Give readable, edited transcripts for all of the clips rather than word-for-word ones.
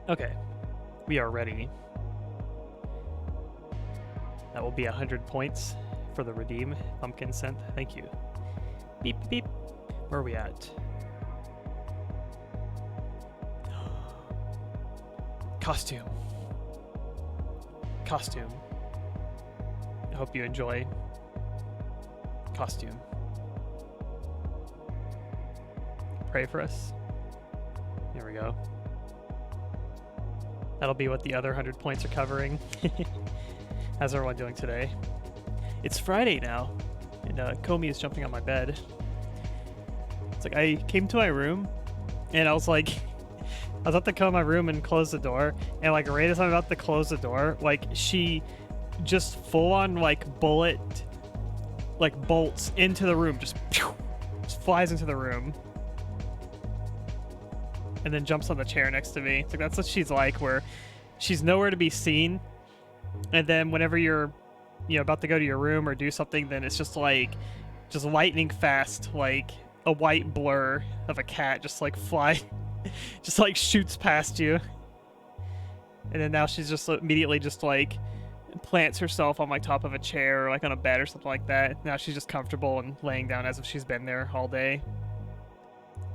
Okay, we are ready. That will be 100 points for the redeem pumpkin scent. Thank you. Beep, beep. Where are we at? Costume. Costume. I hope you enjoy. Costume. Pray for us. There we go. That'll be what the other 100 points are covering. How's everyone doing today? It's Friday now, and Comey is jumping on my bed. It's like I came to my room, and I was like, I was about to come in my room and close the door, and like right as I'm about to close the door, like she just full on like bolts into the room, just flies into the room. And then jumps on the chair next to me. It's like that's what she's like, where she's nowhere to be seen. And then whenever you're, about to go to your room or do something, then it's just like, just lightning fast, like a white blur of a cat just like just like shoots past you. And then now she's just immediately just like plants herself on like top of a chair or like on a bed or something like that. Now she's just comfortable and laying down as if she's been there all day.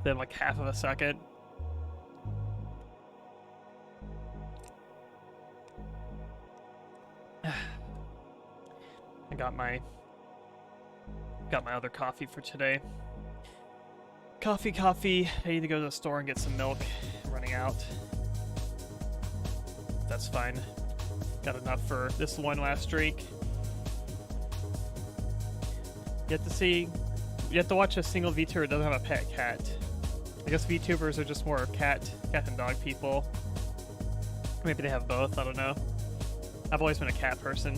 Then like half of a second. I got my other coffee for today. Coffee. I need to go to the store and get some milk. I'm running out. That's fine. Got enough for this one last drink. You have to watch a single VTuber that doesn't have a pet cat. I guess VTubers are just more cat and dog people. Maybe they have both, I don't know. I've always been a cat person.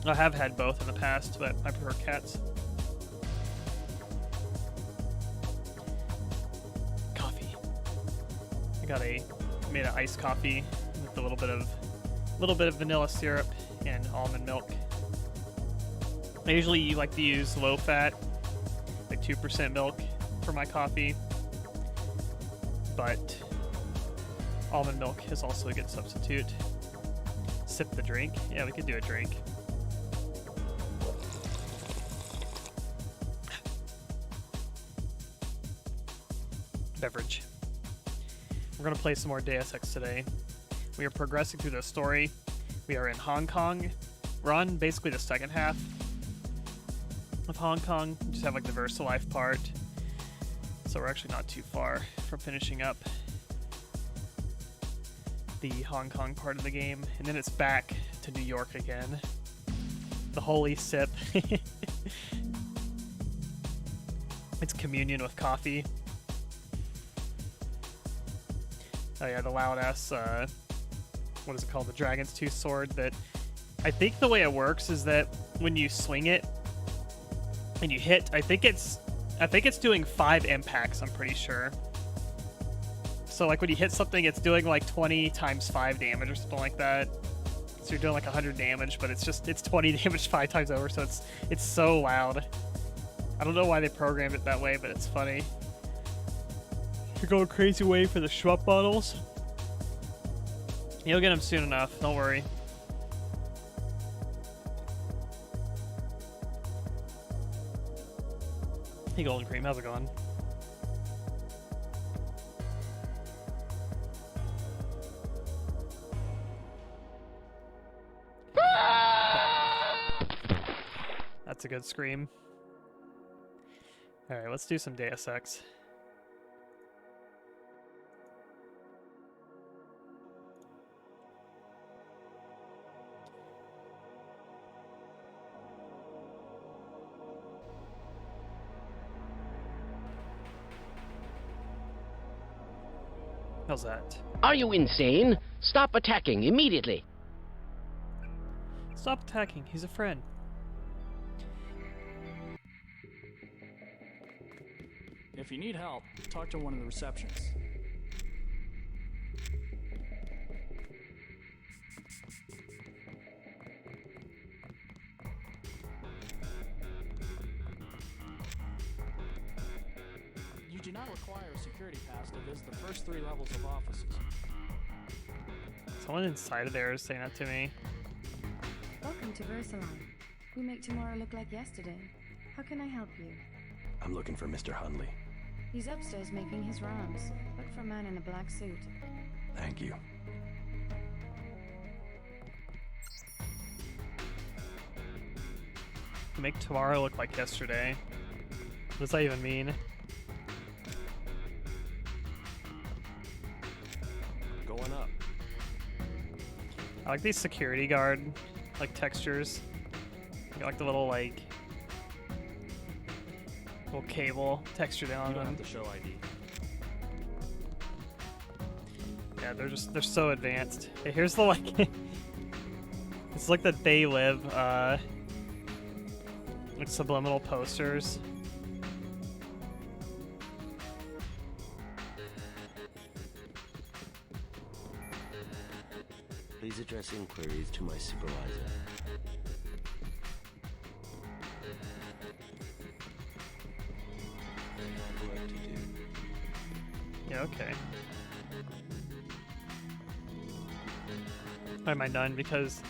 I have had both in the past, but I prefer cats. Coffee. I made an iced coffee with a little bit of vanilla syrup and almond milk. I usually like to use low fat, like 2% milk for my coffee, but almond milk is also a good substitute. Sip the drink. Yeah, we could do a drink. Beverage. We're going to play some more Deus Ex today. We are progressing through the story. We are in Hong Kong. We're on basically the second half of Hong Kong. We just have like the VersaLife part. So we're actually not too far from finishing up the Hong Kong part of the game. And then it's back to New York again. The holy sip. It's communion with coffee. Oh yeah, the loud ass, what is it called? The Dragon's Tooth sword that I think the way it works is that when you swing it and you hit, I think it's doing 5 impacts, I'm pretty sure. So like when you hit something, it's doing like 20 times 5 damage or something like that. So you're doing like 100 damage, but it's 20 damage 5 times over, so it's so loud. I don't know why they programmed it that way, but it's funny. You're going crazy way for the Schwupp bottles. You'll get them soon enough, don't worry. Hey Golden Cream, how's it going? That's a good scream. Alright, let's do some Deus Ex. How's that? Are you insane? Stop attacking immediately. Stop attacking. He's a friend. If you need help, talk to one of the receptionists. You do not don't require a security pass to visit the first 3 levels of offices. Someone inside of there is saying that to me. Welcome to Versailles. We make tomorrow look like yesterday. How can I help you? I'm looking for Mr. Hundley. He's upstairs making his rounds. Look for a man in a black suit. Thank you. Make tomorrow look like yesterday. What does that even mean? Going up. I like these security guard like textures. You got, like the little little cable texture down You don't them. have to show ID. Yeah, they're so advanced. Hey, here's the it's like the They Live like subliminal posters. Please address inquiries to my supervisor. I have work to do. Yeah, okay. Why am I done? Because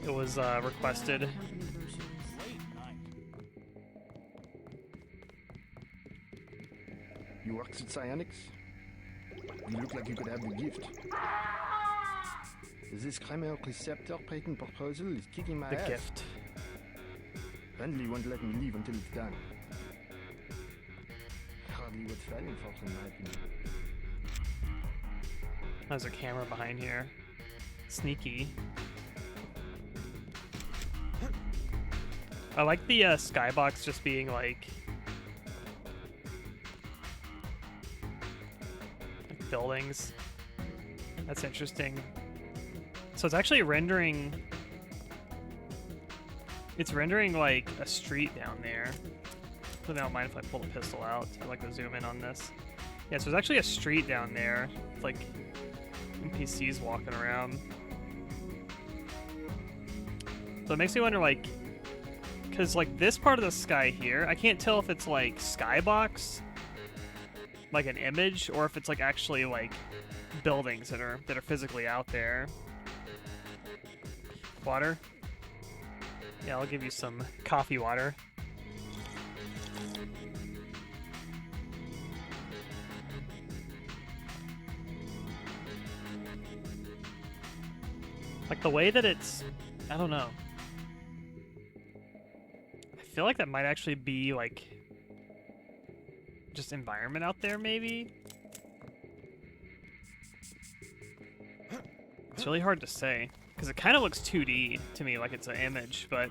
it was requested. Company brochures. Late night. You worked at Psionics? You look like you could have the gift. This Kramer receptor patent proposal is kicking my The ass. gift. Hundley won't let me leave until it's done. Hardly worth fighting for, in my opinion. There's a camera behind here. Sneaky. I like the skybox just being like buildings. That's interesting. So it's actually rendering. It's rendering like a street down there. So I don't mind if I pull the pistol out. I like to zoom in on this. Yeah, so there's actually a street down there. It's like NPCs walking around. So it makes me wonder, like, because like this part of the sky here, I can't tell if it's like skybox, like an image, or if it's like actually like buildings that are physically out there. Water? Yeah, I'll give you some coffee water. Like the way that it's, I don't know. I feel like that might actually be like just environment out there, maybe. It's really hard to say because it kind of looks 2D to me, like it's an image, but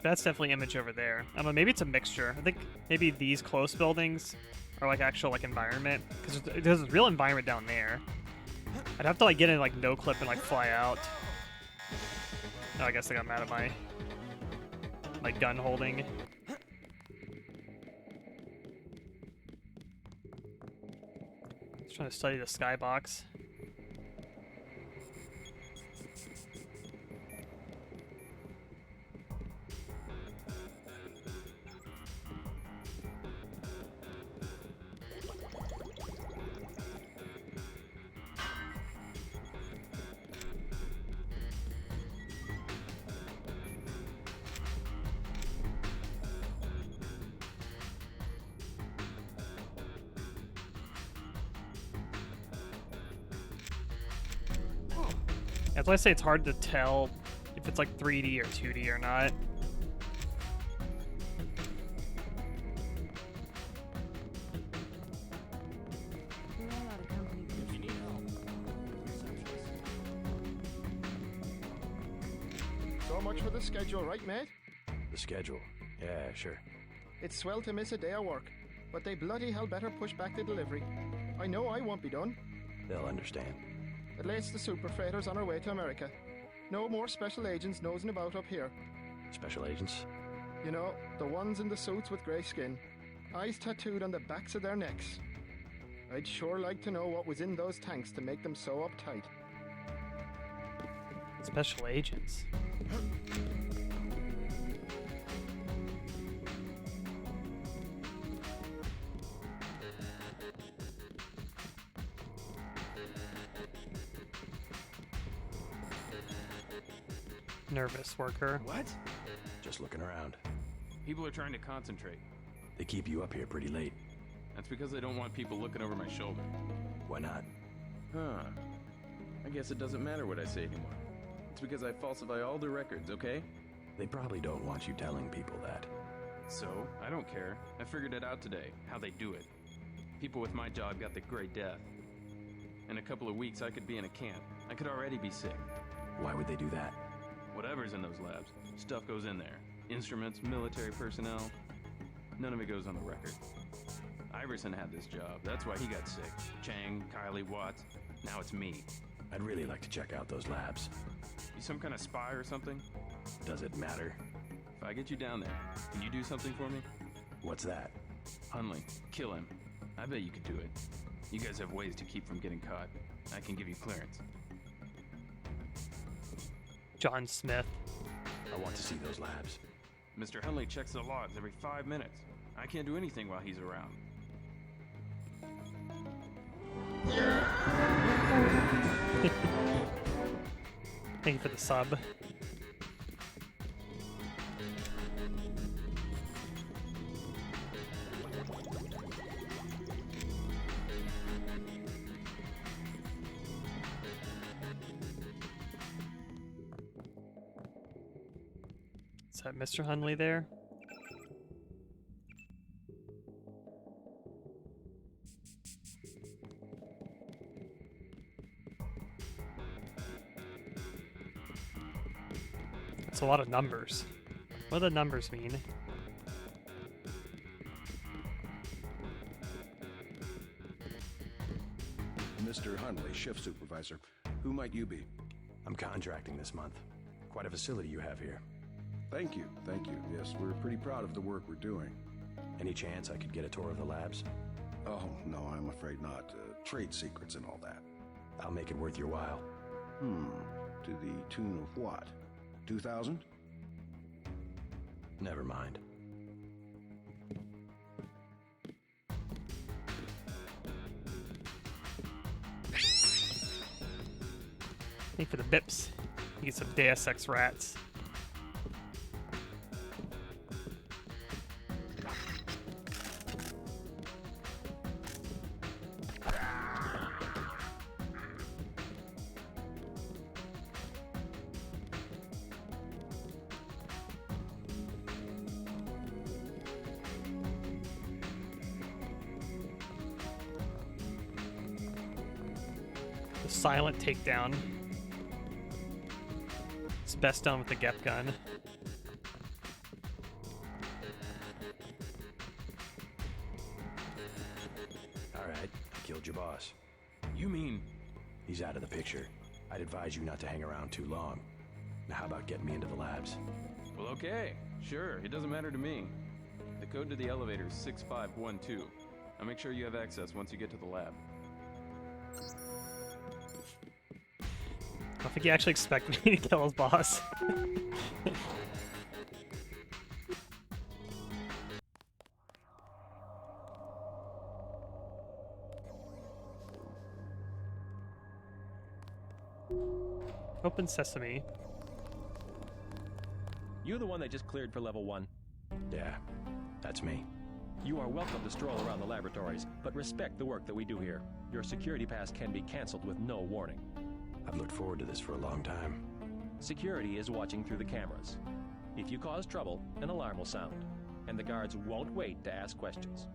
that's definitely image over there. I don't know, maybe it's a mixture. I think maybe these close buildings are like actual like environment, because there's a real environment down there. I'd have to like get in like no clip and like fly out. Oh, I guess I got mad at my gun holding. Just trying to study the skybox. That's why I say it's hard to tell if it's like 3D or 2D or not. We're all out of company If you brochures. need help, receptionist. So much for the schedule, right, mate? The schedule. Yeah, sure. It's swell to miss a day of work, but they bloody hell better push back the delivery. I know I won't be done. They'll understand. At least the super freighter's on our way to America. No more special agents nosing about up here. Special agents? You know, the ones in the suits with grey skin. Eyes tattooed on the backs of their necks. I'd sure like to know what was in those tanks to make them so uptight. Special agents. Nervous worker. What? Just looking around. People are trying to concentrate. They keep you up here pretty late. That's because they don't want people looking over my shoulder. Why not? Huh. I guess it doesn't matter what I say anymore. It's because I falsify all the records, okay? They probably don't want you telling people that. So, I don't care. I figured it out today, how they do it. People with my job got the Great Death. In a couple of weeks, I could be in a camp. I could already be sick. Why would they do that? Whatever's in those labs, stuff goes in there. Instruments, military personnel. None of it goes on the record. Iverson had this job. That's why he got sick. Chang, Kylie, Watts. Now it's me. I'd really like to check out those labs. You some kind of spy or something? Does it matter? If I get you down there, can you do something for me? What's that? Hunley, kill him. I bet you could do it. You guys have ways to keep from getting caught. I can give you clearance. John Smith. I want to see those labs. Mr. Hunley checks the logs every 5 minutes. I can't do anything while he's around. Thank you for the sub. Is that Mr. Hunley there? It's a lot of numbers. What do the numbers mean? Mr. Hunley, shift supervisor. Who might you be? I'm contracting this month. Quite a facility you have here. Thank you, thank you. Yes, we're pretty proud of the work we're doing. Any chance I could get a tour of the labs? Oh, no, I'm afraid not. Trade secrets and all that. I'll make it worth your while. To the tune of what? 2,000? Never mind. Thank you for the bips. You get some Deus Ex rats. The silent takedown. It's best done with the Gep gun. Alright, I killed your boss. You mean... He's out of the picture. I'd advise you not to hang around too long. Now how about getting me into the labs? Well, okay. Sure, it doesn't matter to me. The code to the elevator is 6512. I'll make sure you have access once you get to the lab. I don't think he actually expected me to kill his boss. Open sesame. You the one they just cleared for level 1? Yeah, that's me. You are welcome to stroll around the laboratories, but respect the work that we do here. Your security pass can be canceled with no warning. I've looked forward to this for a long time. Security is watching through the cameras. If you cause trouble, an alarm will sound, and the guards won't wait to ask questions.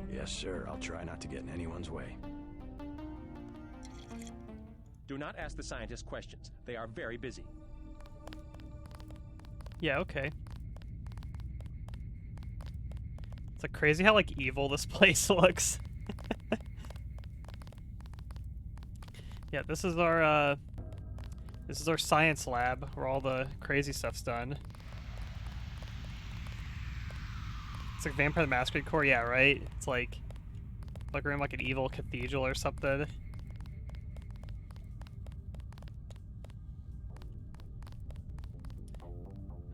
Yes, sir. I'll try not to get in anyone's way. Do not ask the scientists questions. They are very busy. Yeah, okay. It's like crazy how like evil this place looks. Yeah, this is our science lab where all the crazy stuff's done. It's like Vampire the Masquerade Core, yeah, right? It's like we're in like an evil cathedral or something.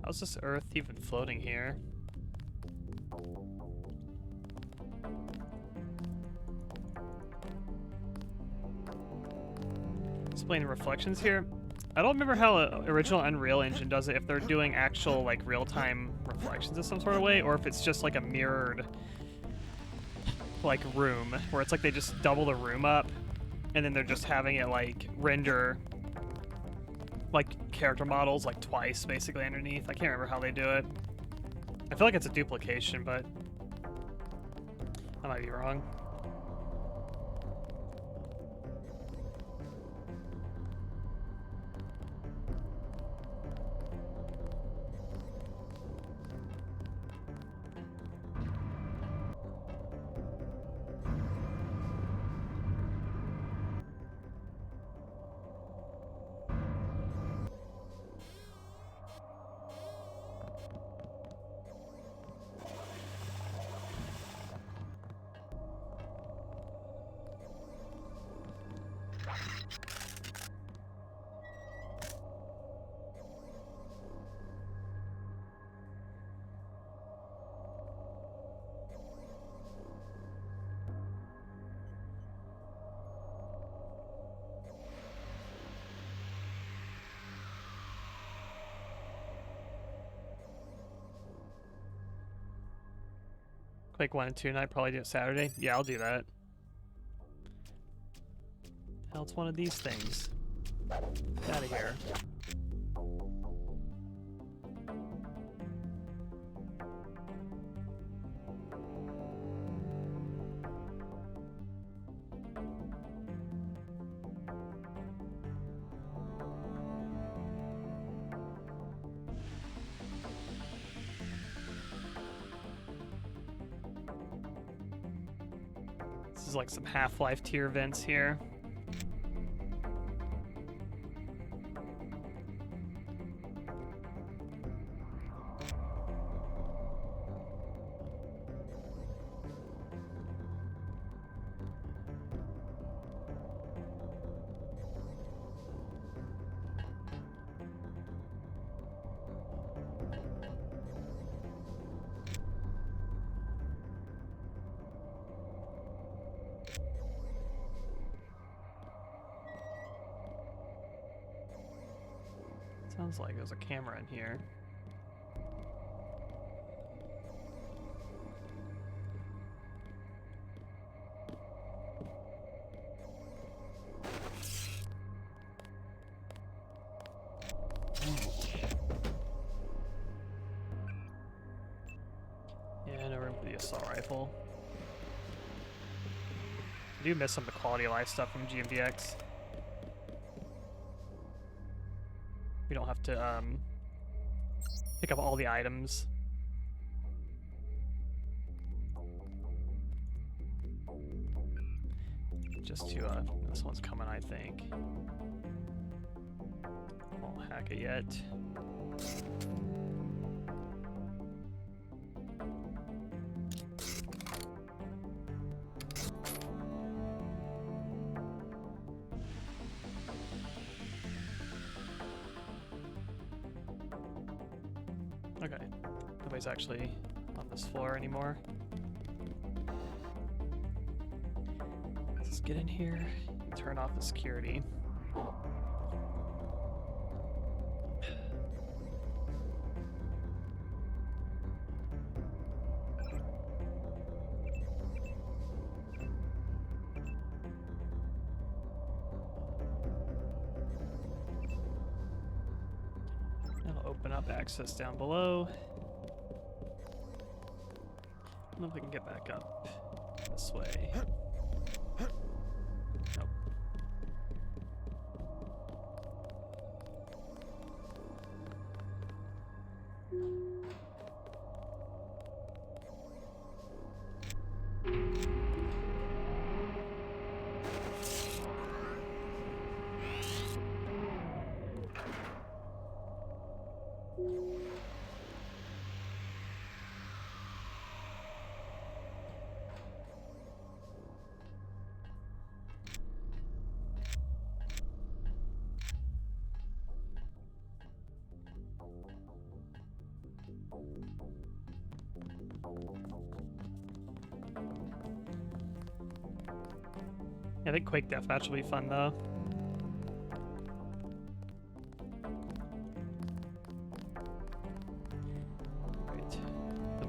How's this Earth even floating here? Displaying reflections here. I don't remember how original Unreal Engine does it, if they're doing actual like real-time reflections in some sort of way, or if it's just like a mirrored like room, where it's like they just double the room up, and then they're just having it like render like character models like twice basically underneath. I can't remember how they do it. I feel like it's a duplication, but I might be wrong. Quake 1 and 2, and I'd probably do it Saturday. Yeah, I'll do that. Hell, it's one of these things. Get out of here. This is like some Half-Life tier events here. Sounds like there's a camera in here. Yeah, no room for the assault rifle. I do miss some of the quality of life stuff from GMDX. We don't have to pick up all the items. Just to this one's coming, I think. Won't hack it yet. Okay, nobody's actually on this floor anymore. Let's get in here, turn off the security. Open up access down below. I don't know if we can get back up this way. Nope. I think Quake Deathmatch will be fun though.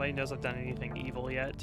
Nobody knows I've done anything evil yet.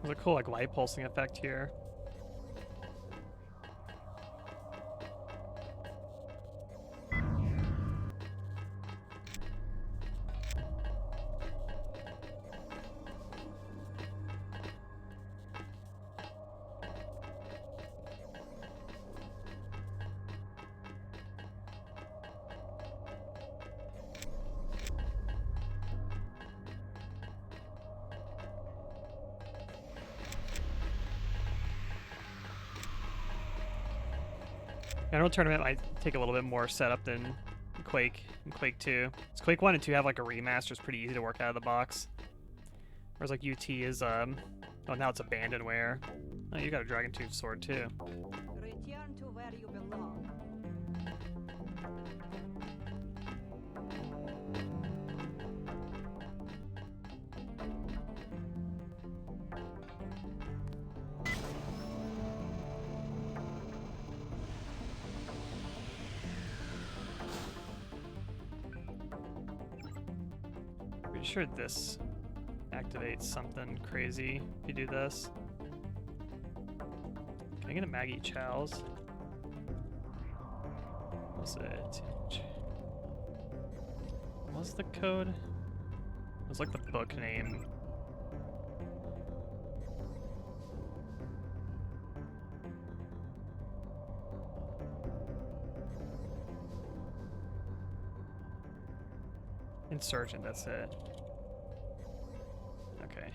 There's a cool like light pulsing effect here. General Tournament might take a little bit more setup than Quake and Quake 2. Because Quake 1 and 2 have like a remaster, it's pretty easy to work out of the box. Whereas like UT is, oh now it's Abandonware. Oh, you got a Dragon Tooth sword too. Return to where you belong. Pretty sure this activates something crazy if you do this. Can I get a Maggie Chow's? What's it? What's the code? It was like the book name. Insurgent, that's it. Okay.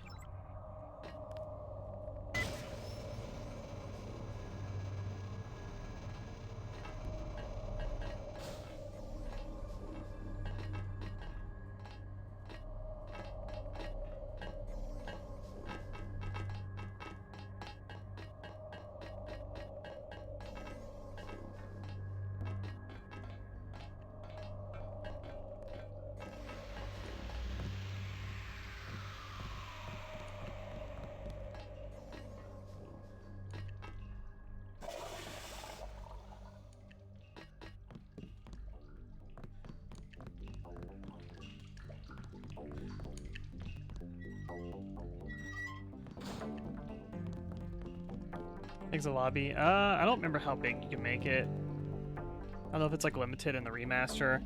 Exit lobby. I don't remember how big you can make it. I don't know if it's like limited in the remaster.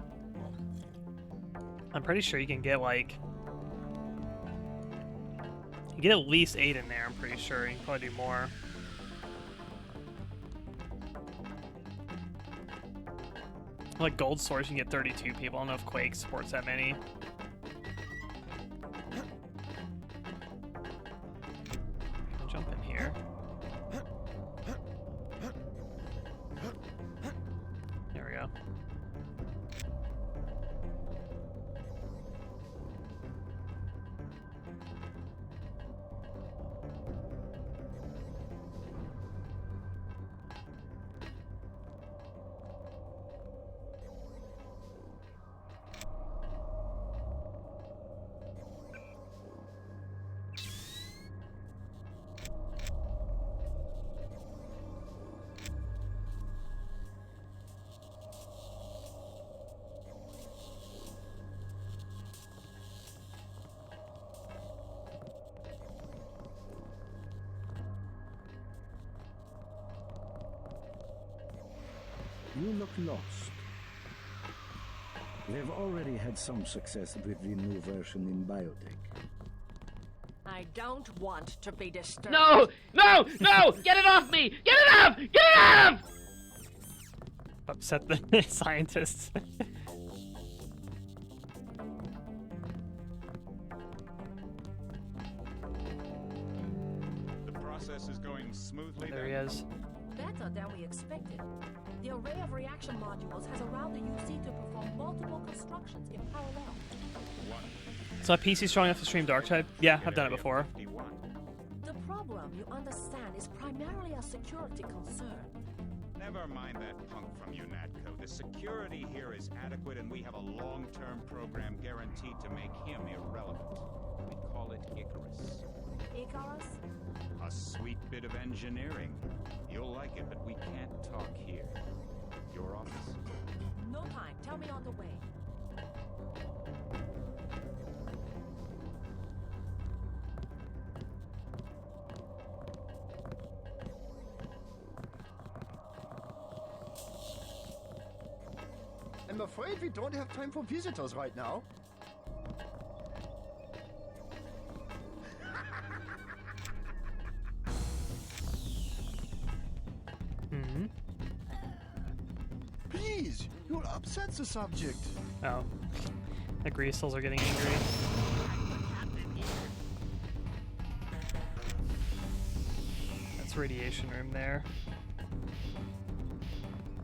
I'm pretty sure you can get like... You get at least 8 in there, I'm pretty sure. You can probably do more. Like gold source, you can get 32 people. I don't know if Quake supports that many. I'll jump in here. There we go. You look lost. They've already had some success with the new version in biotech. I don't want to be disturbed. No! No! No! Get it off me! Get it off! Get it off! Upset the scientists. The process is going smoothly. There he is. Better than we expected. The array of reaction modules has allowed the UC to perform multiple constructions in parallel. So a PC strong enough to stream Darktide? Yeah, I've done it before. The problem, you understand, is primarily a security concern. Never mind that punk from MeenaCrowe. The security here is adequate, and we have a long-term program guaranteed to make him irrelevant. We call it Icarus. Icarus? A sweet bit of engineering. You'll like it, but we can't talk here. Your office? No time. Tell me on the way. I'm afraid we don't have time for visitors right now. Please, you'll upset the subject. Oh. The Greasels are getting angry. That's radiation room there.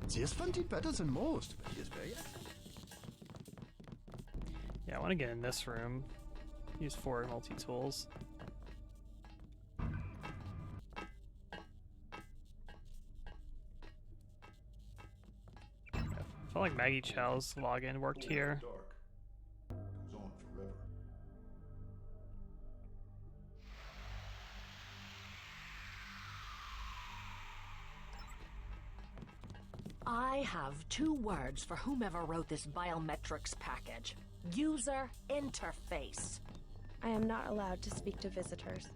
This one did better than most, but he is very active. Yeah, I want to get in this room. Use 4 multi-tools. I felt like Maggie Chow's login worked here. I have 2 words for whomever wrote this biometrics package. User interface. I am not allowed to speak to visitors.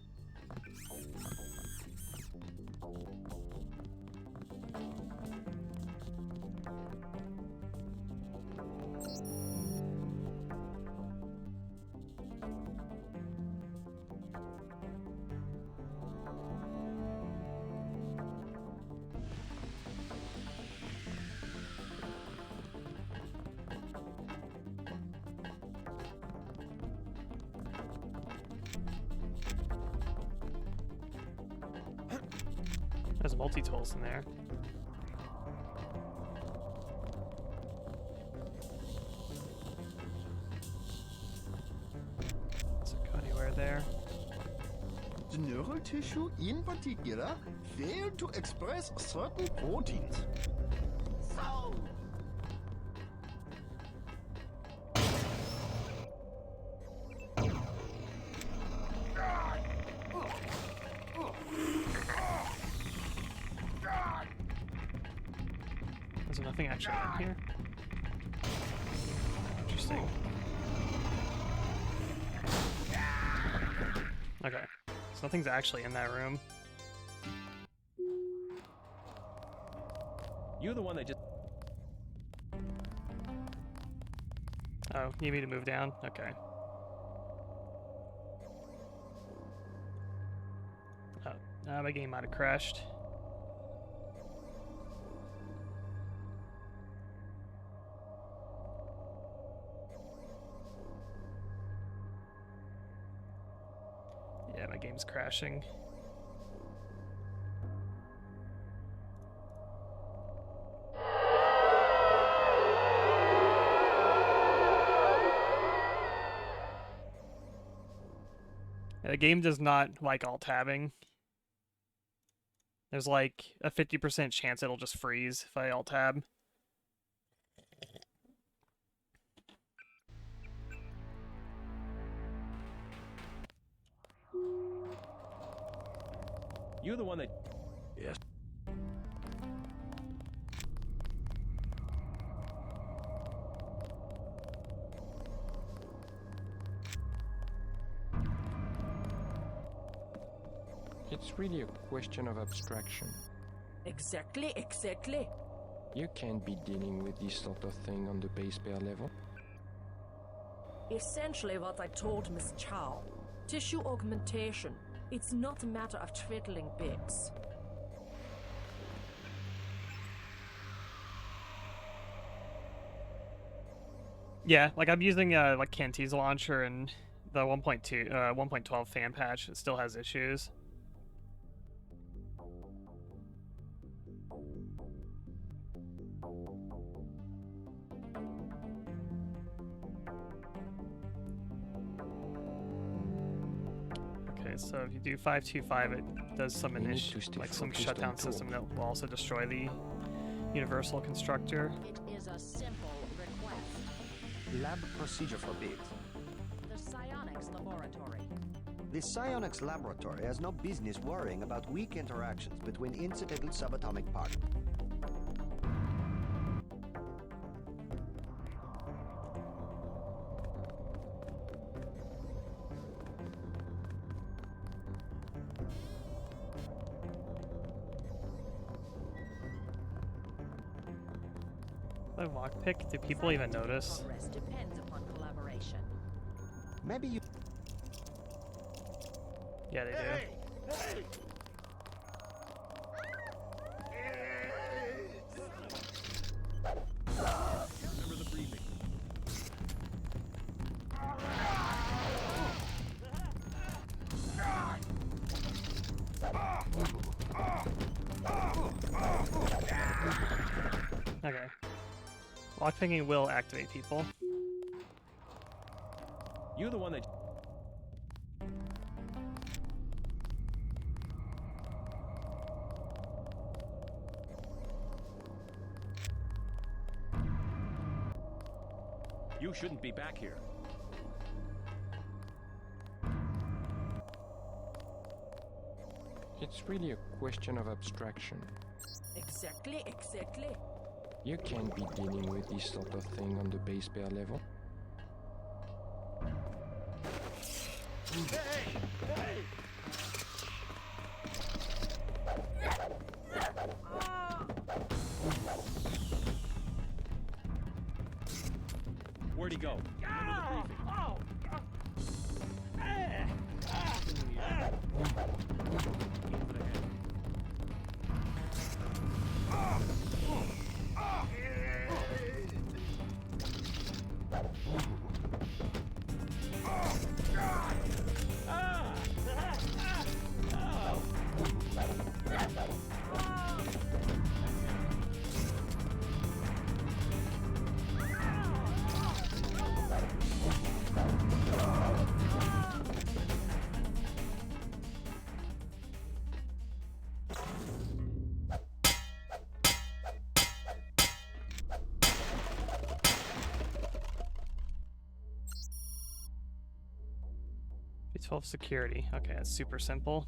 There's multi-tools in there. Doesn't go anywhere there. The neural tissue in particular failed to express certain proteins. So, Is there nothing actually in here? Interesting. Okay, so nothing's actually in that room. You're the one that just... Oh, you need me to move down? Okay. Oh, my game might have crashed. Yeah, my game's crashing. Yeah, the game does not like alt-tabbing. There's like a 50% chance it'll just freeze if I alt-tab. You're the one that... Yes. It's really a question of abstraction. Exactly, exactly. You can't be dealing with this sort of thing on the base pair level. Essentially what I told Miss Chow. Tissue augmentation. It's not a matter of twiddling bits. Yeah, like I'm using like Cantee's launcher and the 1.12 fan patch. It still has issues. so if you do 525, it does some We need to stay like some focused shutdown and system talk. that will also destroy the universal constructor. It is a simple request. Lab procedure forbid. The psionics laboratory. The psionics laboratory has no business worrying about weak interactions between incidental subatomic particles. The lockpick, do people even notice? Progress depends upon collaboration. Maybe you. Yeah, they do. Remember the briefing. Okay. Lockpicking will activate people. You the one that... You shouldn't be back here. It's really a question of abstraction. Exactly, exactly. You can't be dealing with this sort of thing on the base pair level. Where'd he go? B12 security. Okay, that's super simple.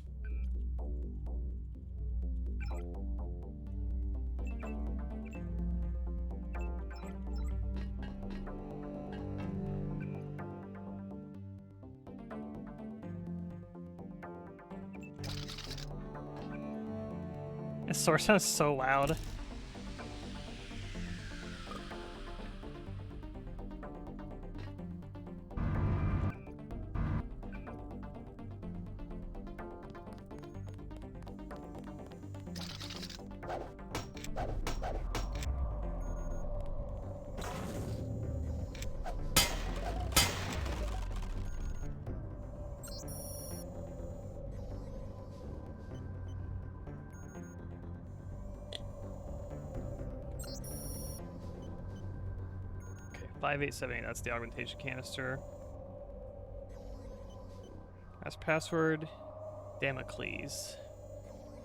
This sword sounds so loud. Okay, 5878, that's the augmentation canister. As password, Damocles.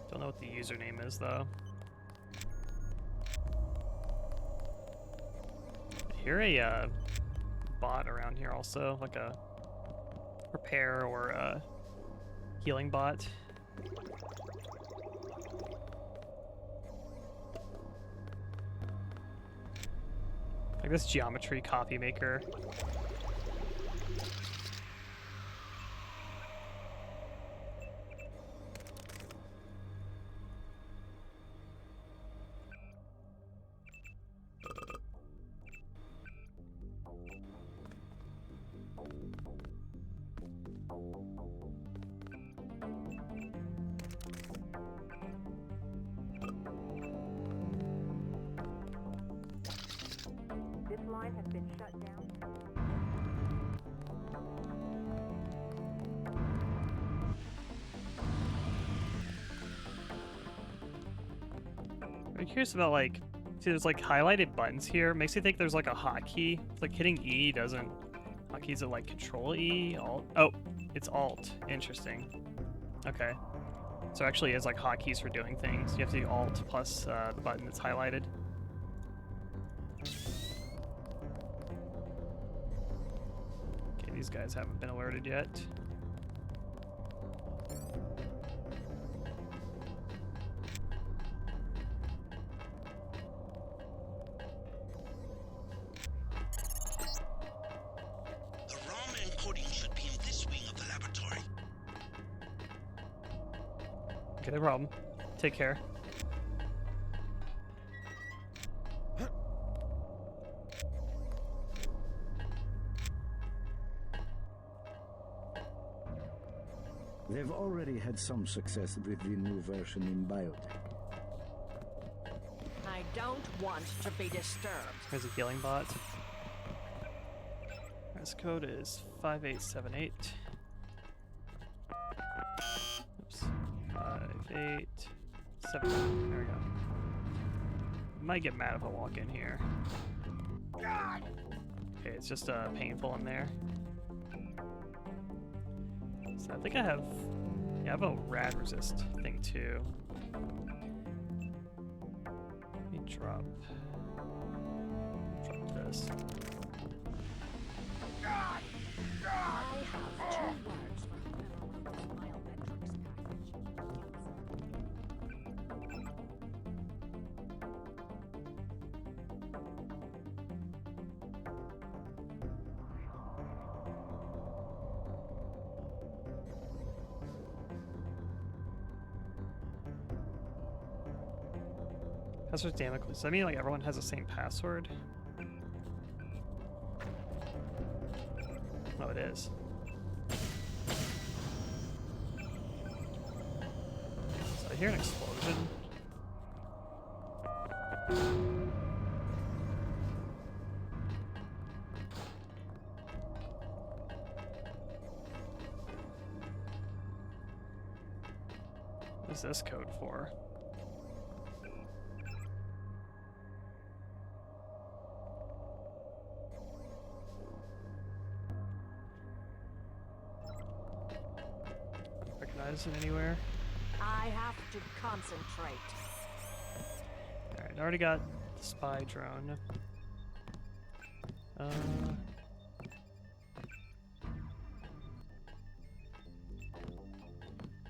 Don't know what the username is though. I hear a bot around here also, like a repair or a healing bot. Like this geometry copy maker. This line has been shut down. I'm curious about like, see there's like highlighted buttons here. Makes me think there's like a hotkey. It's like hitting E doesn't. Hotkeys are like Control E, Alt. Oh, it's Alt. Interesting. Okay. So actually is like hotkeys for doing things. You have to do Alt plus the button that's highlighted. Okay, these guys haven't been alerted yet. The ramen encoding should be in this wing of the laboratory. Okay, no problem. Take care. They've already had some success with the new version in biotech. I don't want to be disturbed. There's a healing bot. This code is 5878. Oops. 5879. There we go. Might get mad if I walk in here. Okay, it's just painful in there. So I think I have a rad resist thing too. Let me drop this. I have 2 words for whomever wrote this biometrics package. Password dynamically. Does that mean like everyone has the same password? Oh, it is. So I hear an explosion. What is this code for? Recognize it anywhere? I have to concentrate. Alright, I already got the spy drone.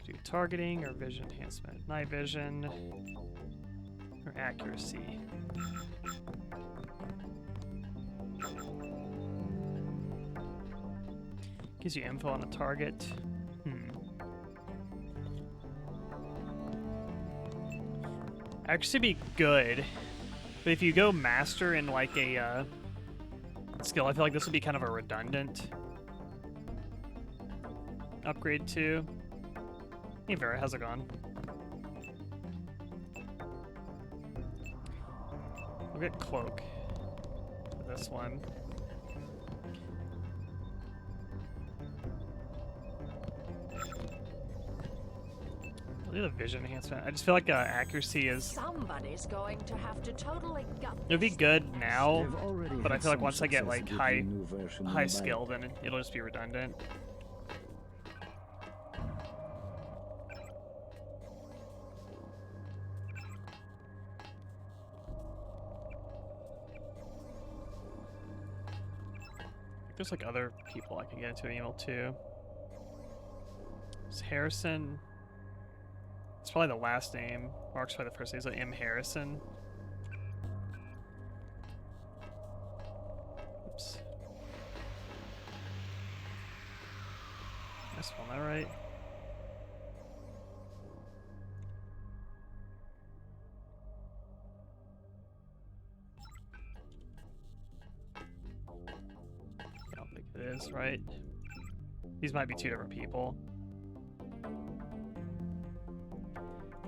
Do targeting or vision enhancement. Night vision or accuracy. Gives you info on a target. Accuracy be good, but if you go master in like a skill, I feel like this would be kind of a redundant upgrade too. Hey Vera, how's it going? We'll get cloak for this one. Do the vision enhancement. I just feel like accuracy is. Somebody's going to have to totally gut. It'd be good now, but I feel like once I get like high skill, then it'll just be redundant. There's like other people I can get into an email too. It's Harrison. It's probably the last name. Mark's probably the first name. It's like M. Harrison. Oops. Did I spell that right? I don't think it is, right? These might be 2 different people.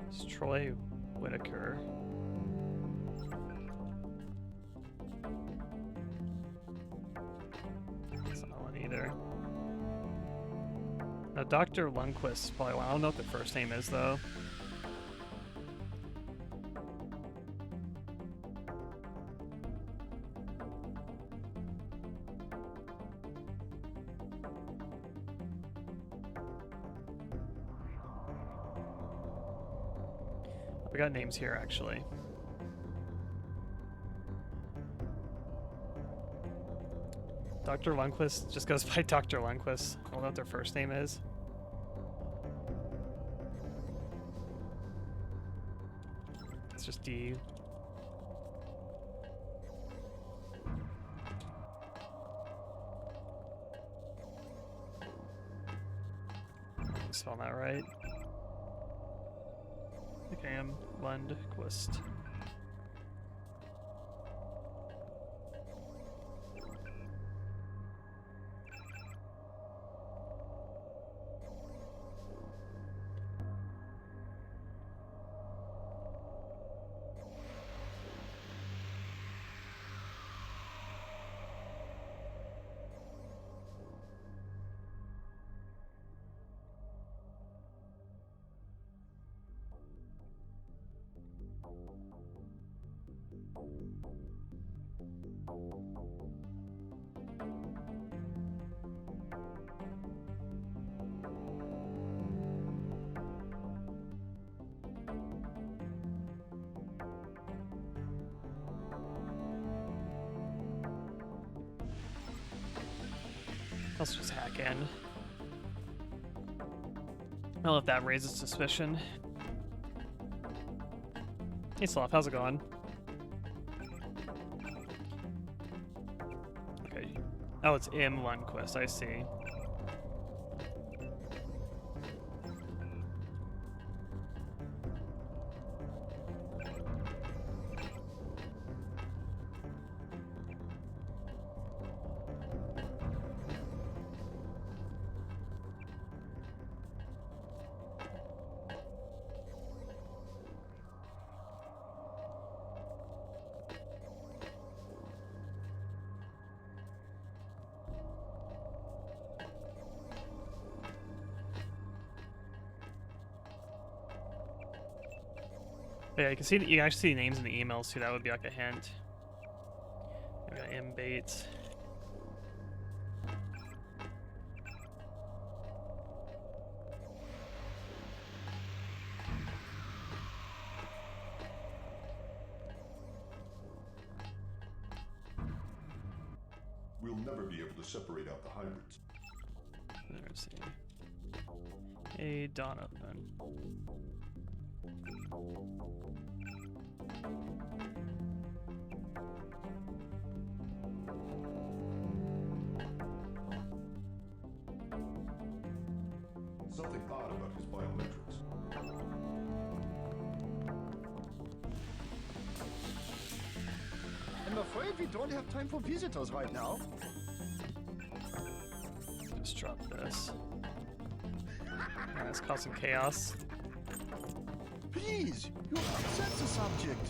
It's Troy Whitaker. That's not one either. Now, Dr. Lundquist is probably one. I don't know what the first name is, though. We got names here, actually. Dr. Lundquist just goes by Dr. Lundquist. I don't know what their first name is. It's just D. Spell that right. I think I am Lundquist. Let's just hack in. I don't know if that raises suspicion. Hey Sloth, how's it going? Okay. Oh, it's M. Lundquist, I see. Yeah, you can see you can actually see names in the emails too. That would be like a hint. We got M Bates. We'll never be able to separate out the hybrids. Let's see. Hey, Donovan. Something odd about his biometrics. I'm afraid we don't have time for visitors right now. Just drop this. Let's cause some chaos. Please, you upset the subject.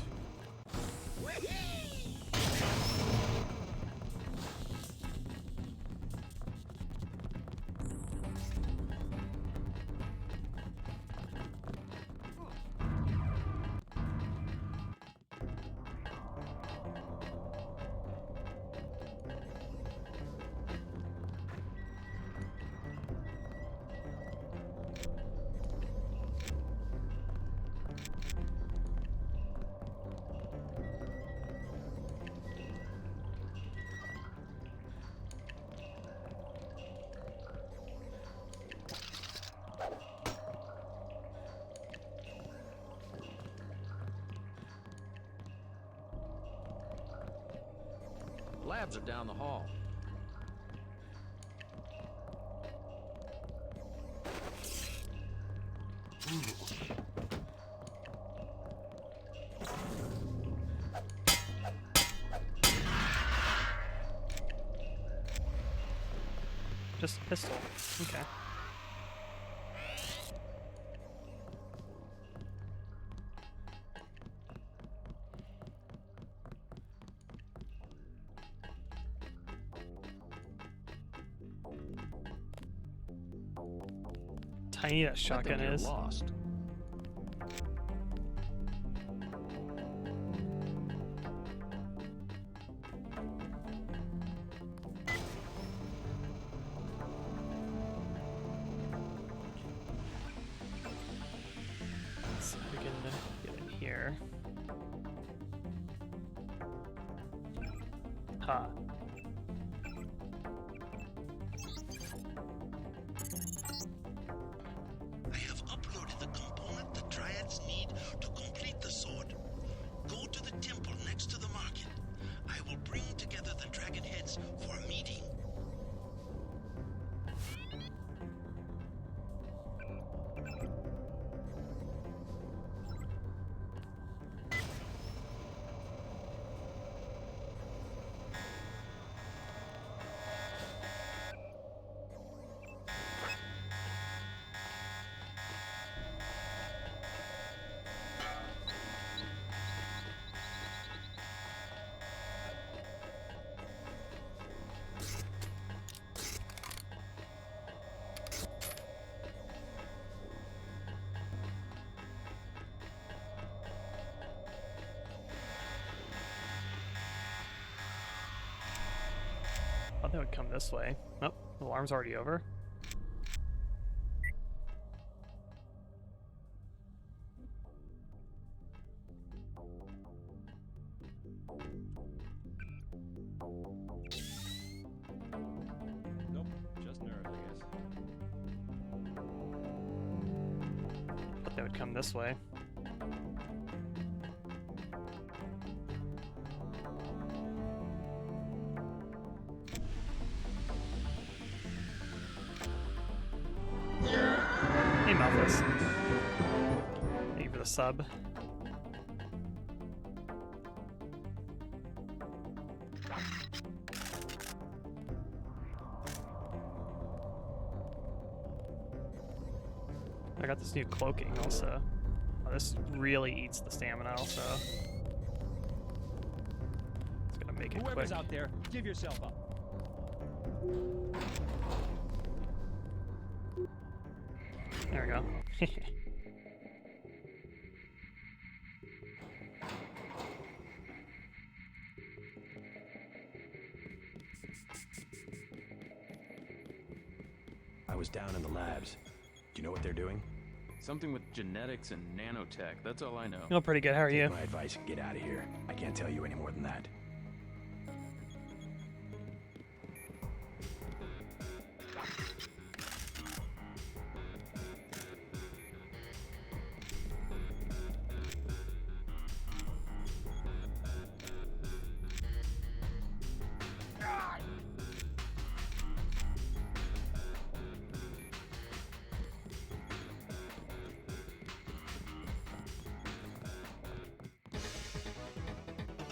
Labs are down the hall. Just a pistol. Okay. Tiny that shotgun is. Lost. Let's see if we can get in Huh. I have uploaded the component the Triads need to complete the sword. Go to the temple next to the market. I will bring together the dragon heads for a meeting. I thought they would come this way. Oh, the alarm's already over. Nope, just nerves, I guess. Thought they would come this way. Hey, Malthus. Thank you for the sub. I got this new cloaking also. Oh, this really eats the stamina also. It's gonna make it Whoever's quick. out there, give yourself up. There we go. I was down in the labs. Do you know what they're doing? Something with genetics and nanotech. That's all I know. Oh, pretty good. How are you? Take my advice and get out of here. I can't tell you any more than that.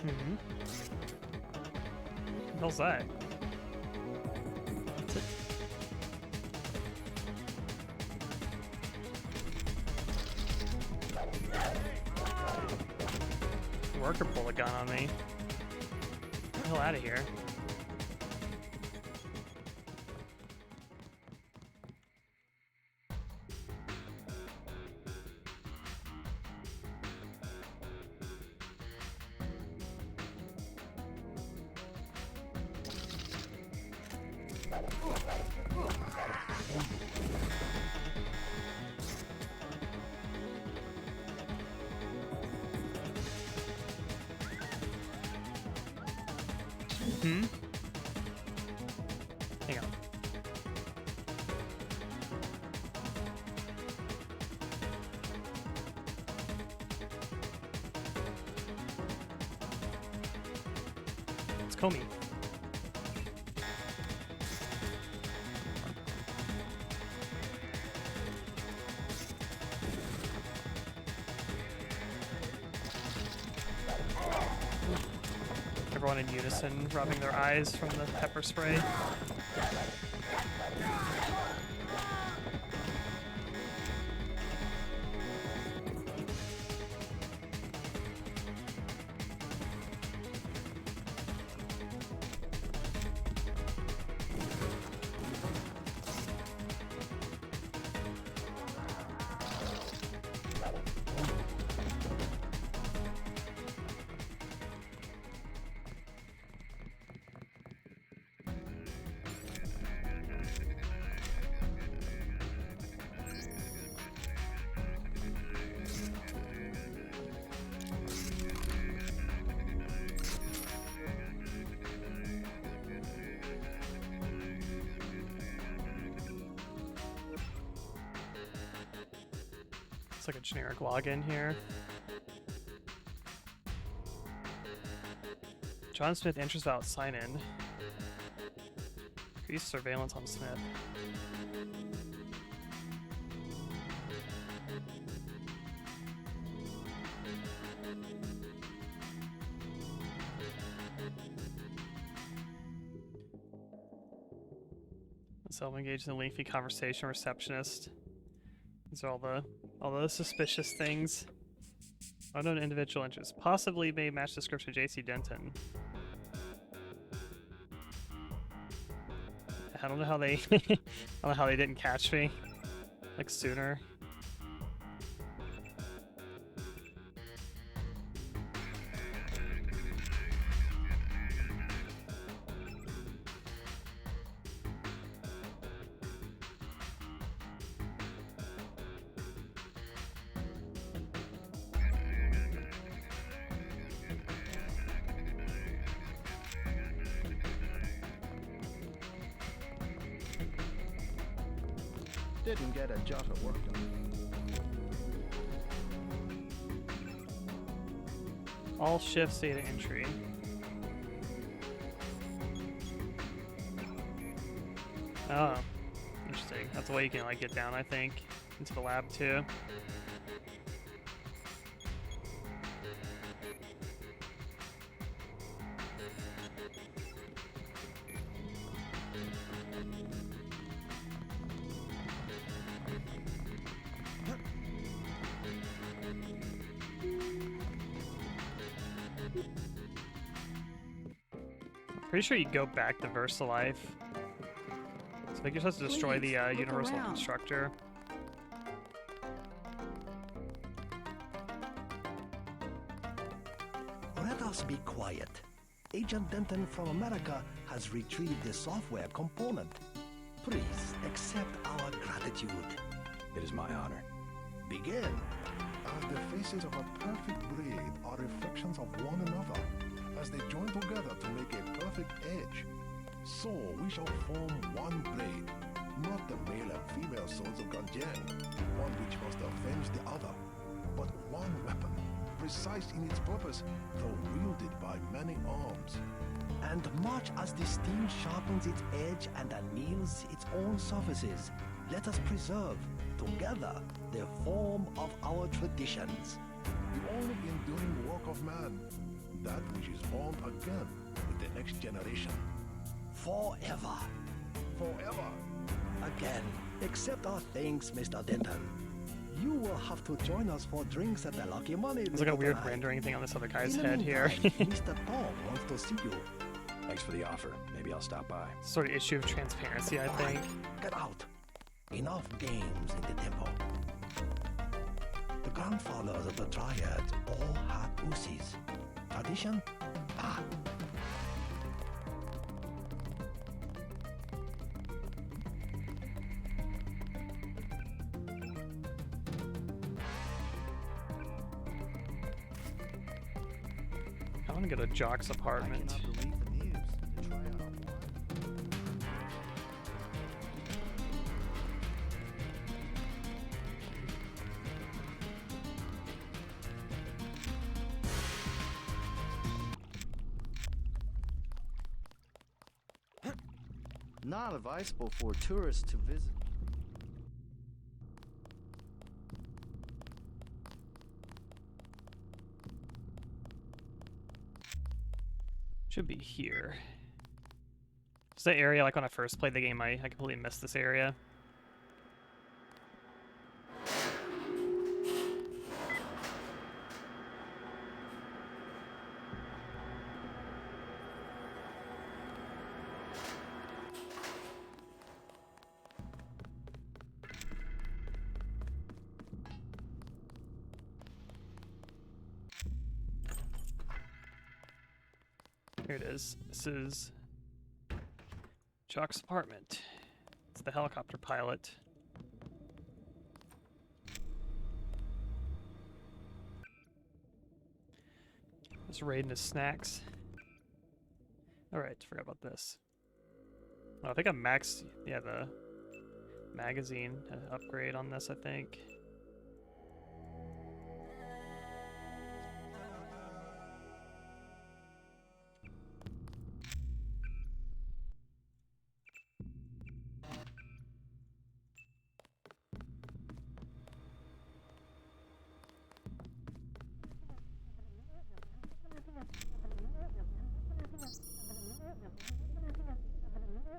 Mm-hmm. What the hell's that? What's it? The worker pulled a gun on me. Get the hell out of here. Hmm? Hang on. It's Comey. Everyone in unison, rubbing their eyes from the pepper spray. Looks like a generic login here. John Smith enters without sign-in. Increase surveillance on Smith. Self-engaged in a lengthy conversation, receptionist. These are all the suspicious things. Unknown individual interest. Possibly may match description of J.C. Denton. I don't know how they I don't know how they didn't catch me like sooner. Didn't get a jot of work done. All shifts data entry. Oh, interesting. That's the way you can like get down, I think, into the lab too. Pretty sure you go back to VersaLife. So I think you're supposed to destroy the Universal Constructor. Let us be quiet. Agent Denton from America has retrieved the software component. Please accept our gratitude. It is my honor. Begin. As the faces of a perfect blade are reflections of one another, as they join together to make a perfect edge, so we shall form one blade, not the male and female swords of Ganjiang, one which must avenge the other, but one weapon, precise in its purpose, though wielded by many arms. And much as the steam sharpens its edge and anneals its own surfaces, let us preserve, together, the form of our traditions. The only enduring work of man, that which is formed again with the next generation. Forever. Forever. Again, accept our thanks, Mr. Denton. You will have to join us for drinks at the Lucky Money. There's like a weird rendering thing on this other guy's head here. Mr. Tom wants to see you. Thanks for the offer. Maybe I'll stop by. Sort of issue of transparency, I think. Get out. Enough games in the temple. The grandfathers of the Triads all had Uzis. Tradition? Ah. I want to go to Jock's apartment. Not advisable for tourists to visit. Should be here. Is that area like when I first played the game? I completely missed this area. Here it is. This is Jock's apartment. It's the helicopter pilot. Just raiding his snacks. Alright, forgot about this. Oh, I think I'm maxed. Yeah, the magazine upgrade on this, I think.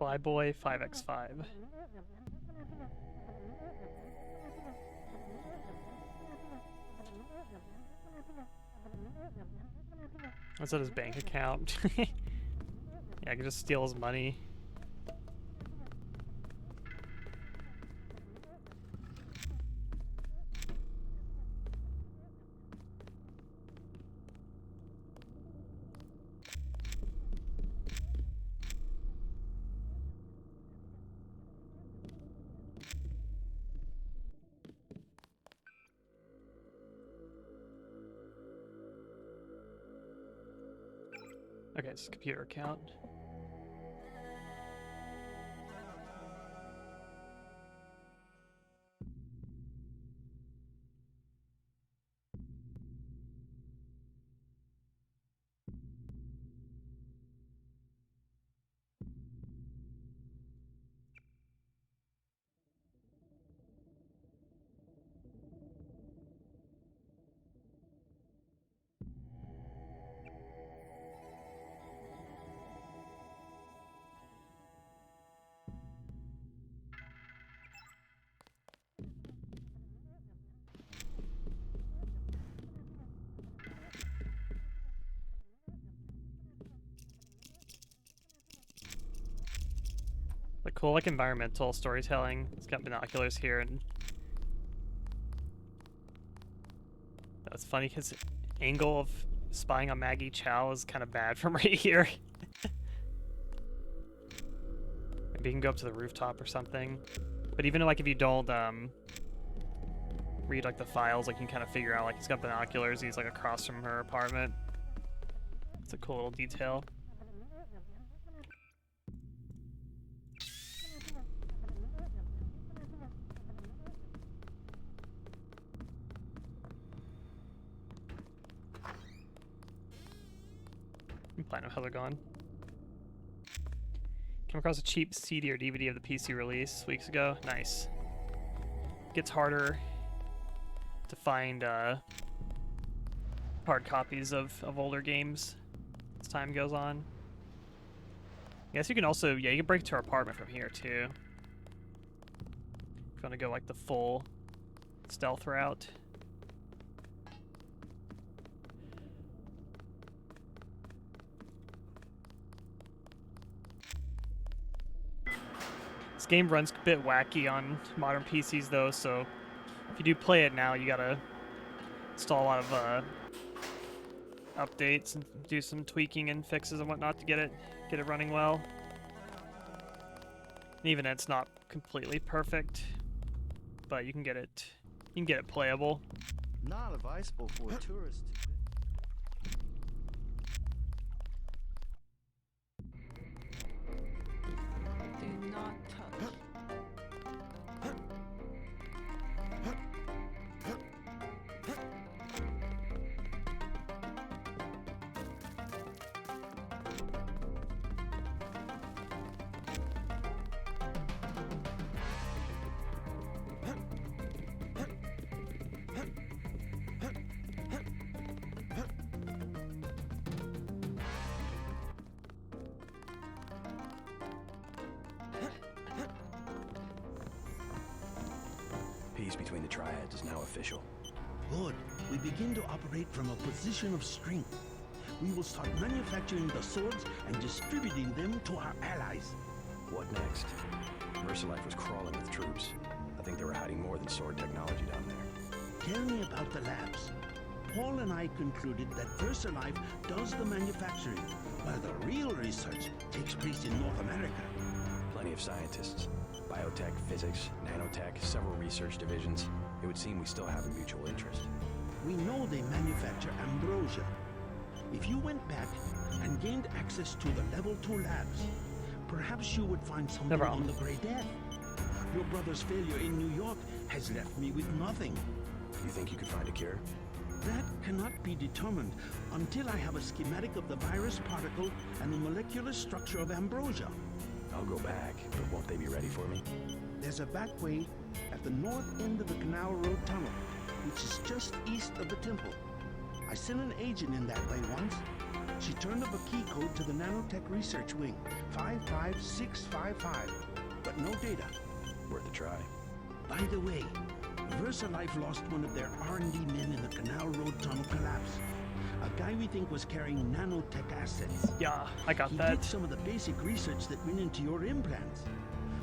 Flyboy 5x5. That's at his bank account. Yeah, I can just steal his money. Okay, it's a computer account. Like cool, like environmental storytelling. It's got binoculars here, and that's funny because angle of spying on Maggie Chow is kind of bad from right here. Maybe you can go up to the rooftop or something. But even like if you don't read like the files, like you can kind of figure out like he's got binoculars. He's like across from her apartment. It's a cool little detail. Platinum, how's it going? Came across a cheap CD or DVD of the PC release weeks ago. Nice. Gets harder to find hard copies of older games as time goes on. I guess you can also, yeah, you can break into her apartment from here too. If you want to go like the full stealth route. This game runs a bit wacky on modern PCs though, so if you do play it now, you gotta install a lot of updates and do some tweaking and fixes and whatnot to get it running well. And even it's not completely perfect, but you can get it playable. Not advisable for tourists. Do not touch. Peace between the triads is now official. Good. We begin to operate from a position of strength. We will start manufacturing the swords and distributing them to our allies. What next? VersaLife was crawling with troops. I think they were hiding more than sword technology down there. Tell me about the labs. Paul and I concluded that VersaLife does the manufacturing, while the real research takes place in North America. Plenty of scientists. Biotech, physics, nanotech, several research divisions. It would seem we still have a mutual interest. We know they manufacture ambrosia. If you went back and gained access to the Level 2 labs, perhaps you would find something on the Grey Death. Your brother's failure in New York has left me with nothing. You think you could find a cure? That cannot be determined until I have a schematic of the virus particle and the molecular structure of ambrosia. I'll go back, but won't they be ready for me? There's a back way at the north end of the Canal Road Tunnel, which is just east of the temple. I sent an agent in that way once. She turned up a key code to the nanotech research wing, 55655, but no data. Worth a try. By the way, VersaLife lost one of their R&D men in the Canal Road tunnel collapse. A guy we think was carrying nanotech assets. Yeah, I got he that. did some of the basic research that went into your implants.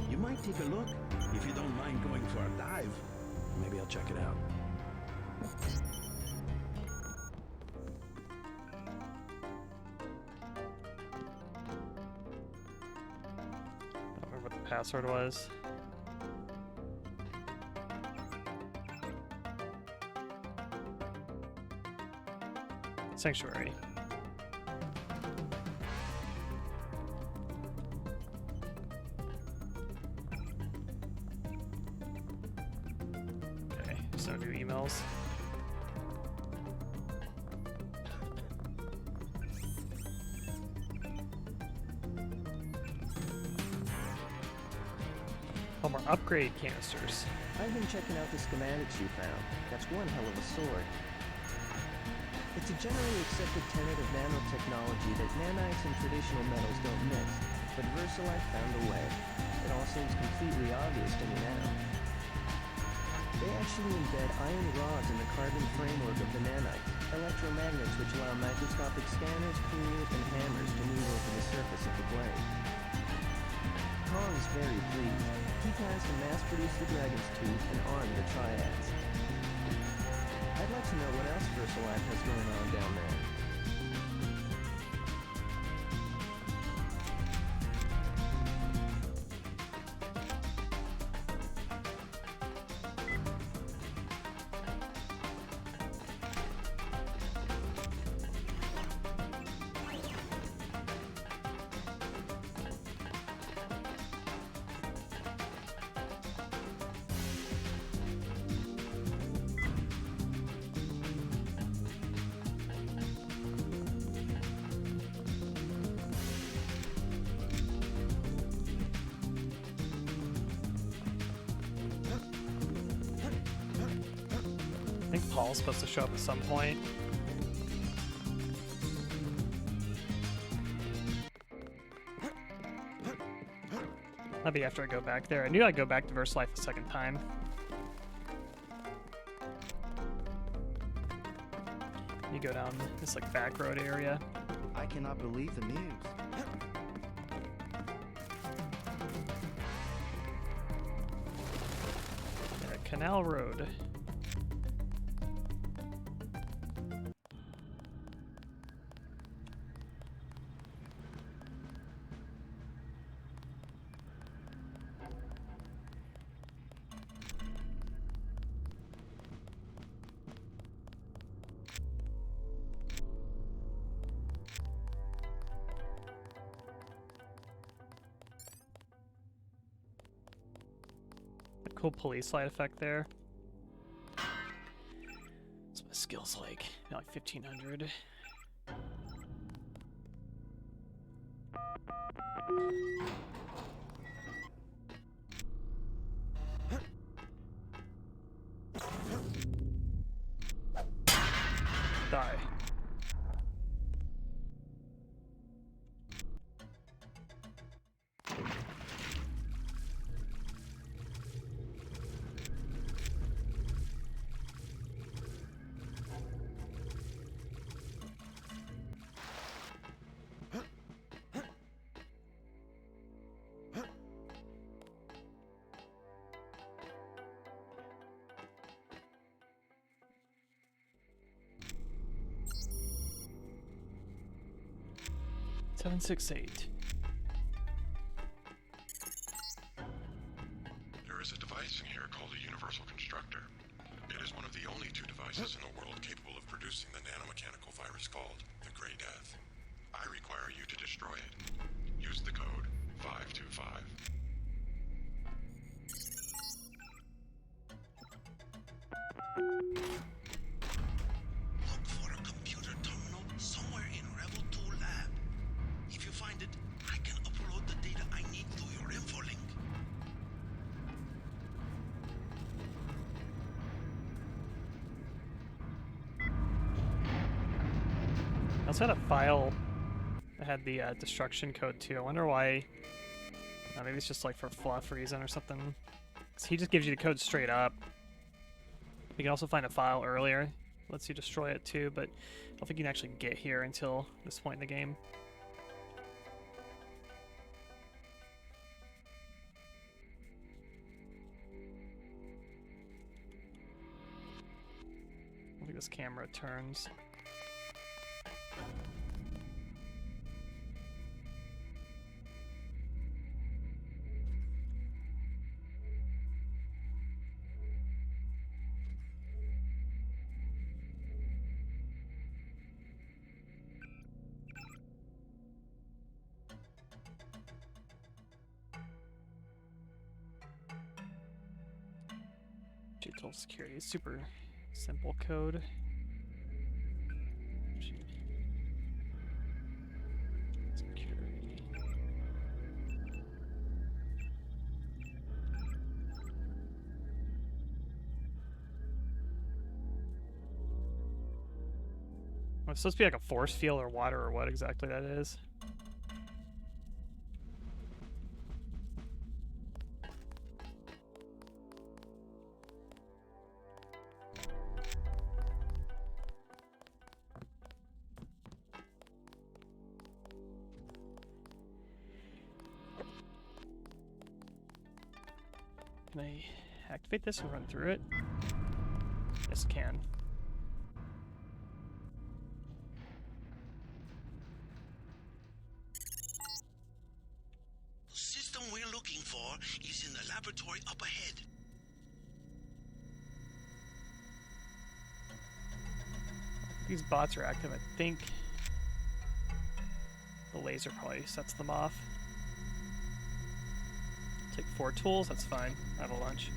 You might take a look, if you don't mind going for a dive. Maybe I'll check it out. I don't remember what the password was. Sanctuary. Okay, so no new emails. Oh, more upgrade canisters. I've been checking out the schematics you found. That's one hell of a sword. It's a generally accepted tenet of nanotechnology that nanites and traditional metals don't mix, but VersaLife found a way. It all seems completely obvious to me now. They actually embed iron rods in the carbon framework of the nanites, electromagnets which allow microscopic scanners, cleaners, and hammers to move over the surface of the blade. Kong's very pleased. He plans to mass-produce the Dragon's Tooth and arm the Triads. I'd like to know what else VersaLife has going on down there. I think Paul's supposed to show up at some point. That'll be after I go back there. I knew I'd go back to VersaLife a second time. You go down this like back road area. I cannot believe the news. Yeah, Canal Road. Cool police light effect there. What's my skills like? Now like 1500. Die. Seven, 6, 8. There is a device in here called a universal constructor. It is one of the only two devices in the world capable of producing the nanomechanical virus called the Grey Death. I require you to destroy it. Use the code 525. Look for a computer terminal somewhere in Rebel 2 lab. If you find it, I can upload the data I need through your info link. also had a file that had the destruction code too. I wonder why. Maybe it's just like for fluff reason or something. 'Cause he just gives you the code straight up. You can also find a file earlier. Lets you destroy it too, but I don't think you can actually get here until this point in the game. I think this camera turns. Digital security, super simple code. Security. Oh, it's supposed to be like a force field or water or what exactly that is. Can I activate this and run through it? Yes, I can. The system we're looking for is in the laboratory up ahead. These bots are active. I think the laser probably sets them off. Take 4 tools, that's fine. I have a lunch.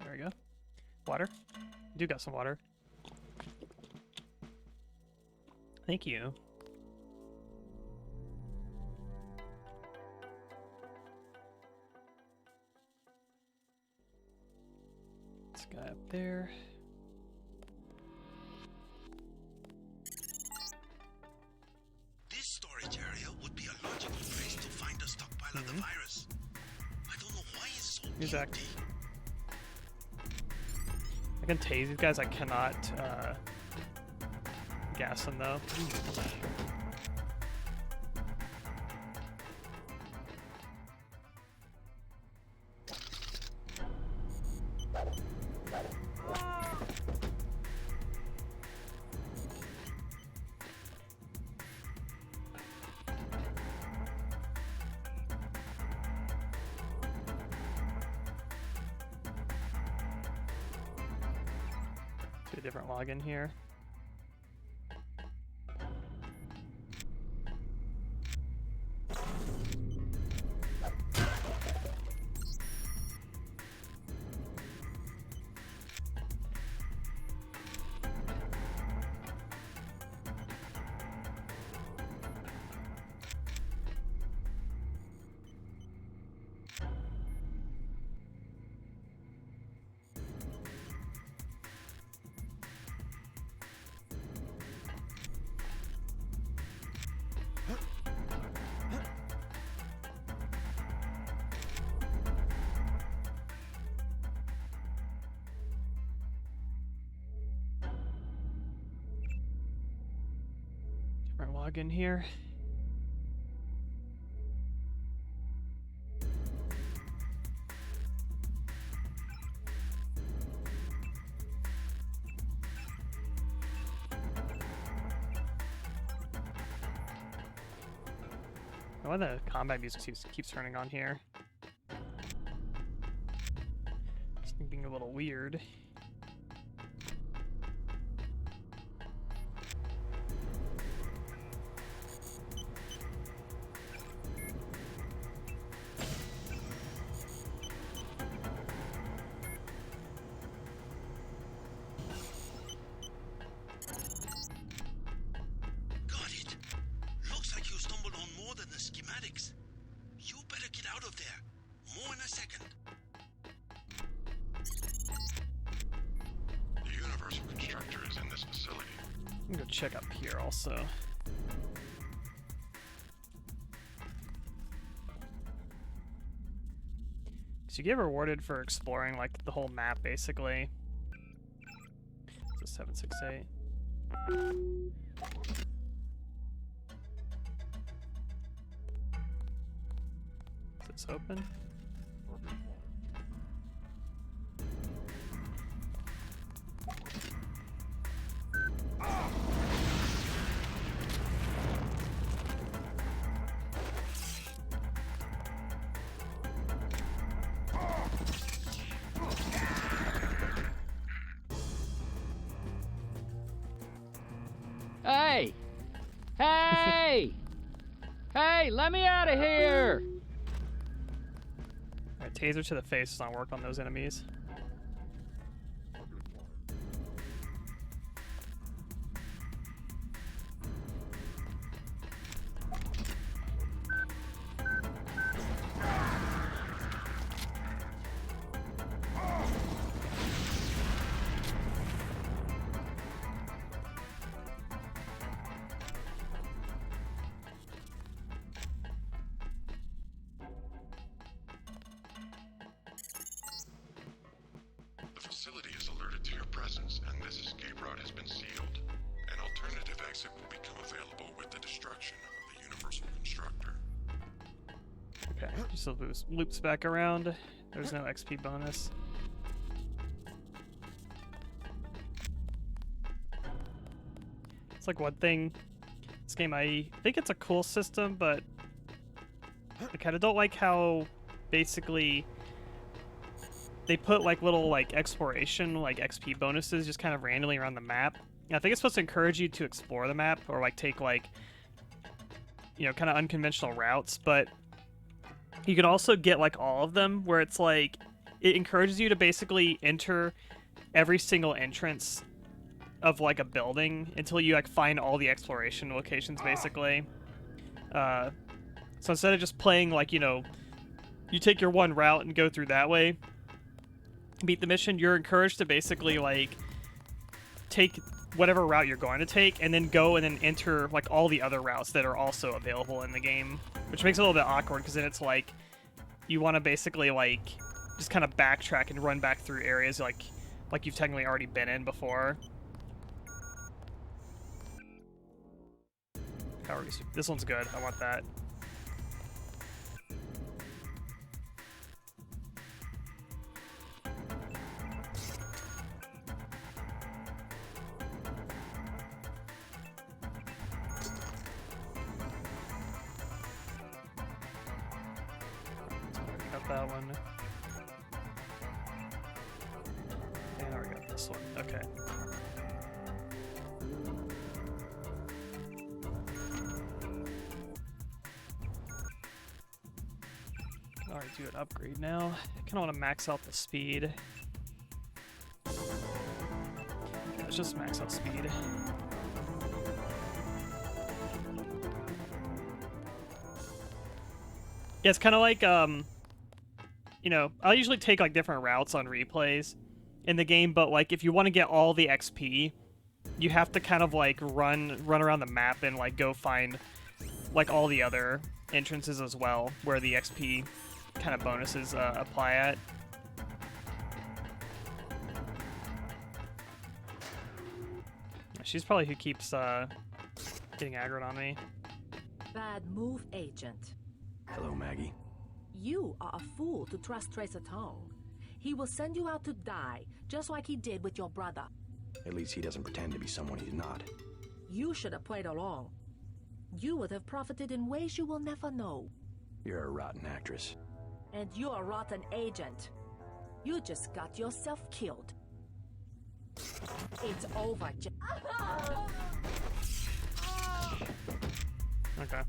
There we go. Water? I do got some water. Thank you. This guy up there. This storage area would be a logical place to find a stockpile of the virus. I don't know why it's so Here's empty. I can tase these guys. I cannot gas them though. A different login here. Login here. Why the combat music keeps turning on here? It's being a little weird. I'm gonna check up here also. So you get rewarded for exploring like the whole map basically. So 768. Is this open? Hey! Hey! Hey, let me out of here! Alright, taser to the face does not work on those enemies. The facility is alerted to your presence, and this escape route has been sealed. An alternative exit will become available with the destruction of the Universal Constructor. Okay, just loops back around. There's no XP bonus. It's like one thing. This game, I think it's a cool system, but I kind of don't like how basically they put like little like exploration, like XP bonuses just kind of randomly around the map. And I think it's supposed to encourage you to explore the map or like take like, you know, kind of unconventional routes, but you can also get like all of them where it's like it encourages you to basically enter every single entrance of like a building until you like find all the exploration locations basically. So instead of just playing like, you know, you take your one route and go through that way, beat the mission, you're encouraged to basically like take whatever route you're going to take and then go and then enter like all the other routes that are also available in the game, which makes it a little bit awkward because then it's like you want to basically like just kind of backtrack and run back through areas like you've technically already been in before. This one's good. I want that. Got that one. And I already got this one. Okay. Alright, do an upgrade now. I kind of want to max out the speed. Okay, let's just max out speed. Yeah, it's kind of like, you know, I'll usually take like different routes on replays in the game, but like if you want to get all the XP, you have to kind of like run around the map and like go find like all the other entrances as well, where the XP kind of bonuses apply at. She's probably who keeps getting aggroed on me. Bad move, Agent. Hello, Maggie. You are a fool to trust Tracer Tong. He will send you out to die, just like he did with your brother. At least he doesn't pretend to be someone he's not. You should have played along. You would have profited in ways you will never know. You're a rotten actress. And you're a rotten agent. You just got yourself killed. It's over, Okay.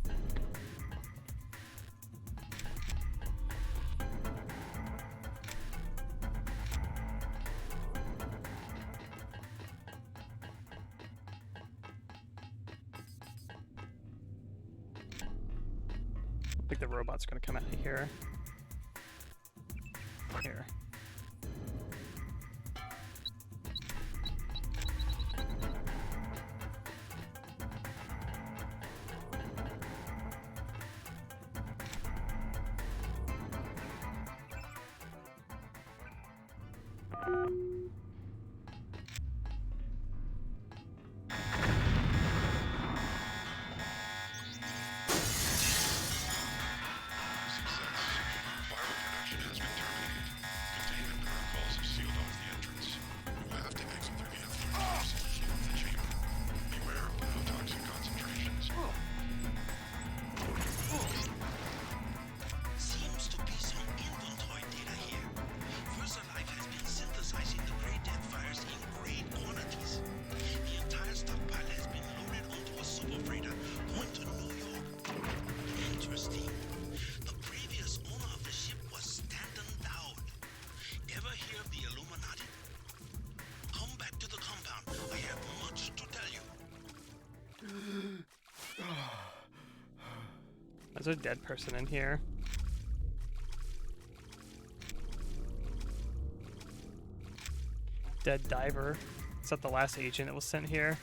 I think the robot's gonna come out of here. Here. There's a dead person in here. Dead diver. Is that the last agent that was sent here?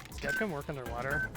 Does Dead can work underwater?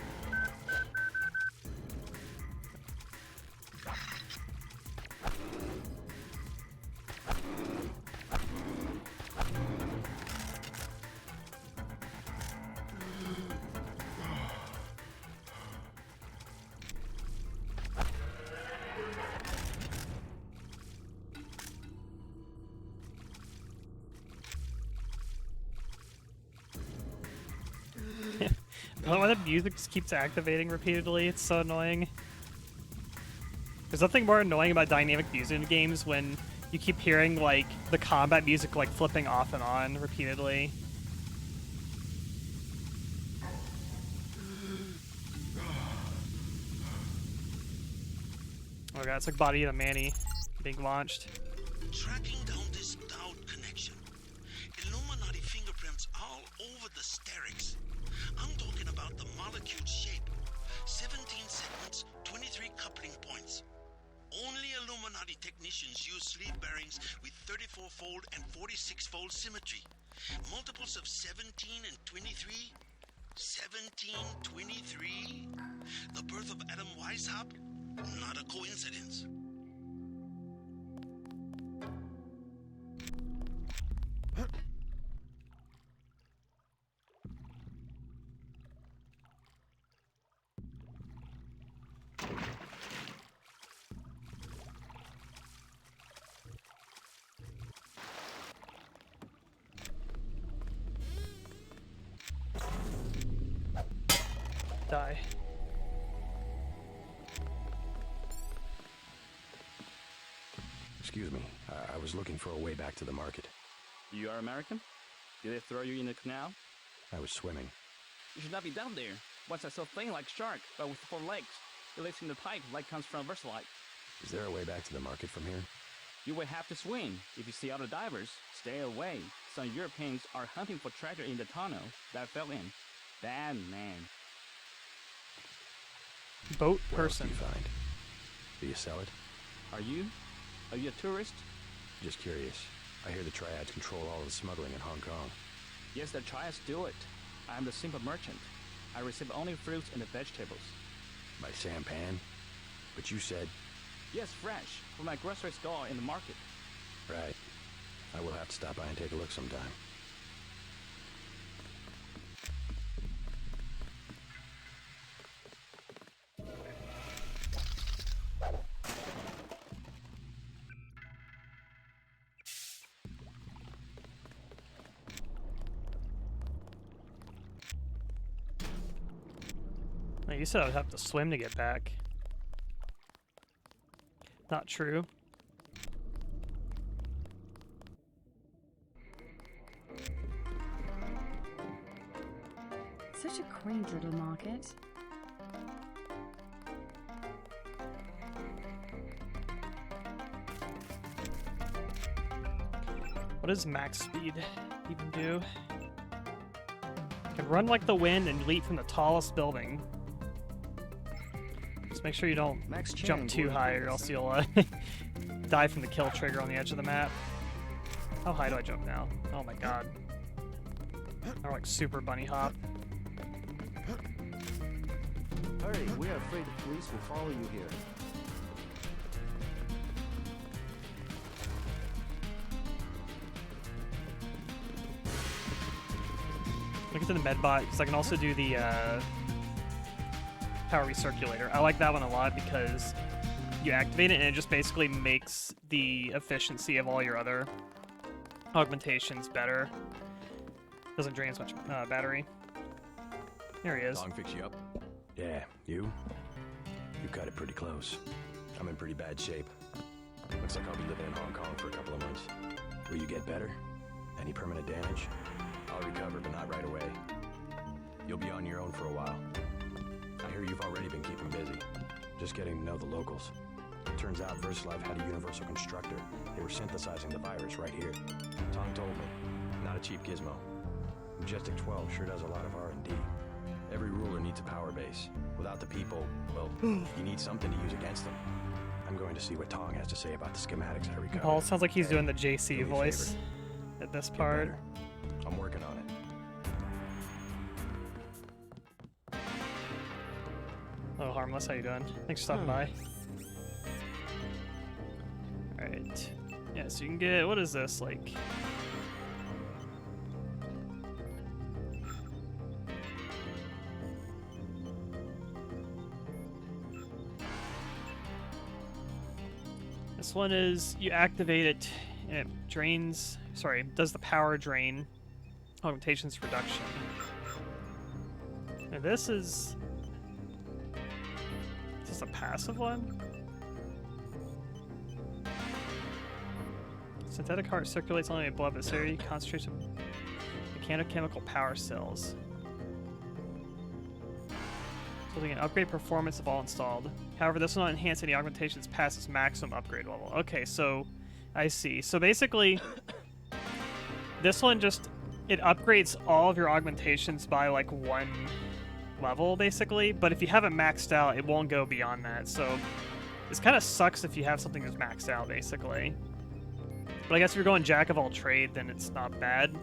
Why the music just keeps activating repeatedly? It's so annoying. There's nothing more annoying about dynamic music in games when you keep hearing like the combat music like flipping off and on repeatedly. Oh god, it's like Body of the Manny being launched. Tracking down this Dowd connection. Illuminati fingerprints all over the sterics. I'm talking about the molecule shape. 17 segments, 23 coupling points. Only Illuminati technicians use sleeve bearings with 34-fold and 46-fold symmetry. Multiples of 17 and 23? 17, 23? The birth of Adam Weishaupt? Not a coincidence. Die. Excuse me, I was looking for a way back to the market. You are American? Did they throw you in the canal? I was swimming. You should not be down there. What's that so thing like shark, but with 4 legs? It lives in the pipe like comes from Versalite. Is there a way back to the market from here? You will have to swim. If you see other divers, stay away. Some Europeans are hunting for treasure in the tunnel that fell in. Bad man. Boat What else person. do you find? Do you sell it? Are you? Are you a tourist? Just curious. I hear the Triads control all of the smuggling in Hong Kong. Yes, the Triads do it. I am the simple merchant. I receive only fruits and vegetables. By sampan? But you said... Yes, fresh, from my grocery store in the market. Right. I will have to stop by and take a look sometime. You said I would have to swim to get back. Not true. Such a quaint little market. What does max speed even do? Can run like the wind and leap from the tallest building. Just make sure you don't jump too high or else you'll die from the kill trigger on the edge of the map. How high do I jump now? Oh my god. Or like super bunny hop. Hurry, we are afraid the police will follow you here. Look into the medbot because I can also do the power recirculator. I like that one a lot because you activate it and it just basically makes the efficiency of all your other augmentations better. Doesn't drain as much battery. There he is. Long fix you up? Yeah, you? You cut it pretty close. I'm in pretty bad shape. Looks like I'll be living in Hong Kong for a couple of months. Will you get better? Any permanent damage? I'll recover, but not right away. You'll be on your own for a while. I heard hear you've already been keeping busy. Just getting to know the locals. Turns out VersaLife had a universal constructor. They were synthesizing the virus right here. Tong told me. Not a cheap gizmo. Majestic 12 sure does a lot of R&D. Every ruler needs a power base. Without the people, well, you need something to use against them. I'm going to see what Tong has to say about the schematics I recovered. Paul sounds like he's doing the JC voice at this part. I'm working on it. Hello, Harmless. How you doing? Thanks for stopping by. Alright. Yeah, so you can get... What is this? Like... This one is... You activate it, and it drains... Sorry, does the power drain. Augmentations reduction. And this is... Is this a passive one? Synthetic heart circulates only blood, but this area concentrates of mechanochemical power cells. So they can upgrade performance of all installed. However, this will not enhance any augmentations past its maximum upgrade level. Okay, so I see. So basically, this one just, it upgrades all of your augmentations by like 1 level, basically. But if you have it maxed out, it won't go beyond that. So this kind of sucks if you have something that's maxed out, basically. But I guess if you're going jack of all trade, then it's not bad.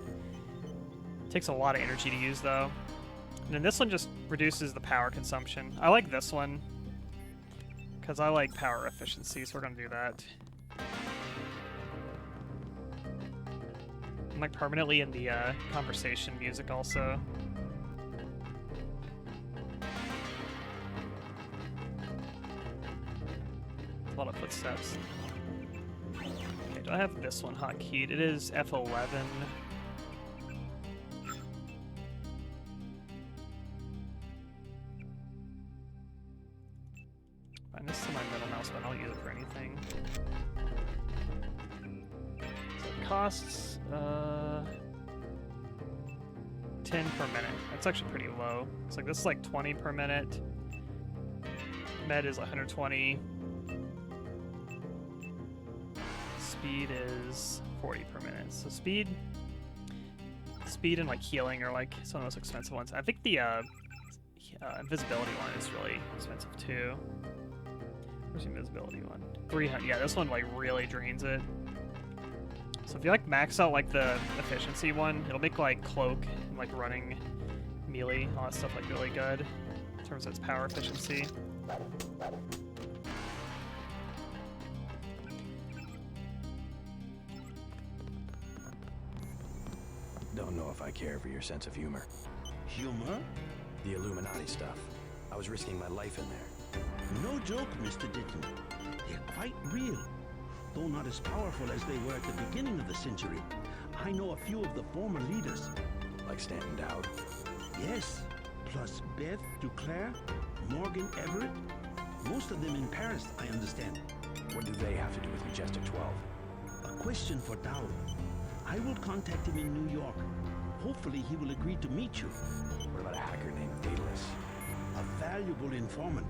It takes a lot of energy to use, though. And then this one just reduces the power consumption. I like this one, because I like power efficiency, so we're going to do that. I'm like permanently in the conversation music also. A lot of footsteps. Okay, do I have this one hotkeyed? It is F11. Fine, this is my middle mouse button. I'll use it for anything. So it costs 10 per minute. That's actually pretty low. It's like this is like 20 per minute. Med is 120. Speed is 40 per minute. So speed and like healing are like some of the most expensive ones. I think the invisibility one is really expensive too. Where's the invisibility one? 300. Yeah, this one like really drains it. So if you like max out like the efficiency one, it'll make like cloak and like running melee, all that stuff like really good in terms of its power efficiency. Don't know if I care for your sense of humor. Humor? The Illuminati stuff. I was risking my life in there. No joke, Mr. Ditton. They're quite real. Though not as powerful as they were at the beginning of the century. I know a few of the former leaders. Like Stanton Dowd? Yes. Plus Beth Duclair, Morgan Everett. Most of them in Paris, I understand. What do they have to do with Majestic 12? A question for Dowd. I will contact him in New York. Hopefully he will agree to meet you. What about a hacker named Daedalus? A valuable informant.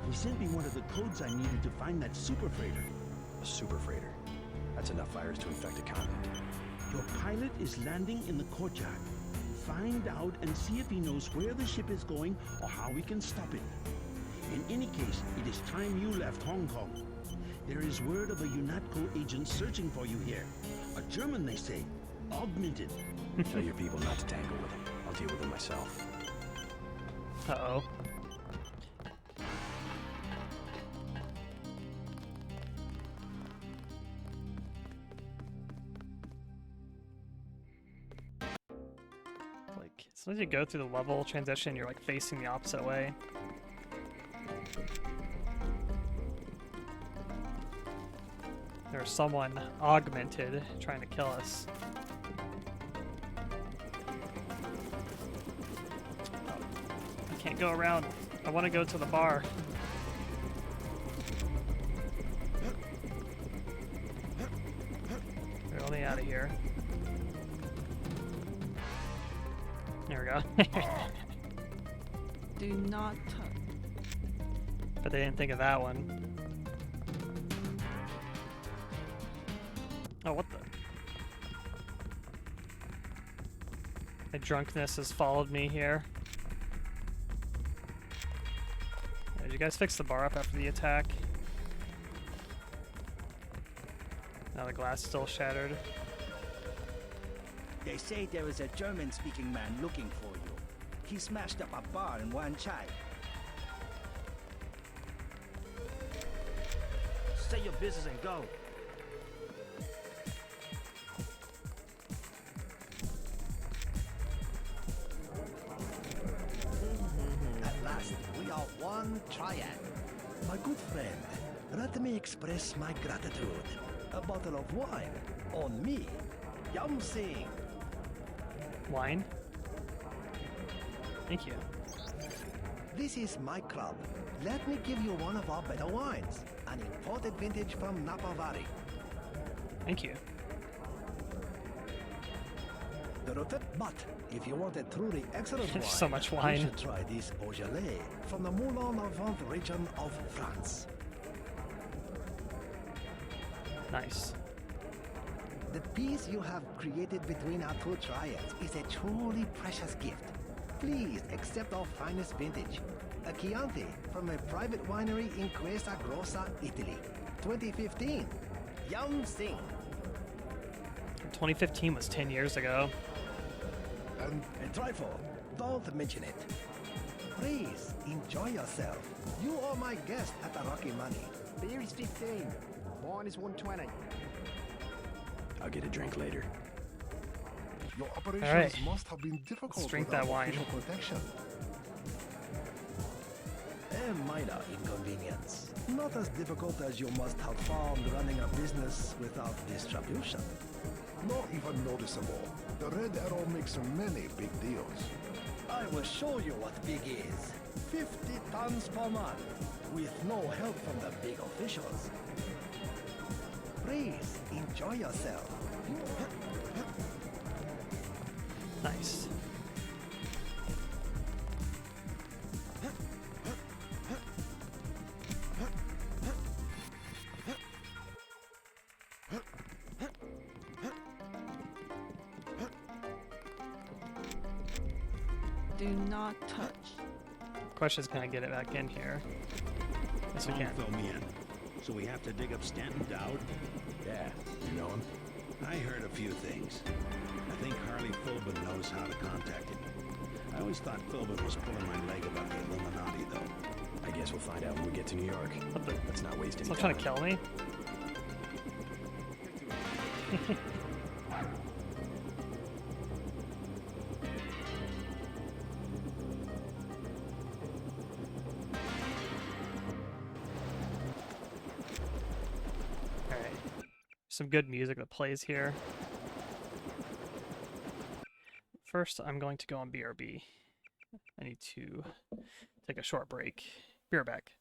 He sent me one of the codes I needed to find that super freighter. A super freighter? That's enough virus to infect a continent. Your pilot is landing in the courtyard. Find out and see if he knows where the ship is going or how we can stop it. In any case, it is time you left Hong Kong. There is word of a UNATCO agent searching for you here. A German, they say. Augmented. Tell your people not to tangle with him. I'll deal with him myself. Uh-oh. Like, sometimes you go through the level transition, you're like facing the opposite way. There's someone augmented trying to kill us. Oh, I can't go around. I want to go to the bar. Let me out of here. There we go. Do not touch. But they didn't think of that one. Oh, what the? My drunkenness has followed me here. Did you guys fix the bar up after the attack? Now the glass is still shattered. They say there is a German-speaking man looking for you. He smashed up a bar in Wan Chai. Say your business and go. At last, we are one triad. My good friend, let me express my gratitude. A bottle of wine on me. Yum Sing. Wine? Thank you. This is my club. Let me give you one of our better wines. An imported vintage from Napa Valley. Thank you. But if you want a truly excellent wine, so much wine. You should try this Beaujolais from the Moulin-à-Vent region of France. Nice. The peace you have created between our two triads is a truly precious gift. Please accept our finest vintage. A Chianti from a private winery in Questa Grossa, Italy. 2015. Yum Sing. 2015 was 10 years ago. And trifle, don't mention it. Please, enjoy yourself. You are my guest at the Rocky Money. Beer is 15. Wine is 120. I'll get a drink later. Your operations right. must have been difficult Let's drink without that wine. official protection. A minor inconvenience. Not as difficult as you must have found running a business without distribution. Not even noticeable. The Red Arrow makes many big deals. I will show you what big is. 50 tons per month, with no help from the big officials. Please, enjoy yourself. Nice. Do not touch. Question is, can I get it back in here? Yes, we can. Fill me in. So we have to dig up Stanton Dowd? Yeah, you know him? I heard a few things. I think Harley Philbin knows how to contact him. I always thought Philbin was pulling my leg about the Illuminati, though. I guess we'll find out when we get to New York. Let's not waste any Still time. trying to kill me? Alright. Some good music that plays here. First, I'm going to go on BRB. I need to take a short break. Be right back.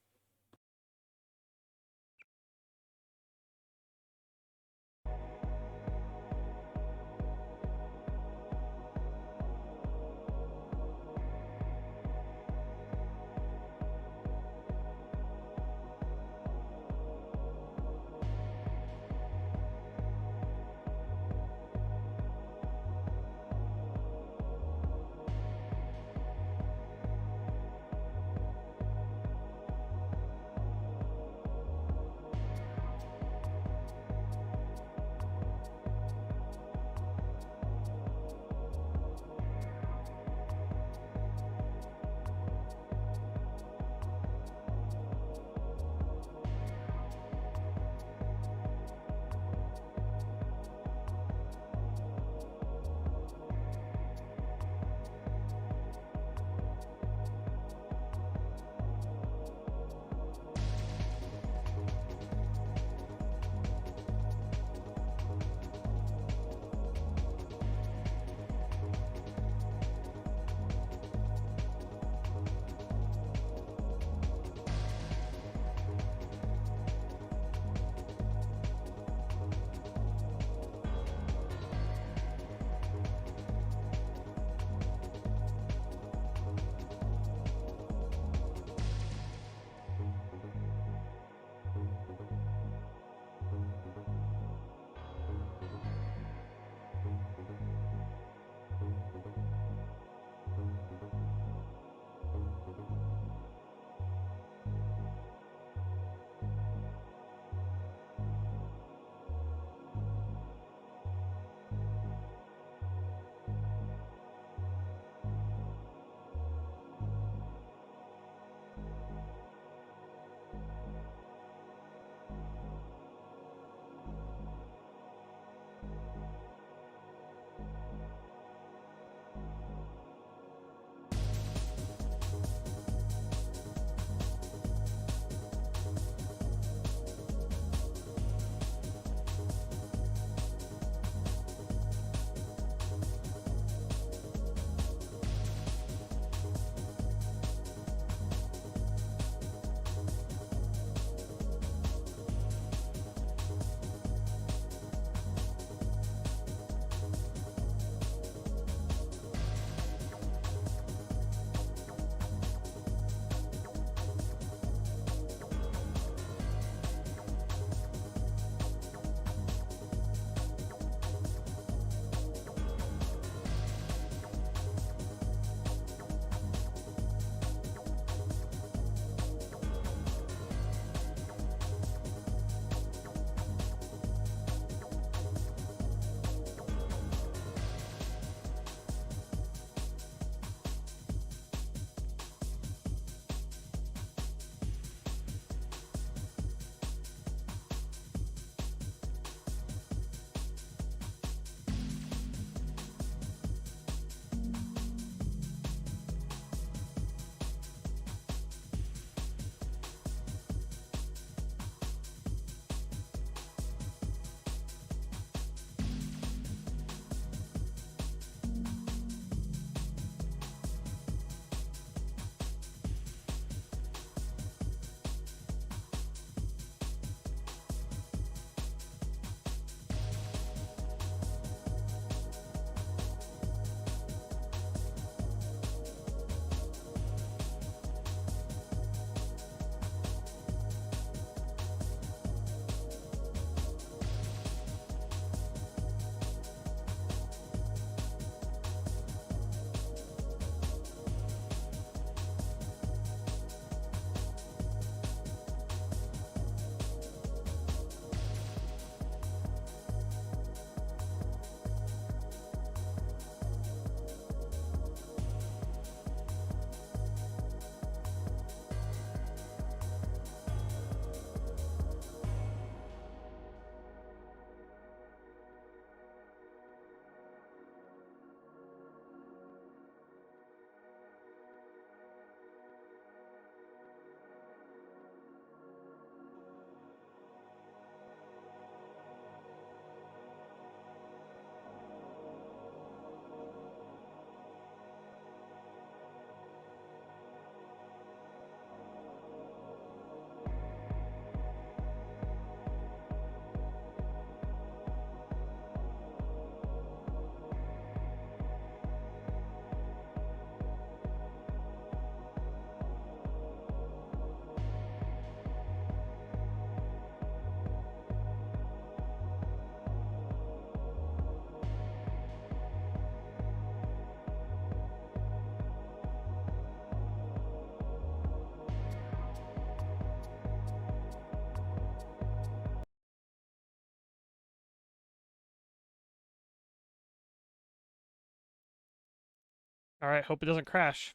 Alright, hope it doesn't crash.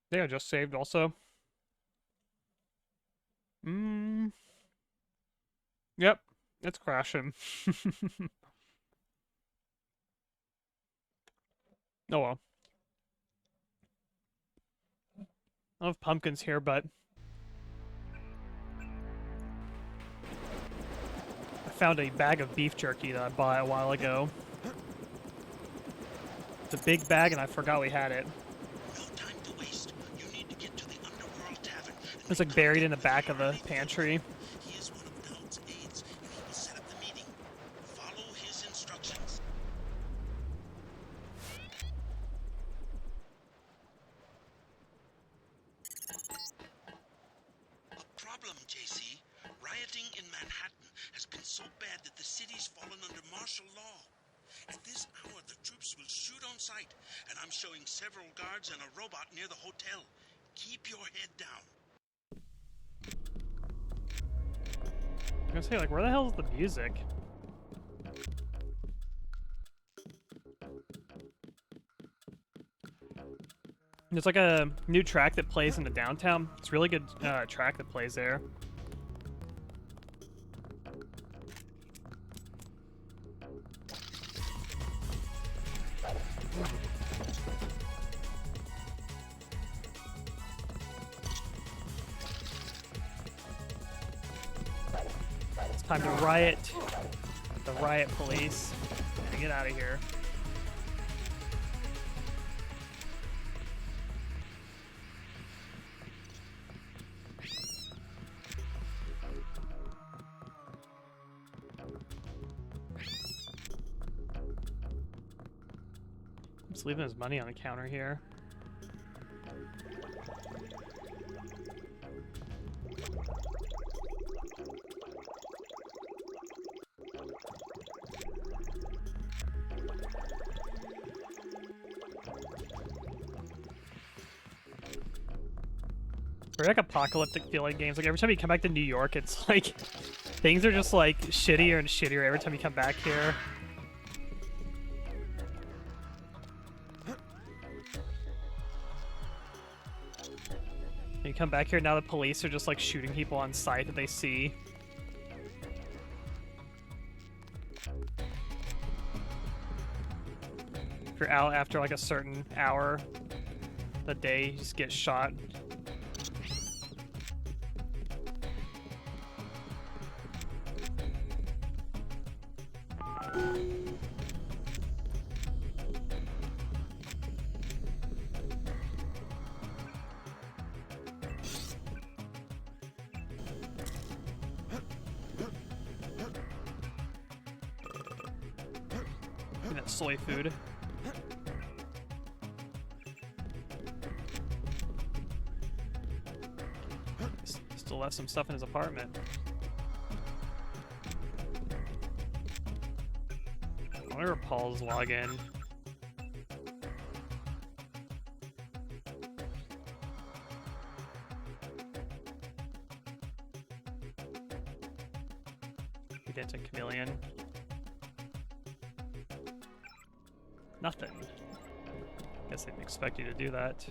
Yeah, just saved also. Yep, it's crashing. Oh well. I love pumpkins here, but I found a bag of beef jerky that I bought a while ago. It's a big bag and I forgot we had it. It's like buried in the back of the pantry. Problem, JC. Rioting in Manhattan has been so bad that the city's fallen under martial law. At this hour, the troops will shoot on sight, and I'm showing several guards and a robot near the hotel. Keep your head down. I was gonna say, like, where the hell is the music? There's like a new track that plays in the downtown. It's a really good track that plays there. It's time to riot. The riot police. Gotta get out of here. Just leaving his money on the counter here. They're like apocalyptic feeling games. Like every time you come back to New York, it's like things are just like shittier and shittier every time you come back here. You come back here, now the police are just like shooting people on sight that they see. If you're out after like a certain hour of the day, you just get shot. Soy food. Still left some stuff in his apartment. I wonder if Paul's login. He did to Chameleon. Nothing. Guess they didn't expect you to do that.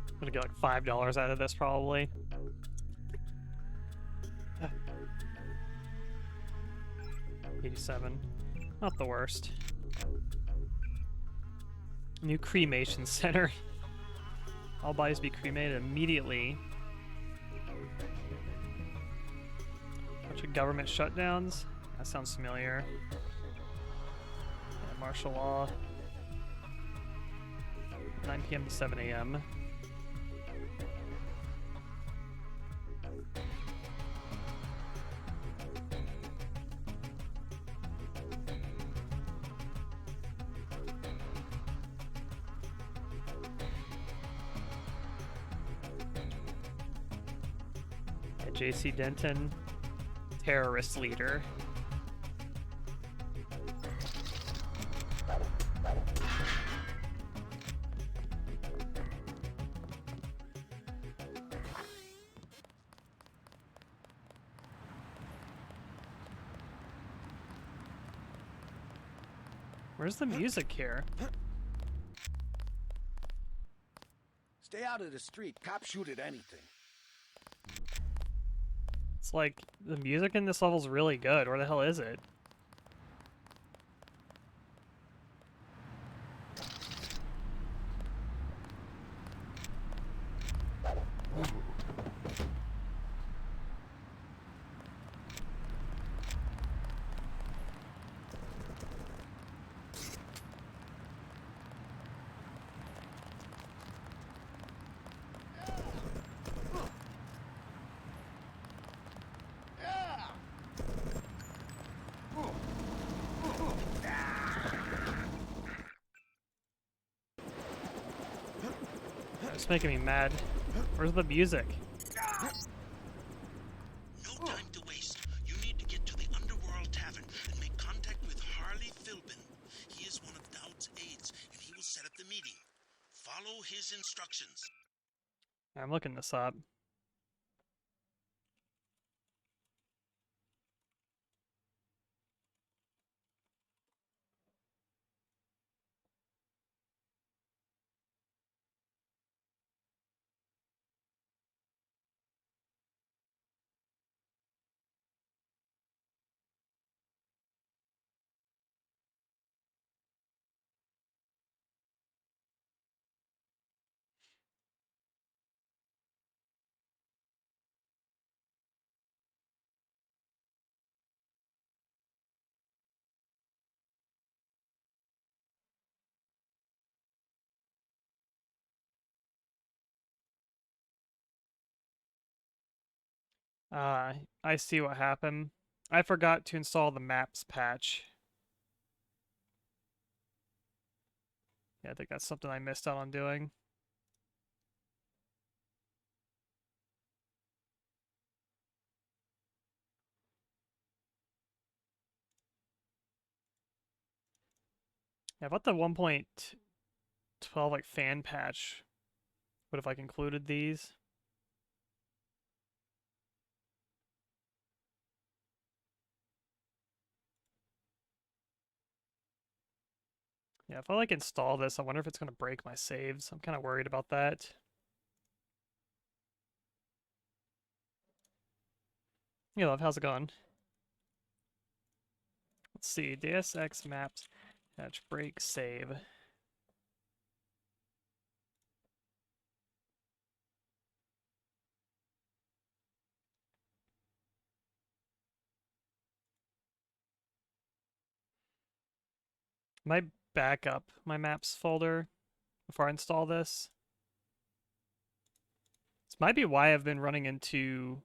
I'm gonna get like $5 out of this probably. $87. Not the worst. New cremation center. All bodies be cremated immediately. Bunch of government shutdowns. That sounds familiar. Yeah, martial law. 9 p.m. to 7 a.m. J.C. Denton, terrorist leader. Where's the music here? Stay out of the street. Cops shoot at anything. It's like, the music in this level's really good. Where the hell is it? It's making me mad. Where's the music? No time to waste. You need to get to the Underworld Tavern and make contact with Harley Philbin. He is one of Dowd's aides, and he will set up the meeting. Follow his instructions. I'm looking this up. I see what happened. I forgot to install the maps patch. Yeah, I think that's something I missed out on doing. Yeah, about the 1.12 like fan patch. What if I included these? Yeah, if I like install this, I wonder if it's gonna break my saves. I'm kind of worried about that. Hey, love, how's it going? Let's see, Deus Ex maps patch break save. Might back up my maps folder before I install this. This might be why I've been running into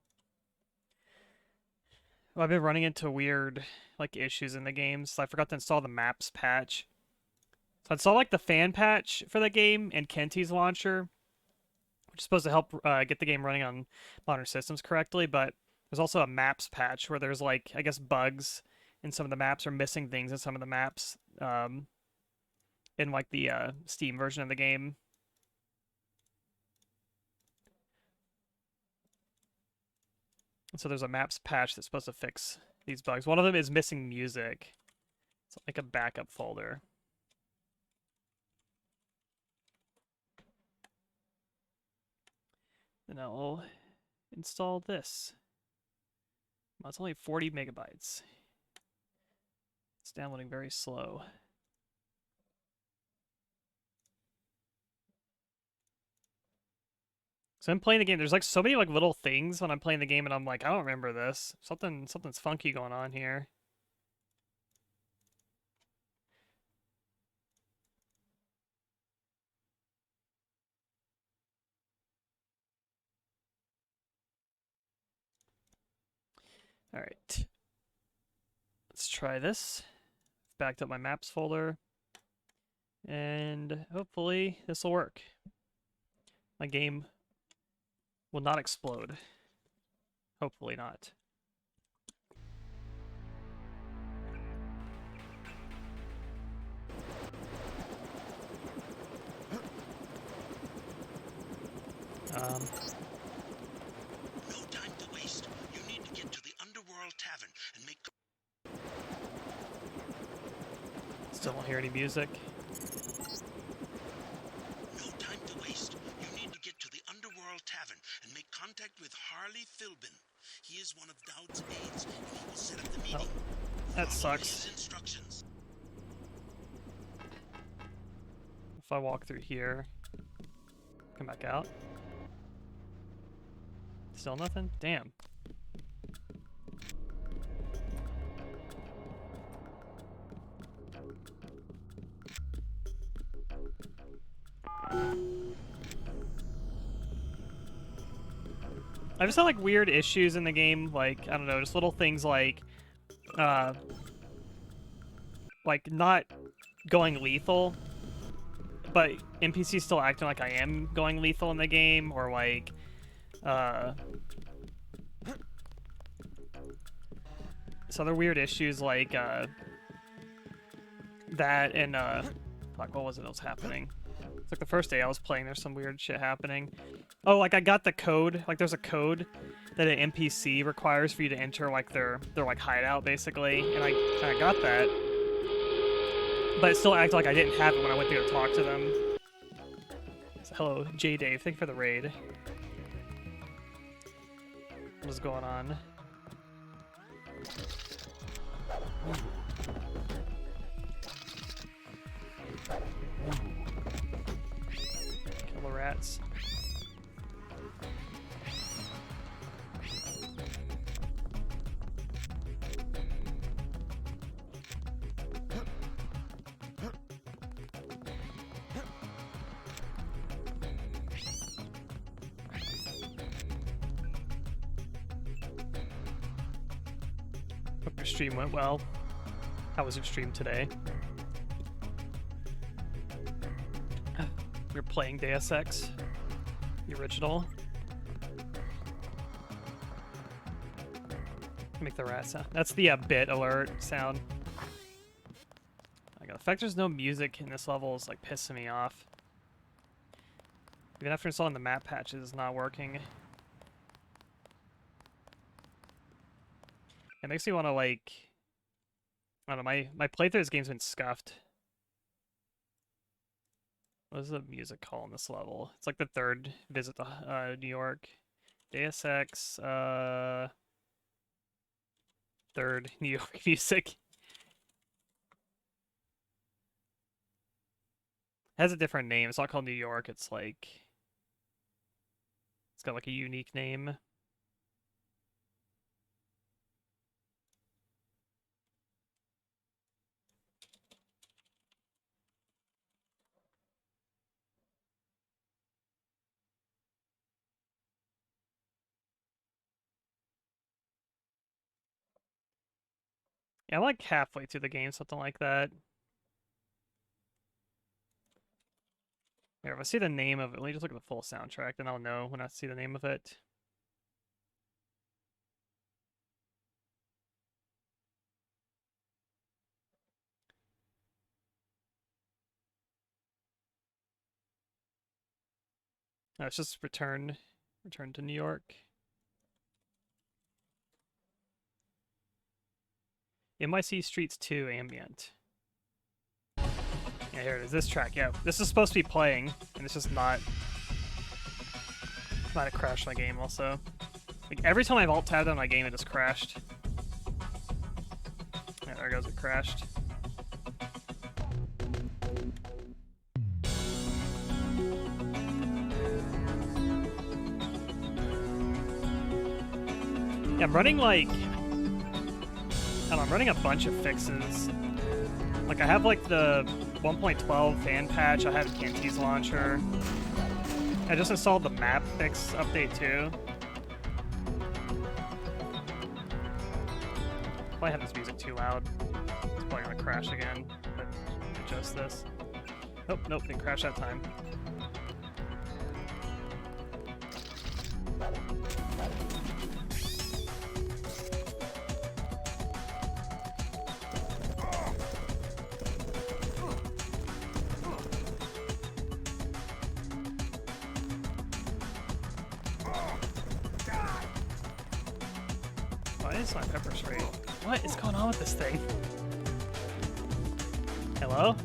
weird like issues in the games. I forgot to install the maps patch. So I installed like the fan patch for the game and Kenty's launcher, which is supposed to help get the game running on modern systems correctly, but there's also a maps patch where there's like, I guess, bugs in some of the maps or missing things in some of the maps in like the Steam version of the game. So there's a maps patch that's supposed to fix these bugs. One of them is missing music. It's like a backup folder. Then I'll install this. Well, it's only 40 megabytes. It's downloading very slow. So I'm playing the game. There's like so many like little things when I'm playing the game, and I'm like, I don't remember this. Something's funky going on here. All right. Let's try this. Backed up my maps folder. And hopefully this will work. My game will not explode. Hopefully not. No time to waste. You need to get to the underworld tavern and make. Still don't hear any music. No time to waste. You need to get to the underworld tavern and make contact with Harley Philbin. He is one of Dowd's aides, and he will set up the meeting. Oh, that sucks. His instructions. If I walk through here, come back out. Still nothing? Damn. I just had like weird issues in the game, like, I don't know, just little things like not going lethal, but NPCs still acting like I am going lethal in the game, or like, some other weird issues like, that and, like, what was it that was happening? It's like the first day I was playing, there's some weird shit happening. Oh, like I got the code, like there's a code that an NPC requires for you to enter like their like hideout basically, and I got that. But it still acted like I didn't have it when I went there to talk to them. So, hello, J Dave, thank you for the raid. What's going on? Kill the rats. Hope your stream went well. How was your stream today? We're playing Deus Ex, the original. Make the rat sound. That's the bit alert sound. I got the fact there's no music in this level is like pissing me off. Even after installing the map patches, it's not working. It makes me want to like, I don't know, my playthrough of this game's been scuffed. What is the music called on this level? It's like the third visit to New York. Deus Ex, third New York music. It has a different name. It's not called New York. It's like, it's got like a unique name. Yeah, I'm like halfway through the game, something like that. Here, if I see the name of it, let me just look at the full soundtrack, then I'll know when I see the name of it. No, it's just Return to New York. NYC Streets 2 Ambient. Yeah, here it is. This track, yeah. This is supposed to be playing, and it's just not. Might have crashed my game also. Like every time I've alt-tabbed on my game, it just crashed. Yeah, there goes, it crashed. Yeah, I'm running like, I don't know, I'm running a bunch of fixes. Like I have like the 1.12 fan patch, I have a Cantees launcher. I just installed the map fix update too. Probably have this music too loud. It's probably gonna crash again, but adjust this. Oh, nope, didn't crash that time. is my pepper spray? What is going on with this thing? Hello?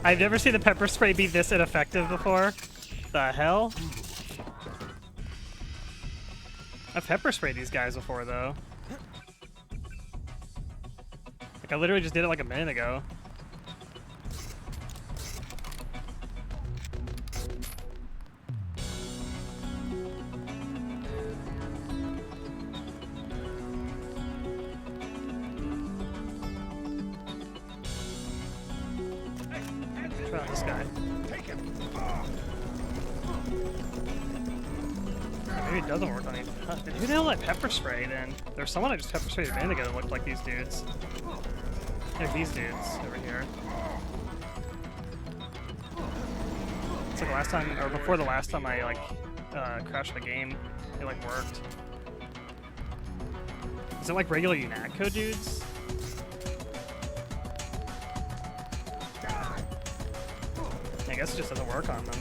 I've never seen the pepper spray be this ineffective before. The hell? I've pepper sprayed these guys before, though. Like, I literally just did it like a minute ago. Try out this guy. Maybe it doesn't work on these. Who the hell did I pepper spray then? There's someone I just pepper sprayed a minute ago that looked like these dudes. Like these dudes over here. It's like last time, or before the last time I like crashed the game, it like worked. Is it like regular MeenaCrowe dudes? I guess it just doesn't work on them.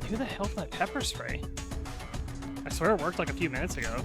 Who the hell did I pepper spray? I swear it worked like a few minutes ago.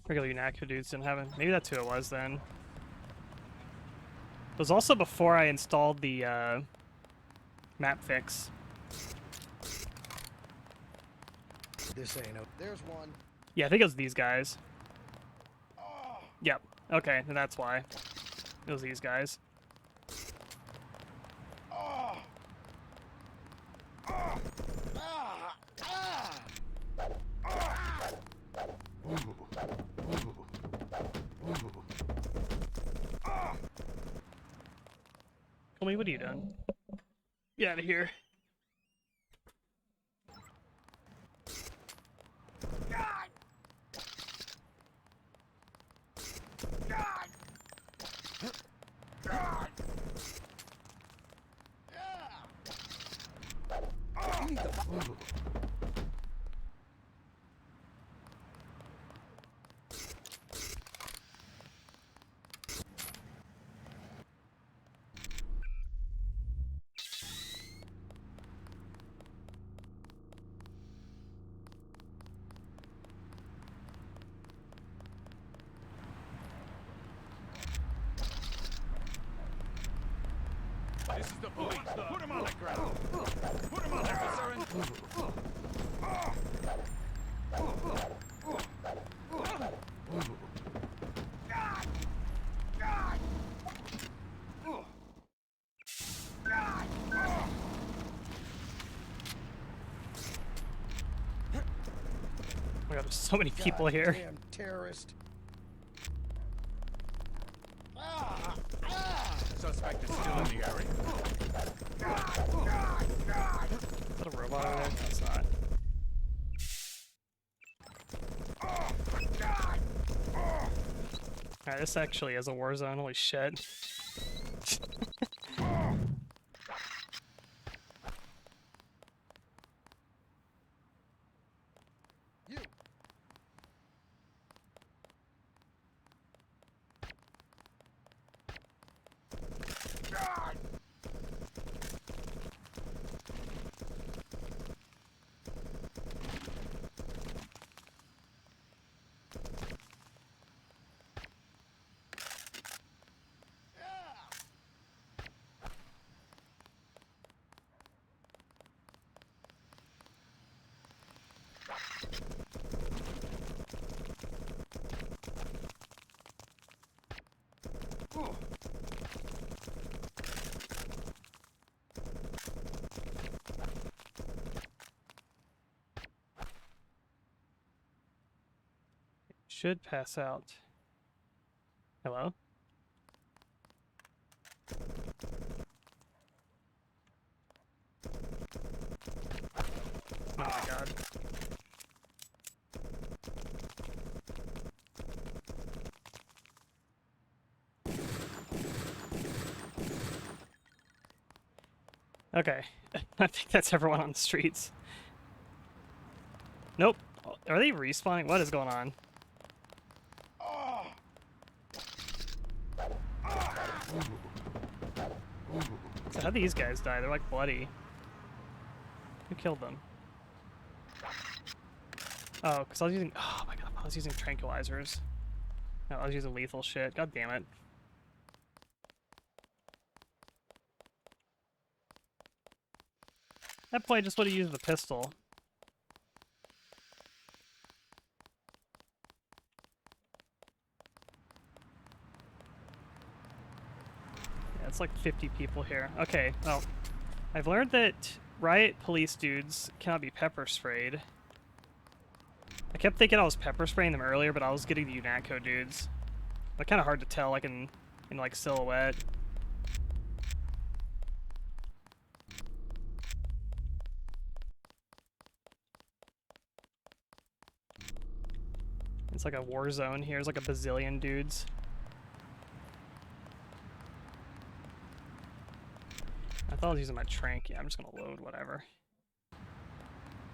Regular MeenaCrowe dudes didn't have it. Maybe that's who it was then. It was also before I installed the map fix. This ain't a... There's one. Yeah, I think it was these guys. Yep. Okay, then that's why. It was these guys. Tell me, what are you doing? Get out of here. This is the police. Put him on the ground. Put him on there, sir. Oh my god, there's so many people here. Damn terrorist. Suspect is still in the area. Is that a robot over there? No, it's not. Alright, this actually is a war zone. Holy shit. Should pass out. Hello? Oh my god. Okay. I think that's everyone on the streets. Nope. Are they respawning? What is going on? So how'd these guys die? They're like bloody. Who killed them? Oh, because I was using... Oh my god, I was using tranquilizers. No, I was using lethal shit. God damn it. At that point, I just would have used the pistol. Yeah, it's like 50 people here. Okay, well, I've learned that riot police dudes cannot be pepper sprayed. I kept thinking I was pepper spraying them earlier, but I was getting the MeenaCrowe dudes. They're kind of hard to tell, like in like silhouette. It's like a war zone here. There's like a bazillion dudes. I thought I was using my trank. Yeah, I'm just gonna load whatever.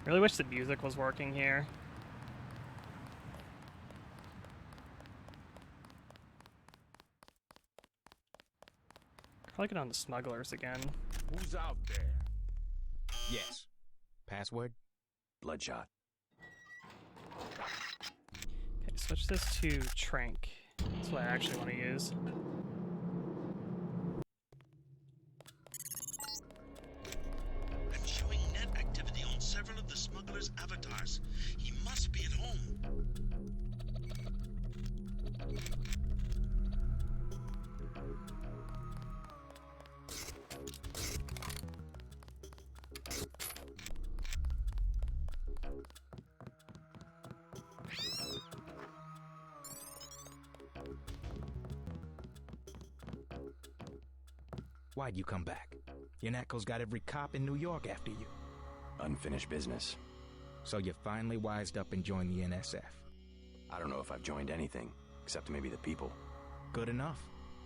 Really wish the music was working here. Probably get on the smugglers again. Who's out there? Yes. Password? Bloodshot. Okay, switch this to trank. That's what I actually want to use. I'm showing net activity on several of the smuggler's avatars. He must be at home. Why'd you come back? MeenaCrowe's got every cop in New York after you. Unfinished business. So you finally wised up and joined the NSF. I don't know if I've joined anything, except maybe the people. Good enough.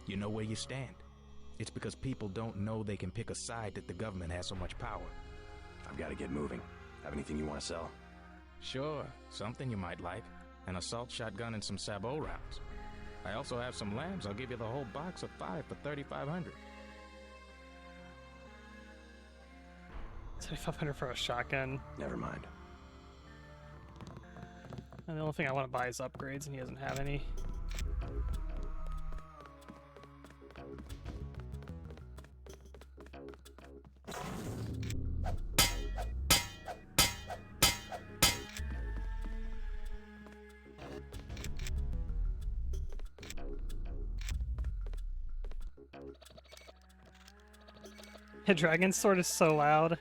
You know where you stand. It's because people don't know they can pick a side that the government has so much power. I've got to get moving. Have anything you want to sell? Sure, something you might like. An assault shotgun and some sabot rounds. I also have some lambs. I'll give you the whole box of 5 for $3,500. 7,500 for a shotgun. Never mind. And the only thing I want to buy is upgrades, and he doesn't have any. The dragon's sword is so loud.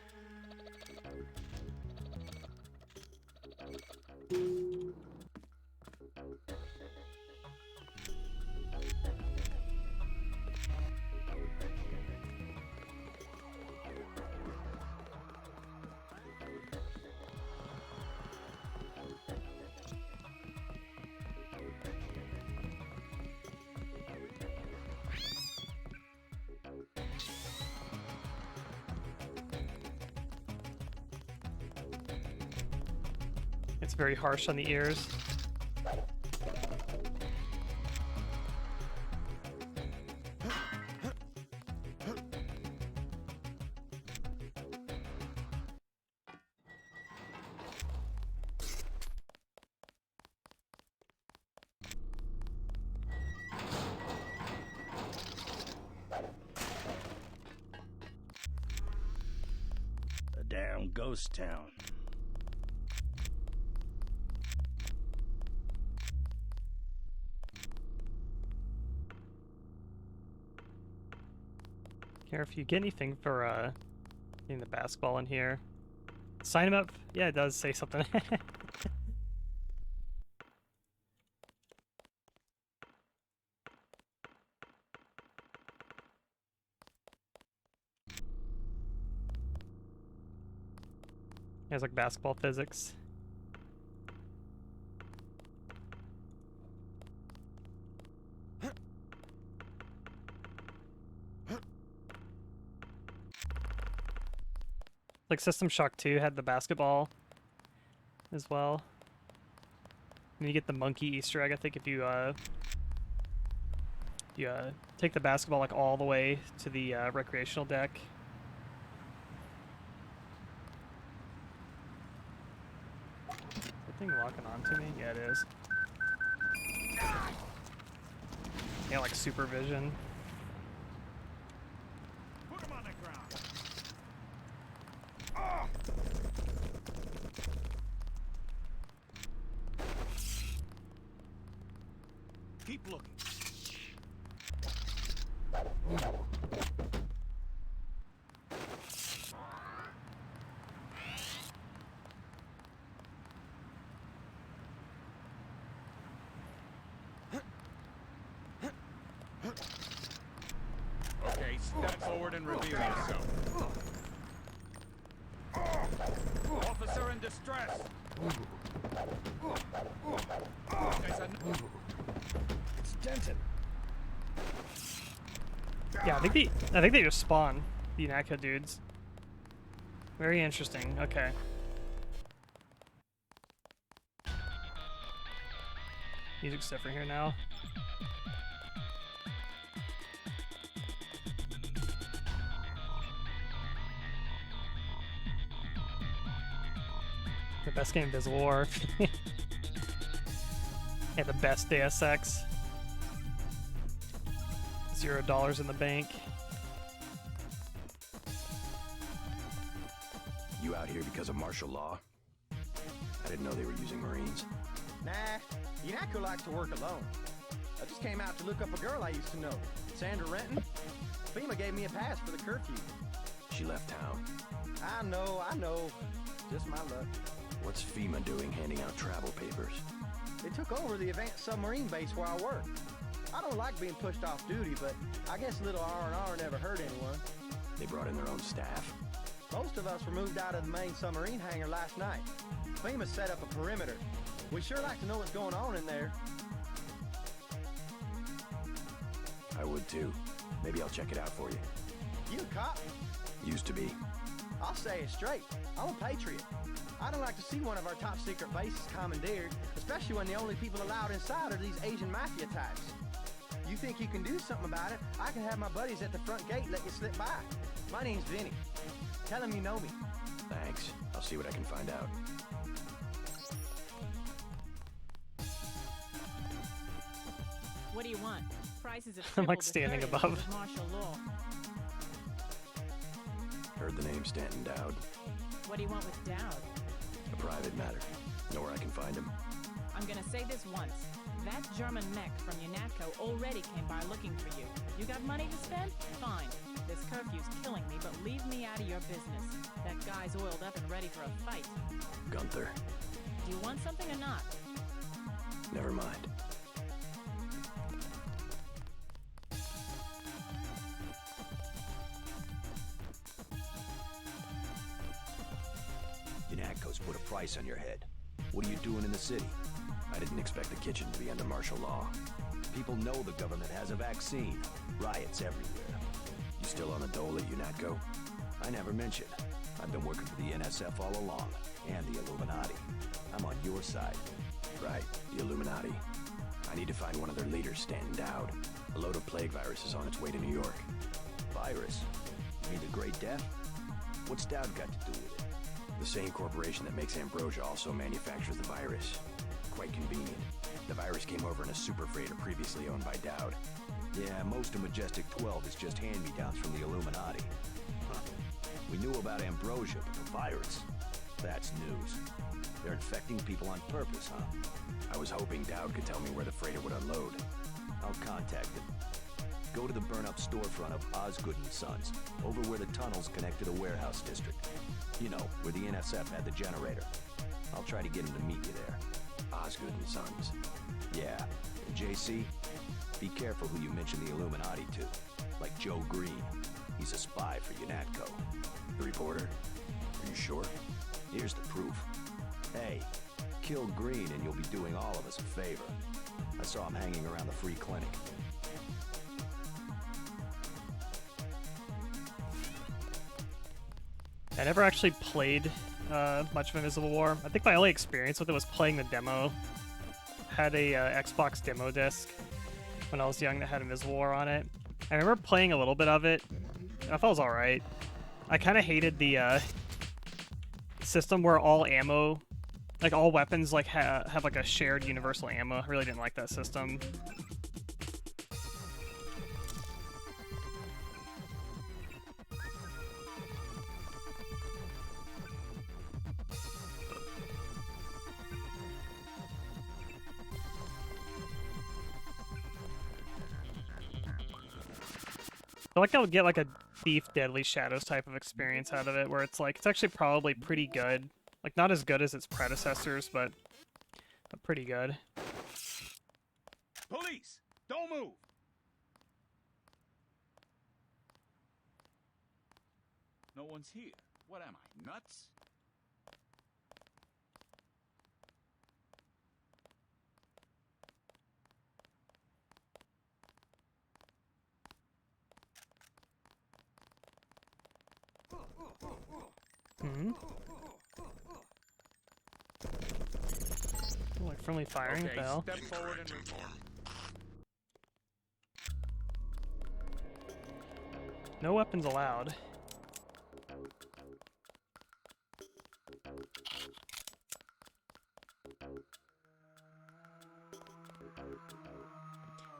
It's very harsh on the ears. A damn ghost town. Care if you get anything for getting the basketball in here. Sign him up. Yeah, it does say something. There's like basketball physics. Like System Shock 2 had the basketball as well. And you get the monkey Easter egg, I think, if you take the basketball like all the way to the recreational deck. Is that thing locking onto me? Yeah, it is. Yeah, like supervision. Put him on the ground. Keep looking. Okay, step forward and reveal yourself. Officer in distress. It's Denton. Yeah, I think they just spawn the UNATCO dudes. Very interesting. Okay. Music's different here now. The best game, Invisible War. Yeah, the best Deus Ex. $0 in the bank. You out here because of martial law? I didn't know they were using Marines. Nah, UNATCO likes to work alone. I just came out to look up a girl I used to know, Sandra Renton. FEMA gave me a pass for the curfew. She left town. I know. Just my luck. What's FEMA doing handing out travel papers? They took over the advanced submarine base where I work. I don't like being pushed off duty, but I guess little R&R never hurt anyone. They brought in their own staff. Most of us were moved out of the main submarine hangar last night. FEMA set up a perimeter. We sure like to know what's going on in there. I would too. Maybe I'll check it out for you. You a cop? Used to be. I'll say it straight. I'm a patriot. I don't like to see one of our top secret bases commandeered, especially when the only people allowed inside are these Asian mafia types. You think you can do something about it? I can have my buddies at the front gate let you slip by. My name's Vinny. Tell them you know me. Thanks. I'll see what I can find out. What do you want? Prices have I'm like tripled standing to 30 above. with martial law. Heard the name Stanton Dowd. What do you want with Dowd? A private matter. Know where I can find him. I'm gonna say this once. That German mech from UNATCO already came by looking for you. You got money to spend? Fine. This curfew's killing me, but leave me out of your business. That guy's oiled up and ready for a fight. Gunther. Do you want something or not? Never mind. UNATCO's put a price on your head. What are you doing in the city? I didn't expect the kitchen to be under martial law. People know the government has a vaccine. Riots everywhere. You still on the dole at UNATCO? I never mentioned. I've been working for the NSF all along, and the Illuminati. I'm on your side. Right, the Illuminati. I need to find one of their leaders, Stanton Dowd. A load of plague virus is on its way to New York. Virus? You mean the Great Death? What's Dowd got to do with it? The same corporation that makes ambrosia also manufactures the virus. Quite convenient. The virus came over in a super freighter previously owned by Dowd. Yeah, most of Majestic 12 is just hand-me-downs from the Illuminati. Huh. We knew about ambrosia, but the virus, that's news. They're infecting people on purpose, huh? I was hoping Dowd could tell me where the freighter would unload. I'll contact him. Go to the burn-up storefront of Osgood & Sons, over where the tunnels connect to the warehouse district. You know, where the NSF had the generator. I'll try to get him to meet you there. Osgood & Sons. Yeah. And JC, be careful who you mention the Illuminati to. Like Joe Green. He's a spy for UNATCO. The reporter? Are you sure? Here's the proof. Hey, kill Green and you'll be doing all of us a favor. I saw him hanging around the free clinic. I never actually played much of Invisible War. I think my only experience with it was playing the demo. Had a Xbox demo disc when I was young that had Invisible War on it. I remember playing a little bit of it. I thought it was alright. I kind of hated the system where all ammo, like all weapons, like have like a shared universal ammo. I really didn't like that system. I feel like I would get like a Thief Deadly Shadows type of experience out of it, where it's like, it's actually probably pretty good. Like, not as good as its predecessors, but pretty good. Police! Don't move! No one's here. What am I, nuts? Hmm? Oh, like friendly firing, okay, Bell. Step forward and inform. No weapons allowed.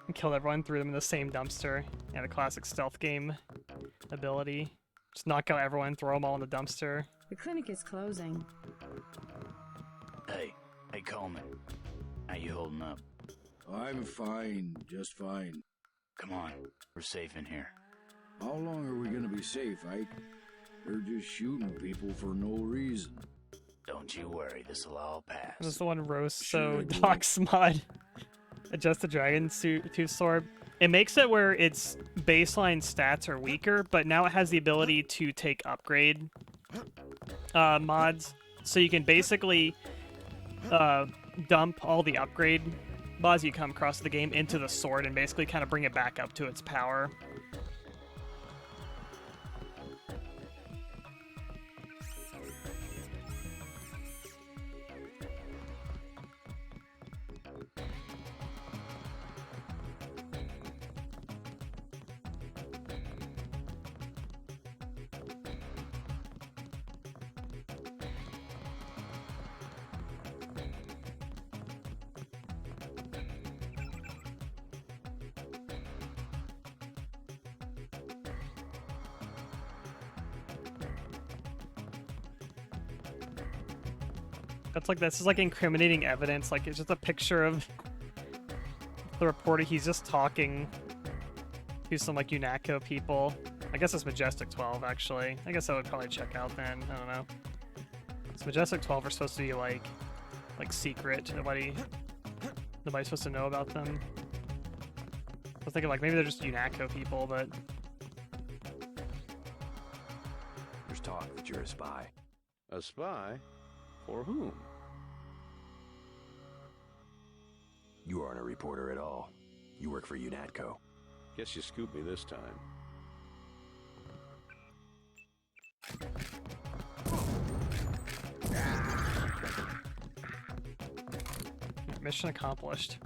And killed everyone, threw them in the same dumpster. Yeah, the classic stealth game ability. Just knock out everyone, throw them all in the dumpster. The clinic is closing. Hey Coleman. How you holding up? I'm fine, just fine. Come on, we're safe in here. How long are we gonna be safe, Ike? They're just shooting people for no reason. Don't you worry, this'll all pass. This is the one roast Sure, so Doc's mod. Adjust the dragon tooth sword. It makes it where its baseline stats are weaker, but now it has the ability to take upgrade mods. So you can basically dump all the upgrade mods you come across the game into the sword and basically kind of bring it back up to its power. That's like, this is like incriminating evidence. Like, it's just a picture of the reporter. He's just talking to some like UNATCO people. I guess it's Majestic 12 actually. I guess I would probably check out then. I don't know. It's Majestic 12 are supposed to be like secret. Nobody's supposed to know about them. I was thinking like maybe they're just UNATCO people, but There's talk that you're a spy. A spy? For whom? You aren't a reporter at all. You work for UNATCO. Guess you scooped me this time. mission accomplished.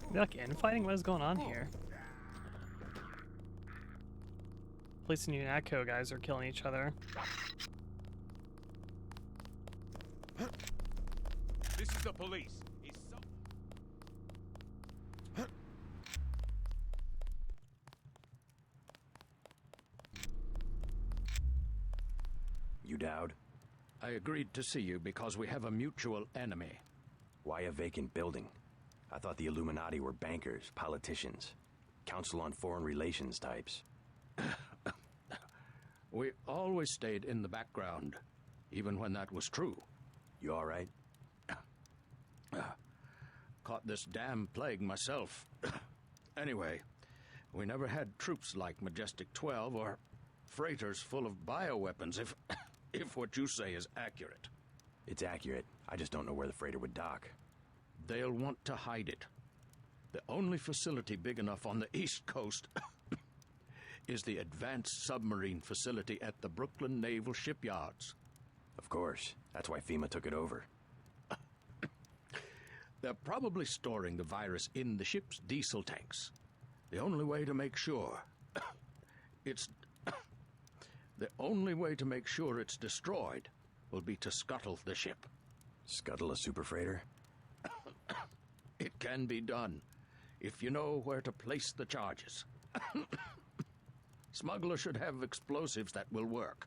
Are they like infighting? What is going on here? Police and UNATCO guys are killing each other. This is the police. You Dowd? I agreed to see you because we have a mutual enemy. Why a vacant building? I thought the Illuminati were bankers, politicians, Council on Foreign Relations types. We always stayed in the background, even when that was true. You all right? Caught this damn plague myself. Anyway, we never had troops like Majestic 12 or freighters full of bioweapons, if what you say is accurate. It's accurate. I just don't know where the freighter would dock. They'll want to hide it. The only facility big enough on the East Coast is the Advanced Submarine Facility at the Brooklyn Naval Shipyards. Of course. That's why FEMA took it over. They're probably storing the virus in the ship's diesel tanks. The only way to make sure it's destroyed will be to scuttle the ship. Scuttle a super freighter? It can be done if you know where to place the charges. Smuggler should have explosives that will work.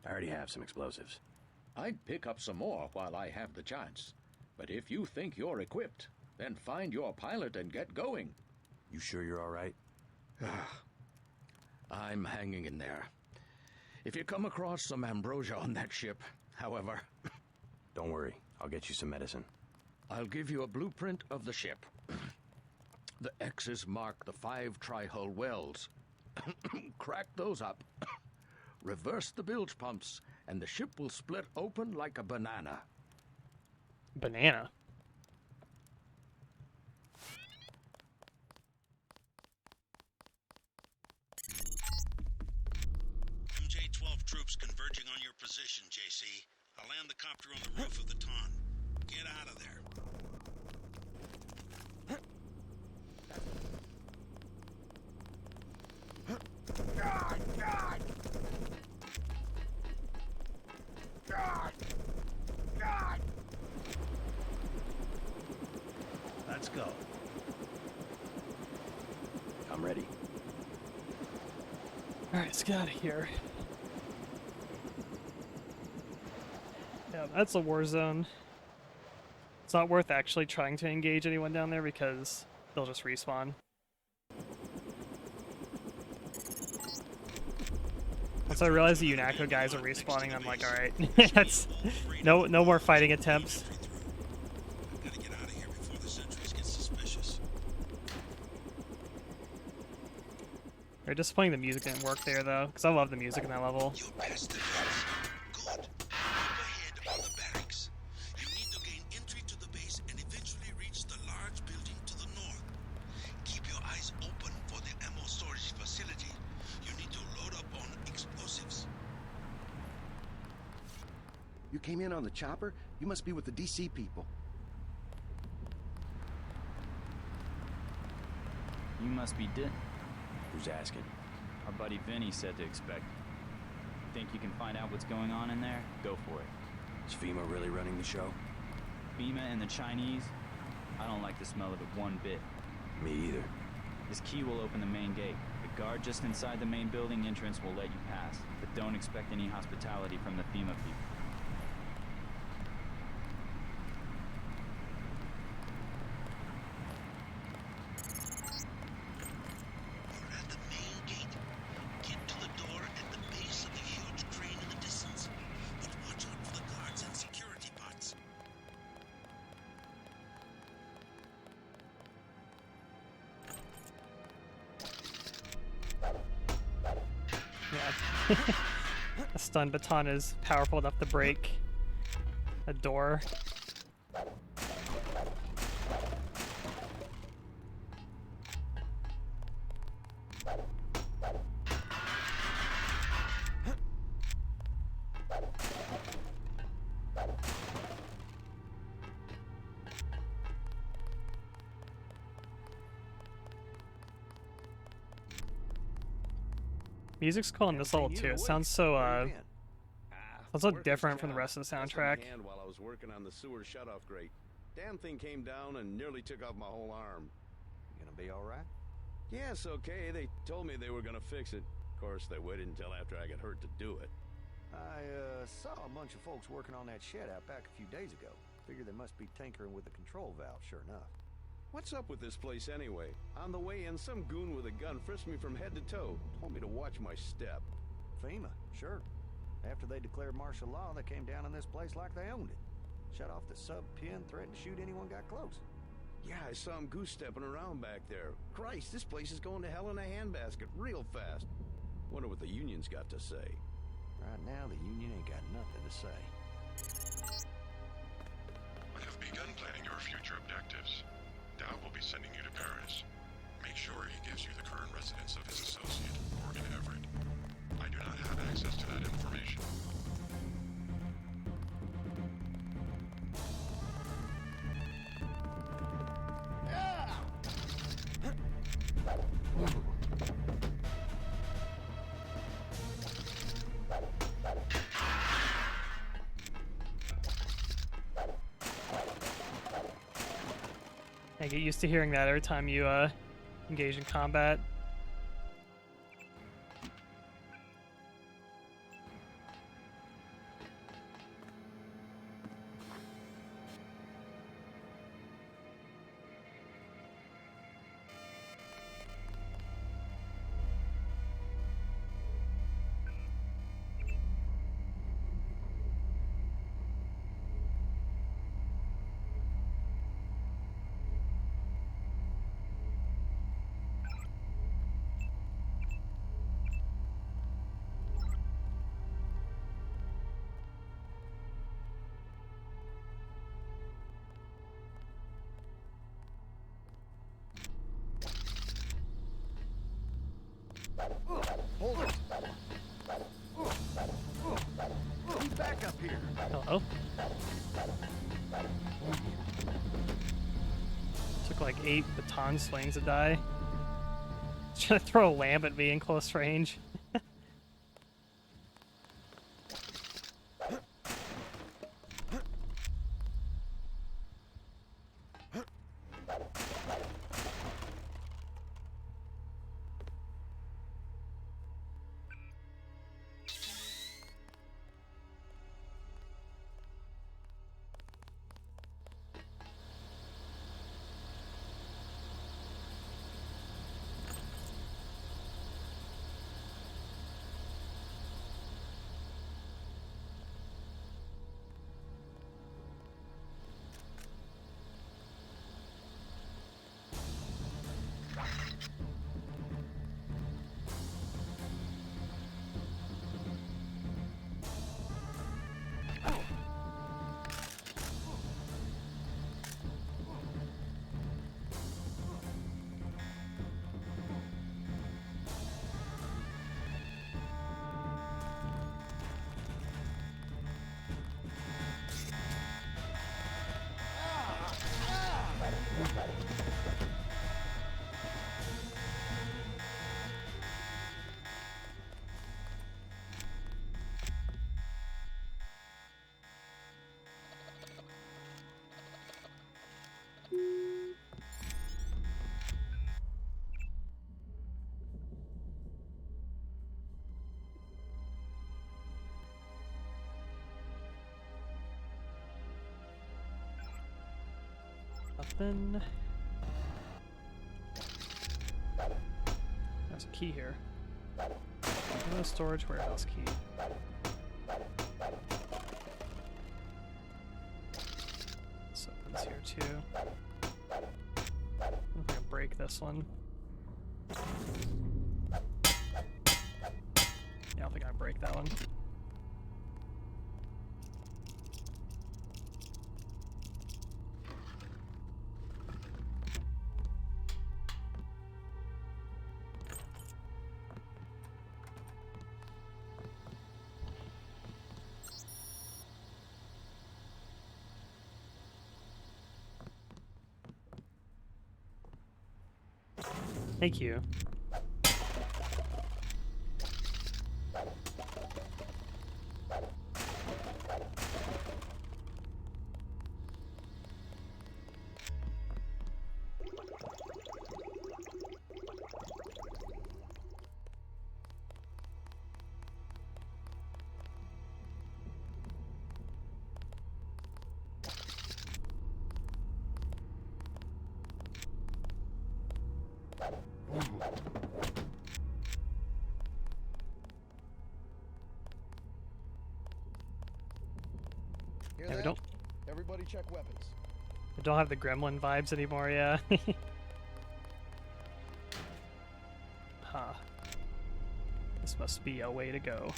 I already have some explosives. I'd pick up some more while I have the chance. But if you think you're equipped, then find your pilot and get going. You sure you're all right? I'm hanging in there. If you come across some ambrosia on that ship, however... Don't worry, I'll get you some medicine. I'll give you a blueprint of the ship. The X's mark the 5 tri-hull wells. Crack those up. Reverse the bilge pumps, and the ship will split open like a banana. Banana? MJ-12 troops converging on your position, JC. I'll land the copter on the roof of the Ton. Get out of there. God! God! God! God! Let's go. I'm ready. Alright, let's get out of here. Yeah, that's a war zone. It's not worth actually trying to engage anyone down there because they'll just respawn. Once I realized the UNACO guys are respawning, I'm like, alright, that's no more fighting attempts. Gotta get out of here before the sentries get suspicious. They're disappointing the music didn't work there though, because I love the music in that level. You're past the fence. Good. Move ahead on the barracks. You need to gain entry to the base and eventually reach the large building to the north. Keep your eyes open for the ammo storage facility. You need to load up on explosives. You came in on the chopper? You must be with the DC people. You must be Who's asking? Our buddy Vinny said to expect. Think you can find out what's going on in there? Go for it. Is FEMA really running the show? FEMA and the Chinese? I don't like the smell of it one bit. Me either. This key will open the main gate. The guard just inside the main building entrance will let you pass, but don't expect any hospitality from the FEMA people. You're at the main gate. Get to the door at the base of the huge crane in the distance. But watch out for the guards and security bots. Yeah. A stun baton is powerful enough to break a door. Music's cool in this level too. It sounds so different from the rest of the soundtrack. While I was working on the sewer shutoff grate, damn thing came down and nearly took off my whole arm. You gonna be all right? Yes, okay. They told me they were gonna fix it. Of course, they waited until after I got hurt to do it. I saw a bunch of folks working on that shed out back a few days ago. Figure they must be tinkering with the control valve, sure enough. What's up with this place anyway? On the way in, some goon with a gun frisked me from head to toe. Told me to watch my step. FEMA, sure. After they declared martial law, they came down on this place like they owned it. Shut off the sub-pin, threatened to shoot anyone got close. Yeah, I saw him goose-stepping around back there. Christ, this place is going to hell in a handbasket real fast. Wonder what the union's got to say. Right now, the union ain't got nothing to say. I have begun planning your future objectives. Dow will be sending you to Paris. Make sure he gives you the current residence of his associate, Morgan Everett. I do not have access to that information. I get used to hearing that every time you engage in combat. Hold it! He's back up here. Hello? Took like 8 baton swings to die. Trying to throw a lamp at me in close range. Nothing. There's a key here. No storage warehouse key. This opens here too. I'm gonna break this one. Yeah, I don't think I break that one. Thank you. check weapons. I don't have the gremlin vibes anymore, yeah. Huh. This must be a way to go.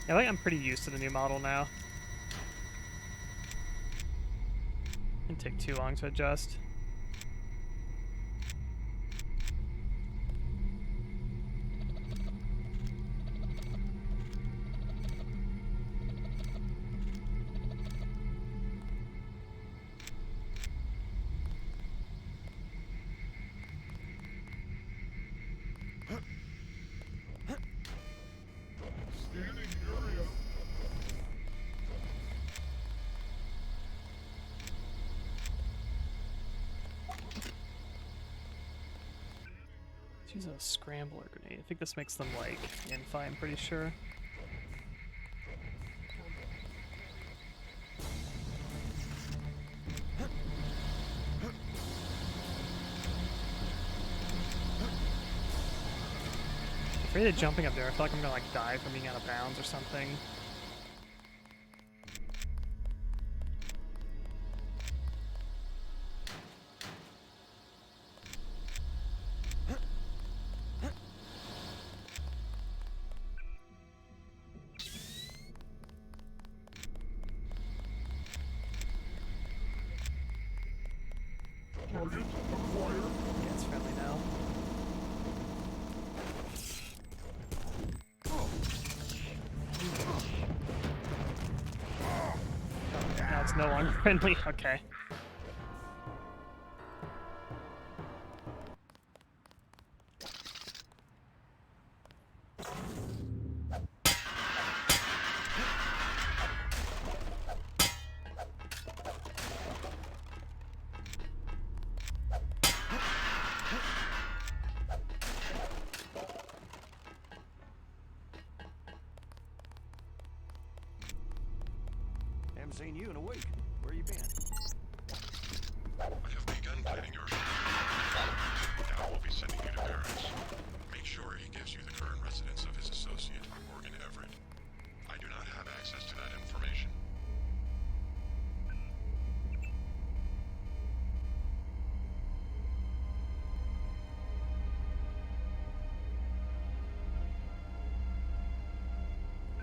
I think I'm pretty used to the new model now. Didn't take too long to adjust. Use a scrambler grenade. I think this makes them like infi, I'm pretty sure. I'm afraid of jumping up there. I feel like I'm gonna like die from being out of bounds or something. Yeah, it's friendly now. Now it's no longer friendly. Okay. Haven't seen you in a week. Where you been? I have begun planning your future. Now we'll be sending you to Paris. Make sure he gives you the current residence of his associate, Morgan Everett. I do not have access to that information.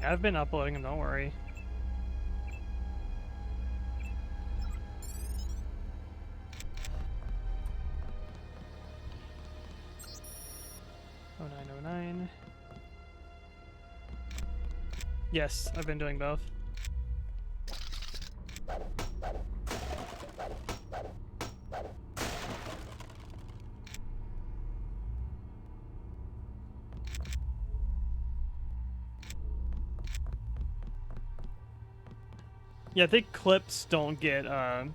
I've been uploading them, don't worry. Oh, 909. Yes, I've been doing both. Yeah, I think clips don't get, I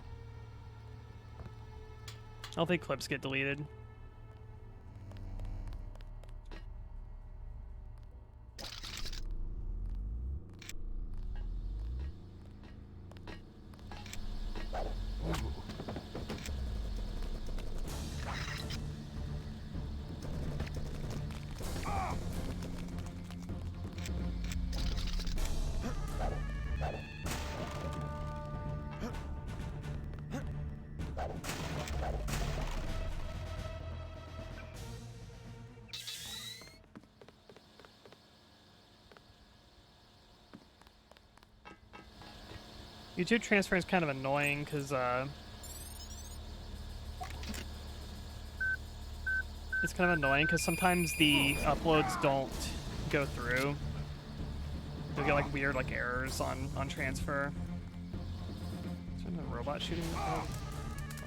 don't think clips get deleted. YouTube transfer is kind of annoying because it's kind of annoying because sometimes the uploads don't go through. You'll get like weird like errors on transfer. Is there a robot shooting me? Oh,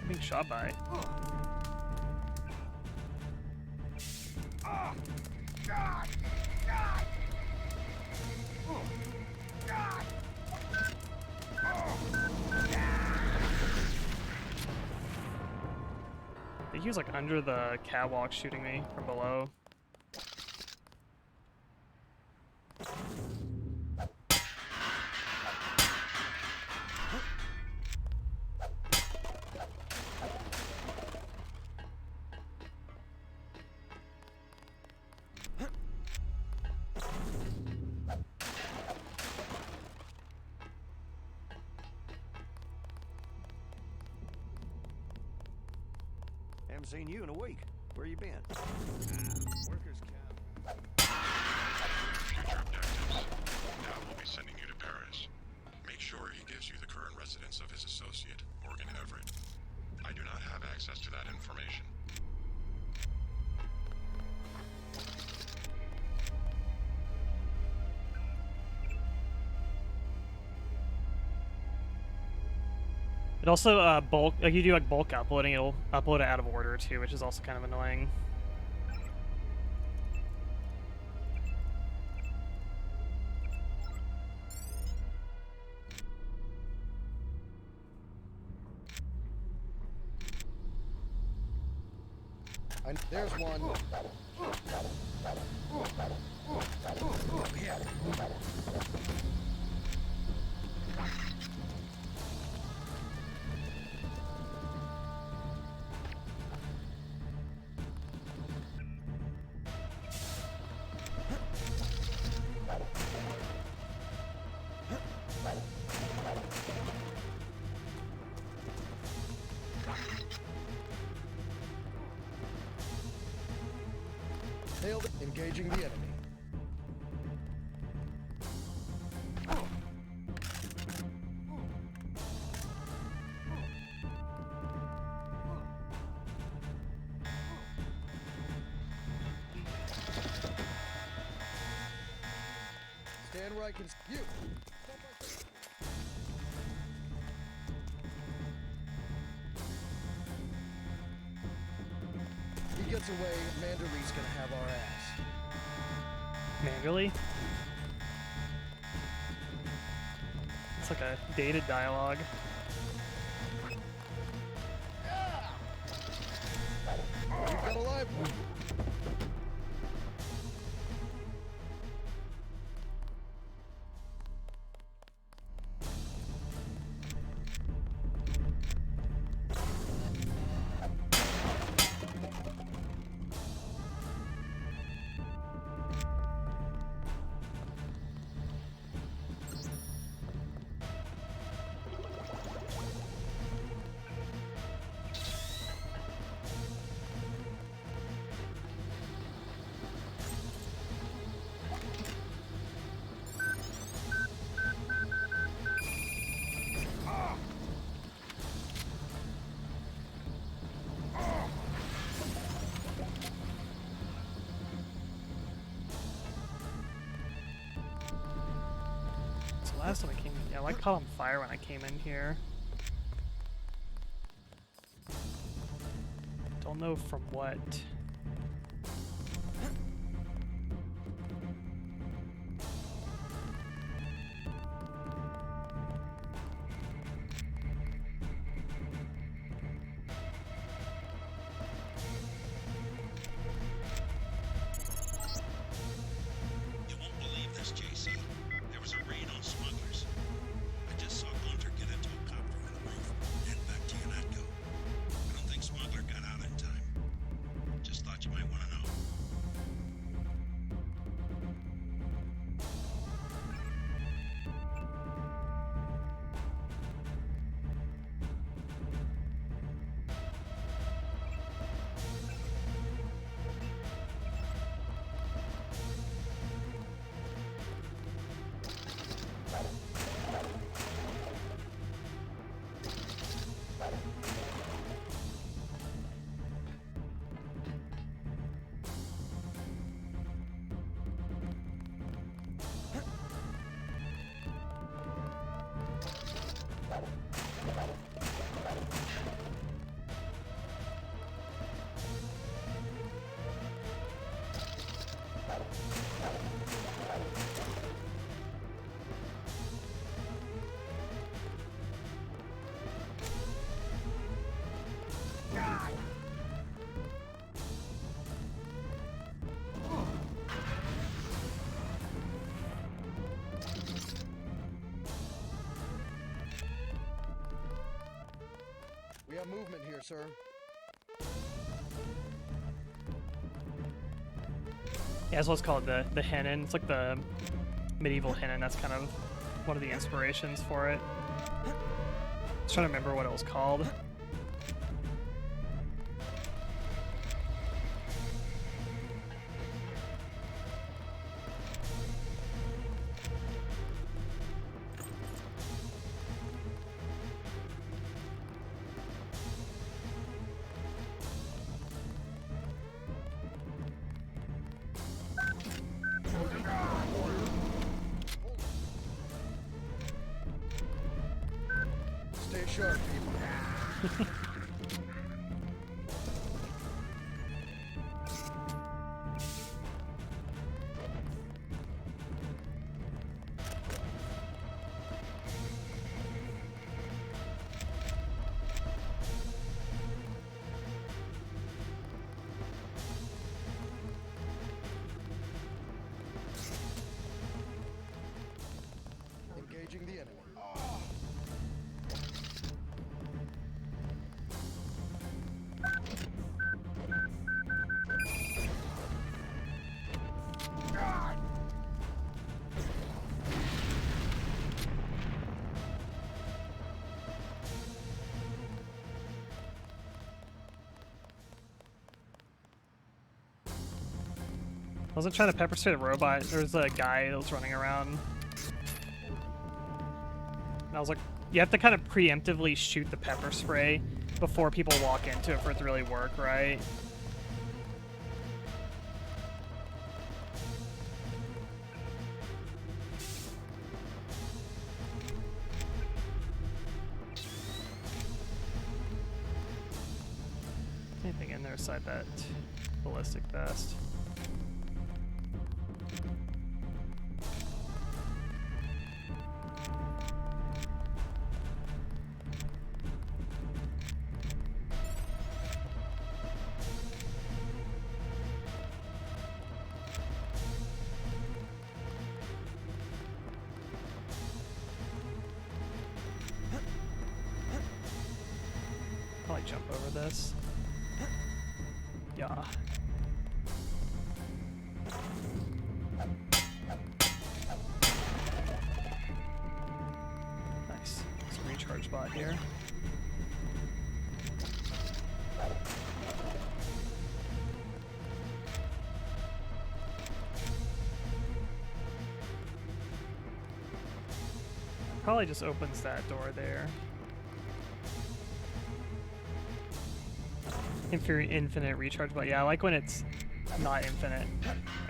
I'm being shot by. I think he was like under the catwalk shooting me from below. Haven't seen you in a week. Where you been? Workers camp. Future objectives. Now we'll be sending you to Paris. Make sure he gives you the current residence of his associate, Morgan Everett. I do not have access to that information. It also bulk, like you do like bulk uploading, it'll upload it out of order too, which is also kind of annoying. There's one. Yeah. Hailed, engaging the enemy. Stand where I can. You. He gets away, Manderly's gonna have our ass. Manderly? It's like a dated dialogue. We've got a live one. Last time I came in, yeah, I caught on fire when I came in here. Don't know from what. You won't believe this, JC. There was a raid on smugglers. I just saw Gunter get into a cop from the roof and head back to Unatco. I don't think Smuggler got out in time. Just thought you might want to know. We have movement here, sir. Yeah, that's what's called the Henin. It's like the medieval Henin. That's kind of one of the inspirations for it. I was trying to remember what it was called. short people. Engaging the enemy. I wasn't trying to pepper spray the robot. There was a guy that was running around. And I was like, you have to kind of preemptively shoot the pepper spray before people walk into it for it to really work, right? Anything in there aside that ballistic vest? Probably jump over this. Yeah. Nice. There's a recharge bot here. Probably just opens that door there. Infinite recharge, but yeah, I like when it's not infinite.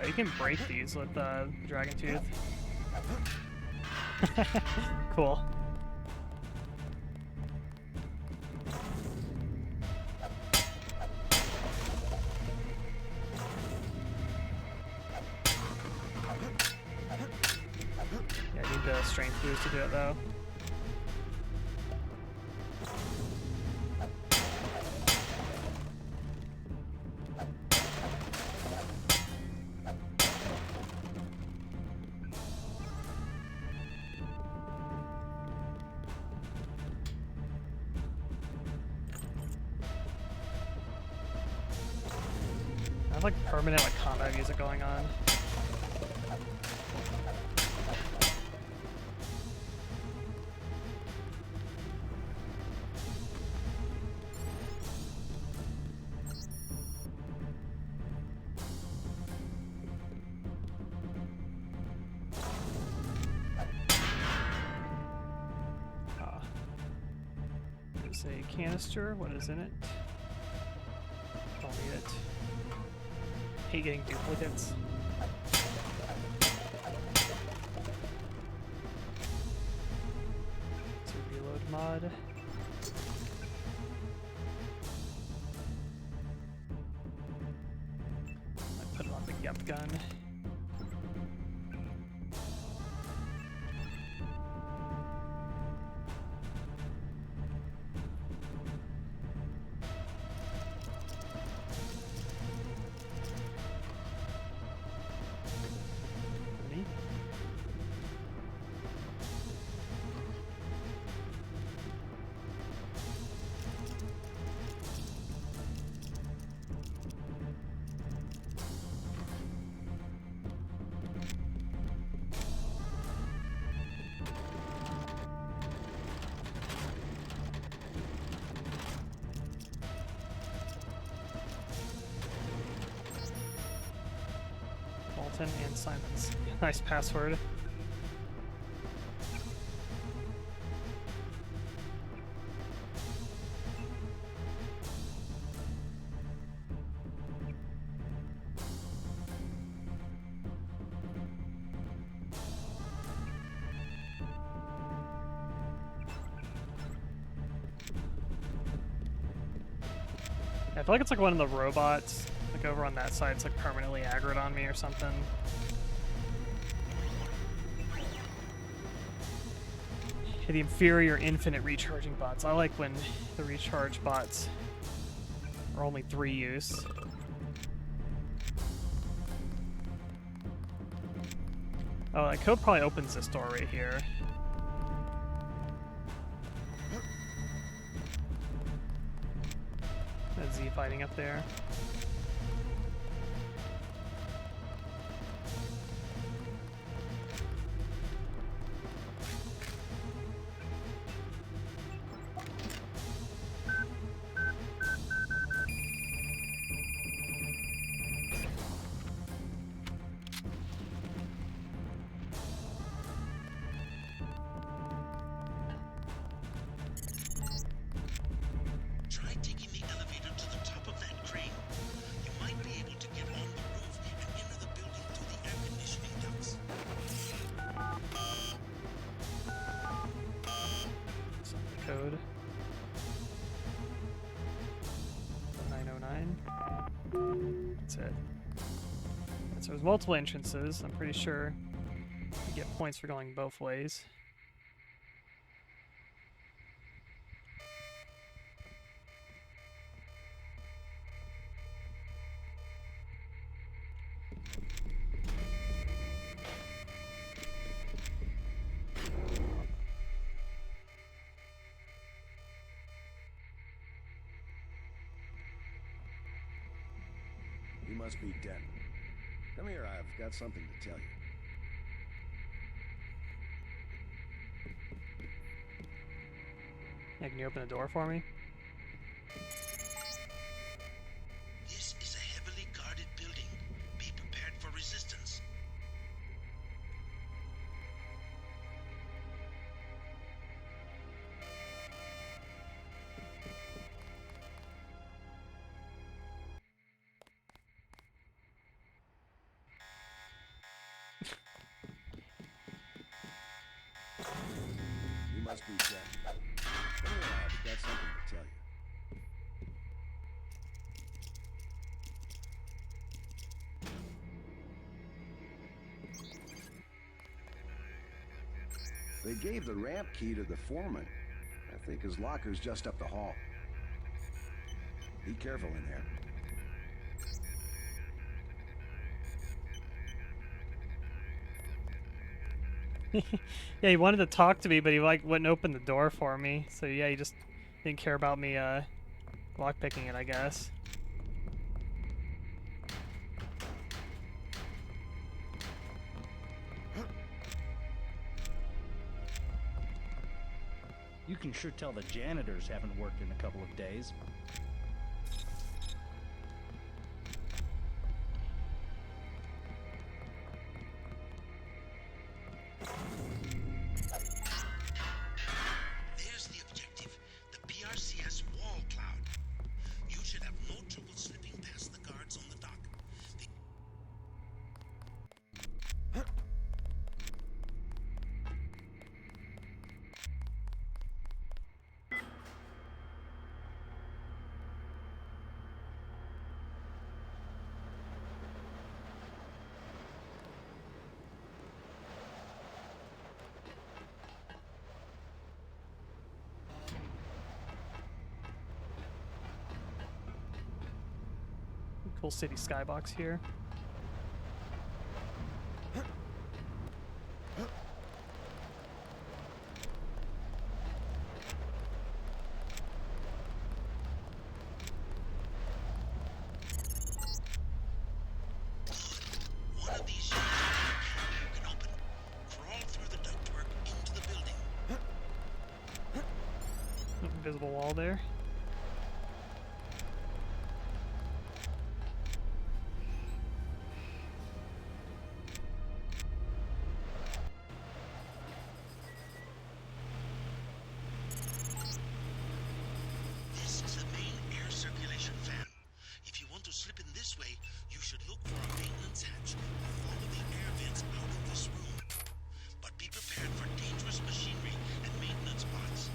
Oh, you can break these with Dragon Tooth. Cool. Yeah, I need the strength boost to do it though. I have like permanent like combat music going on. There's a canister. What is in it? Don't need it. Hate getting duplicates. It's a reload mod. I put it on the Yep gun. And Simon's. Nice password. I feel like it's like one of the robots, like over on that side, it's like permanently aggroed on me or something. The inferior infinite recharging bots. I like when the recharge bots are only 3 use. Oh, that code probably opens this door right here. That Z fighting up there. Try taking the elevator to the top of that crane. You might be able to get on the roof and enter the building through the air conditioning ducts. That's not the code. 909. That's it. So there's multiple entrances. I'm pretty sure you get points for going both ways. You must be Denton. Come here, I've got something to tell you. Yeah, can you open the door for me? This is a heavily guarded building. Be prepared for resistance. You must be Denton. Come here, I've got something to tell you. They gave the ramp key to the foreman. I think his locker's just up the hall. Be careful in there. Yeah, he wanted to talk to me, but he like wouldn't open the door for me. So yeah, he just didn't care about me lockpicking it, I guess. You can sure tell the janitors haven't worked in a couple of days. There's the objective, the PRCS wall cloud. You should have no trouble slipping past the guards on the dock. Cool city skybox here. One of these units can open. Crawl through the ductwork into the building. Invisible wall there. This is the main air circulation fan. If you want to slip in this way, you should look for a maintenance hatch or follow the air vents out of this room. But be prepared for dangerous machinery and maintenance bots.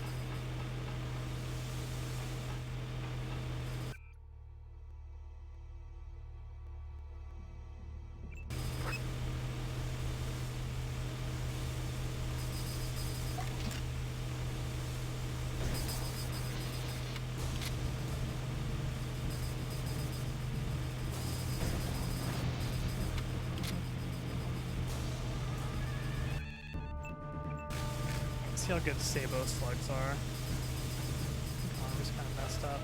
see how good Sabo slugs are. I'm just kind of messed up.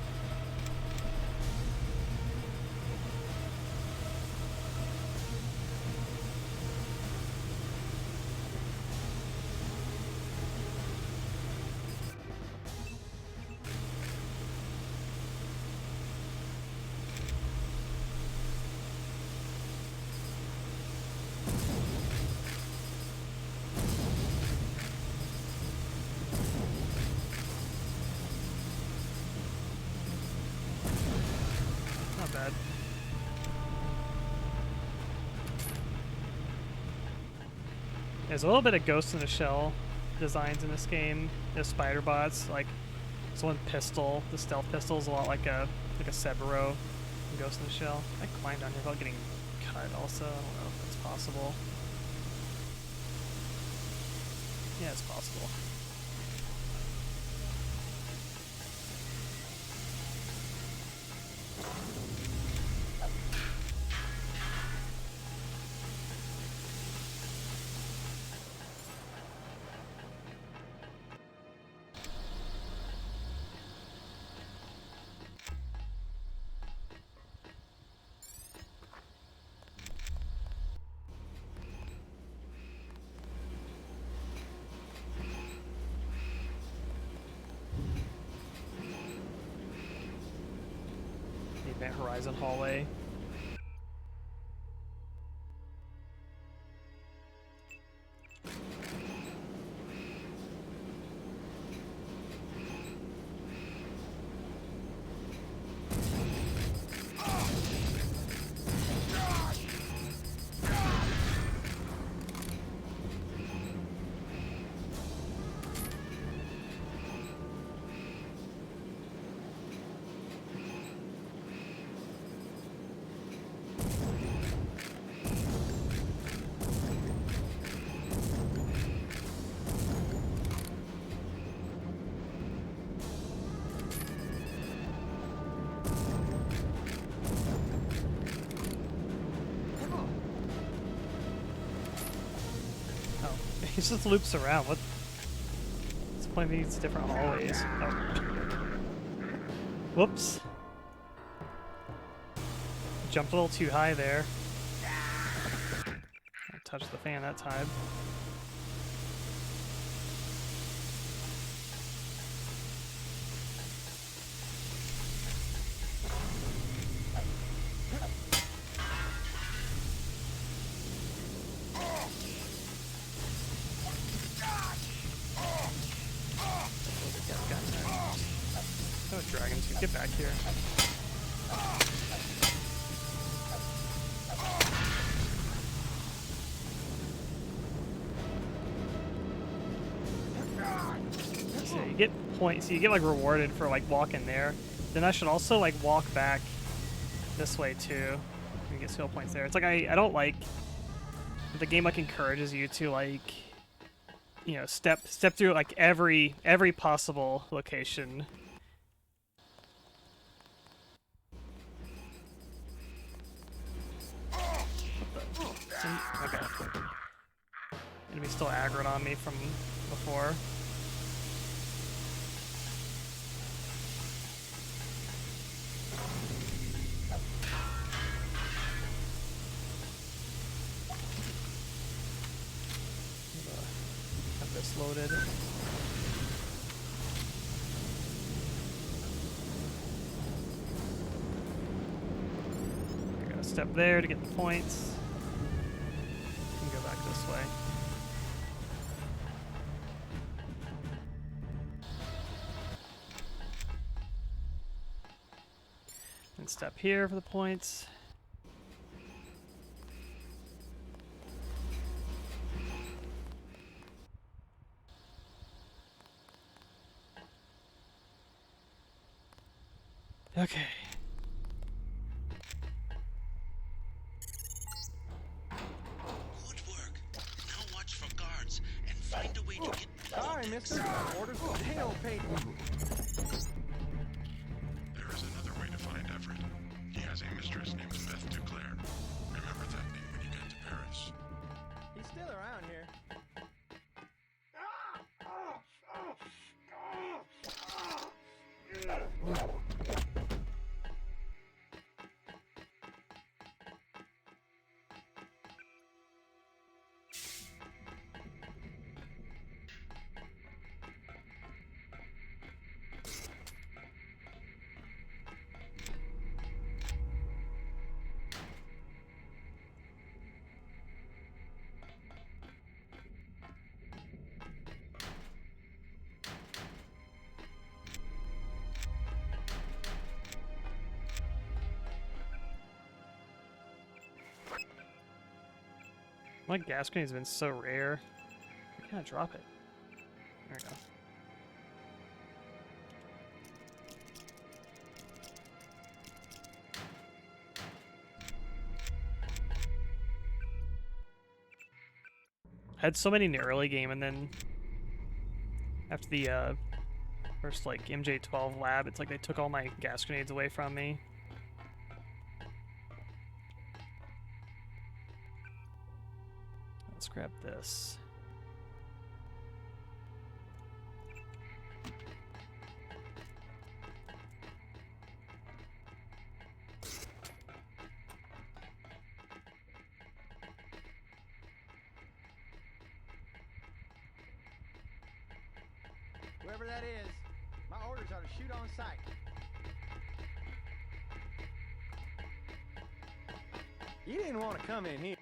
Bad. There's a little bit of Ghost in the Shell designs in this game. There's spider bots, like this one pistol, the stealth pistol is a lot like a Sebero in Ghost in the Shell. I climbed down here without getting cut also. I don't know if that's possible. Yeah, it's possible. Event Horizon hallway. He just loops around. What's the point of these different hallways? Oh. Whoops. Jumped a little too high there. I touched the fan that time. Dragons, get back here. So you get points, so you get like rewarded for like walking there. Then I should also like walk back this way too. You get skill points there. It's like I don't like the game like encourages you to like, you know, step through like every possible location. Okay. Enemy still aggroed on me from before. Have this loaded. I gotta step there to get the points. This way. And step here for the points. Okay. Sorry, mister. Orders for damn paper. There is another way to find Everett. He has a mistress named Beth Duclair. Remember that name when you get to Paris. He's still around here. My gas grenade has been so rare. I can't drop it. There we go. I had so many in the early game, and then after the first like MJ12 lab, it's like they took all my gas grenades away from me. Let's grab this. Whoever that is, my orders are to shoot on sight. You didn't want to come in here.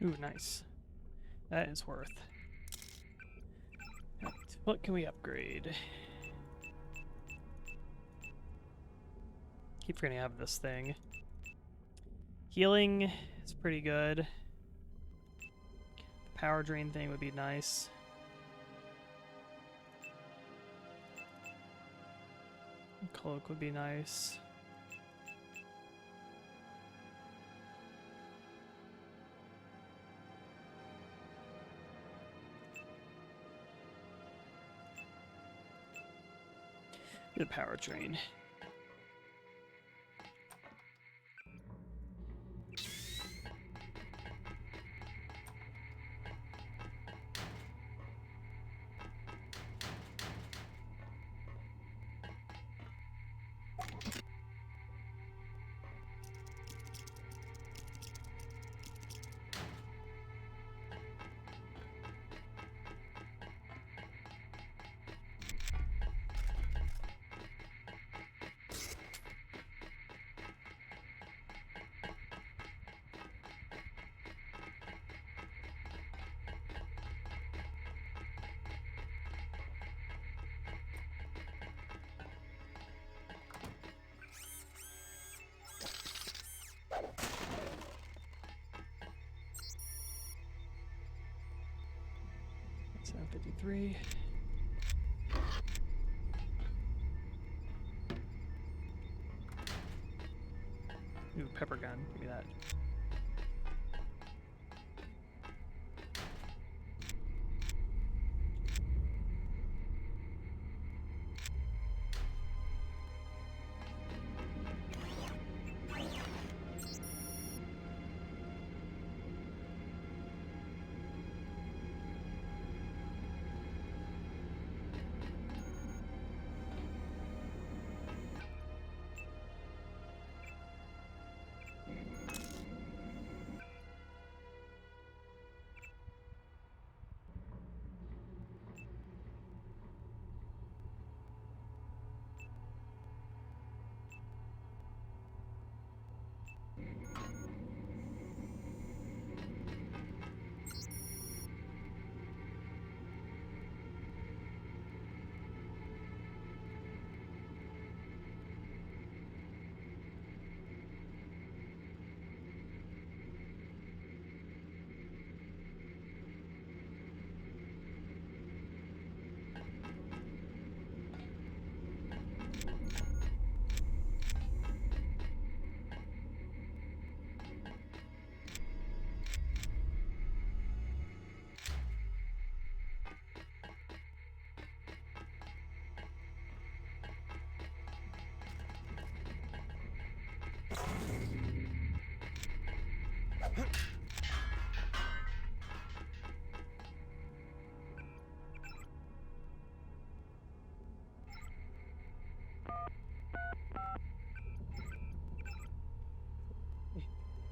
Ooh, nice. That is worth. Right, what can we upgrade? Keep forgetting to have this thing. Healing is pretty good. The power drain thing would be nice. Cloak would be nice. The power drain. $753. Ooh, pepper gun. Give me that.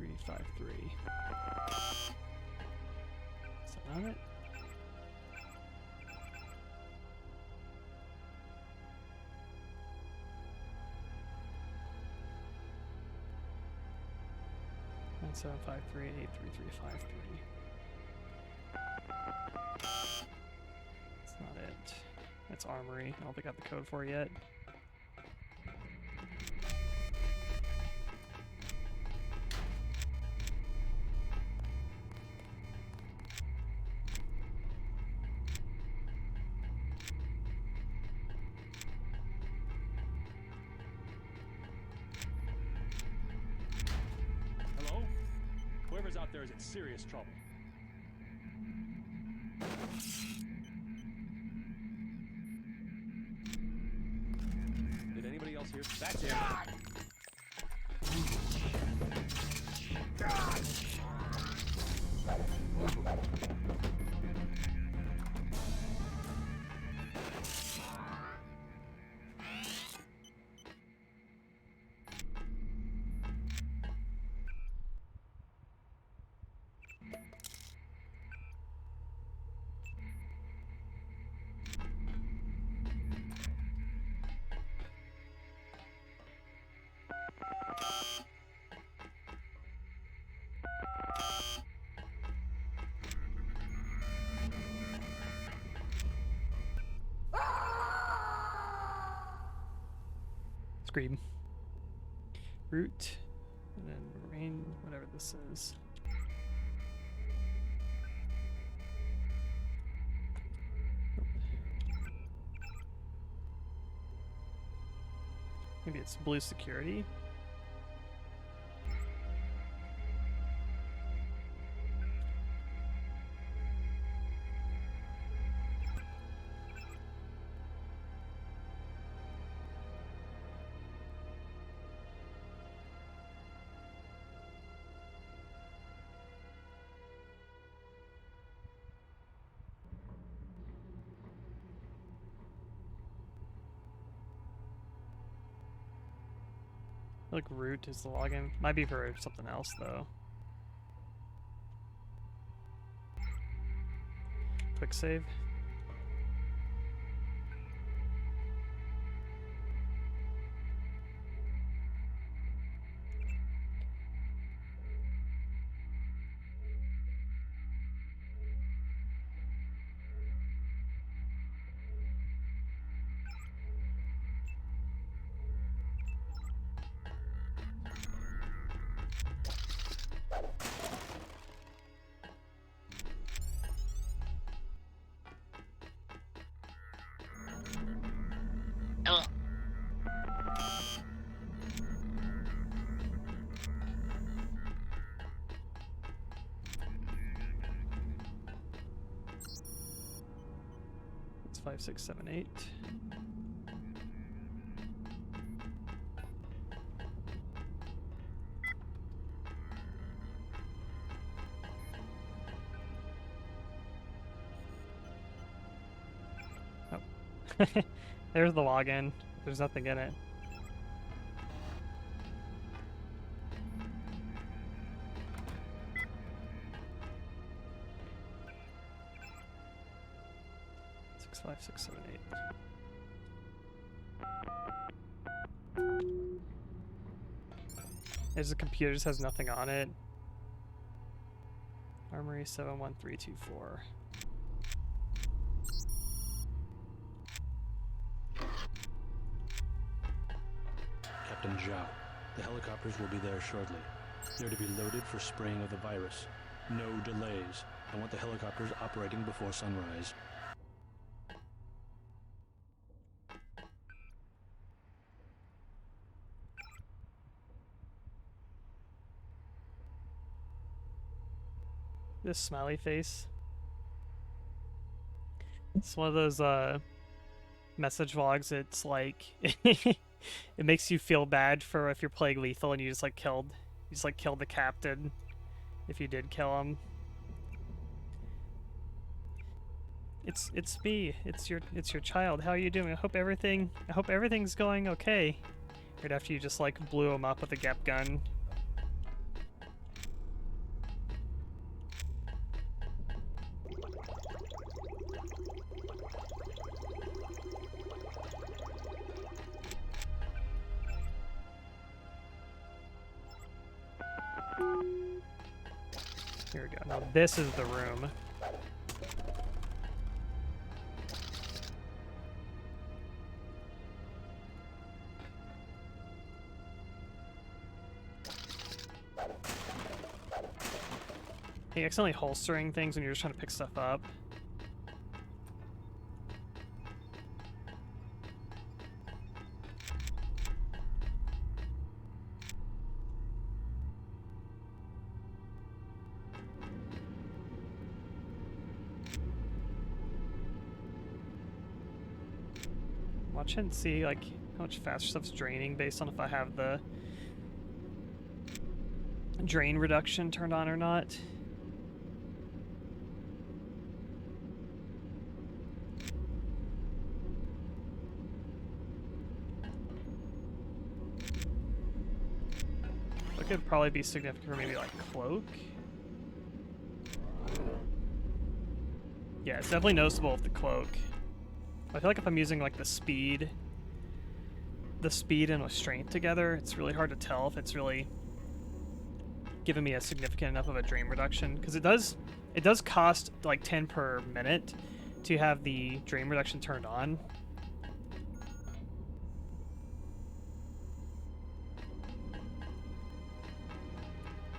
$353. Is that not it? 9753 83353. That's not it. That's Armory. I don't think I have the code for it yet. Hello? Whoever's out there is in serious trouble. Did anybody else hear? That's it. Scream. Root. And then rain, whatever this is. Maybe it's blue security. Like root is the login. Might be for something else though. Quick save. It's 5, 6, 7, 8. Oh. There's the login. There's nothing in it. Six, 5, 6, 7, 8. There's a computer, just has nothing on it. Armory 71324. Captain Zhao, the helicopters will be there shortly. They're to be loaded for spraying of the virus. No delays. I want the helicopters operating before sunrise. This smiley face. It's one of those message logs. It's like it makes you feel bad for if you're playing lethal and you just killed the captain if you did kill him. It's me. It's your child. How are you doing? I hope everything's going okay. Right after you just blew him up with a GEP gun. Here we go. Now this is the room. Hey, accidentally holstering things when you're just trying to pick stuff up. Watch and see like how much faster stuff's draining based on if I have the drain reduction turned on or not. That could probably be significant for maybe like cloak. Yeah, it's definitely noticeable with the cloak. I feel like if I'm using like the speed and with strength together, it's really hard to tell if it's really giving me a significant enough of a drain reduction, because it does cost like 10 per minute to have the drain reduction turned on.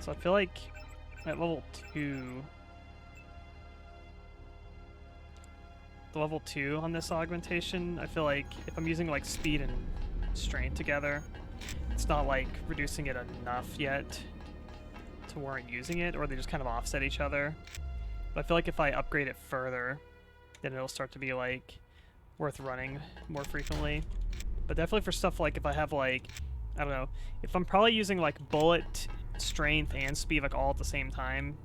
So I feel like at level 2, the level 2 on this augmentation, I feel like if I'm using like speed and strength together, it's not like reducing it enough yet to warrant using it, or they just kind of offset each other. But I feel like if I upgrade it further, then it'll start to be like worth running more frequently. But definitely for stuff like if I have like, I don't know, if I'm probably using like bullet, strength, and speed like all at the same time,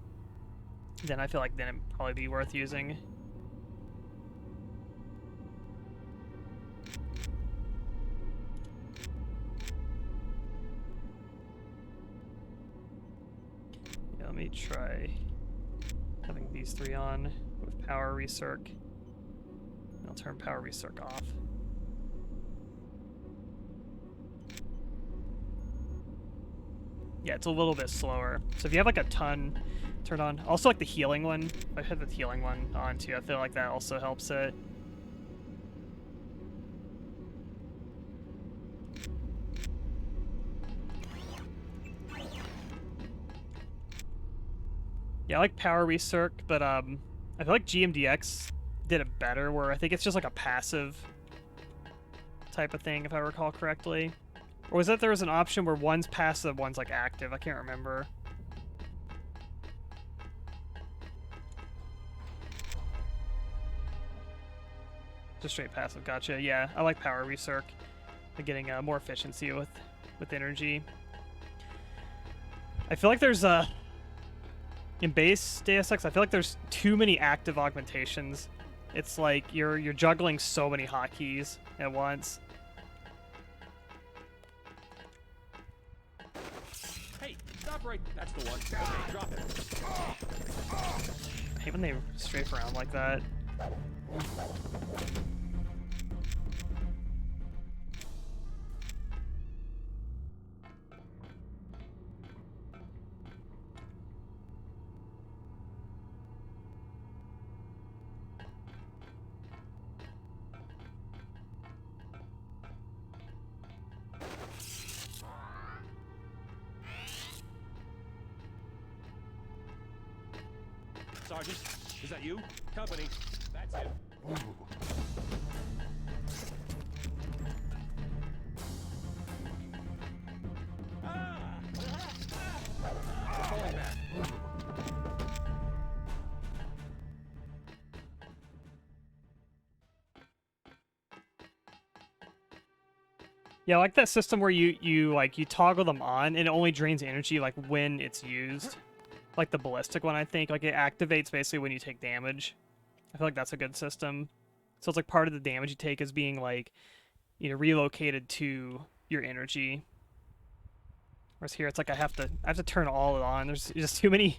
then I feel like then it'd probably be worth using. Let me try having these 3 on with power recirc. I'll turn power recirc off. Yeah, it's a little bit slower. So if you have like a ton turned on, also like the healing one, I had the healing one on too. I feel like that also helps it. Yeah, I like power recirc, but I feel like GMDX did it better, where I think it's just like a passive type of thing, if I recall correctly. Or was that there was an option where one's passive, one's like active? I can't remember. Just straight passive, gotcha. Yeah, I like power recirc. Getting more efficiency with energy. I feel like there's in base Deus Ex, I feel like there's too many active augmentations. It's like you're juggling so many hotkeys at once. Hey, stop right. That's the one. Okay, drop it. I hate when they strafe around like that. Sergeant, is that you? Company. That's him. Falling back. Yeah, I like that system where you toggle them on and it only drains energy like when it's used. Like the ballistic one, I think. Like it activates basically when you take damage. I feel like that's a good system. So it's like part of the damage you take is being like, you know, relocated to your energy. Whereas here it's like I have to turn all it on. There's just too many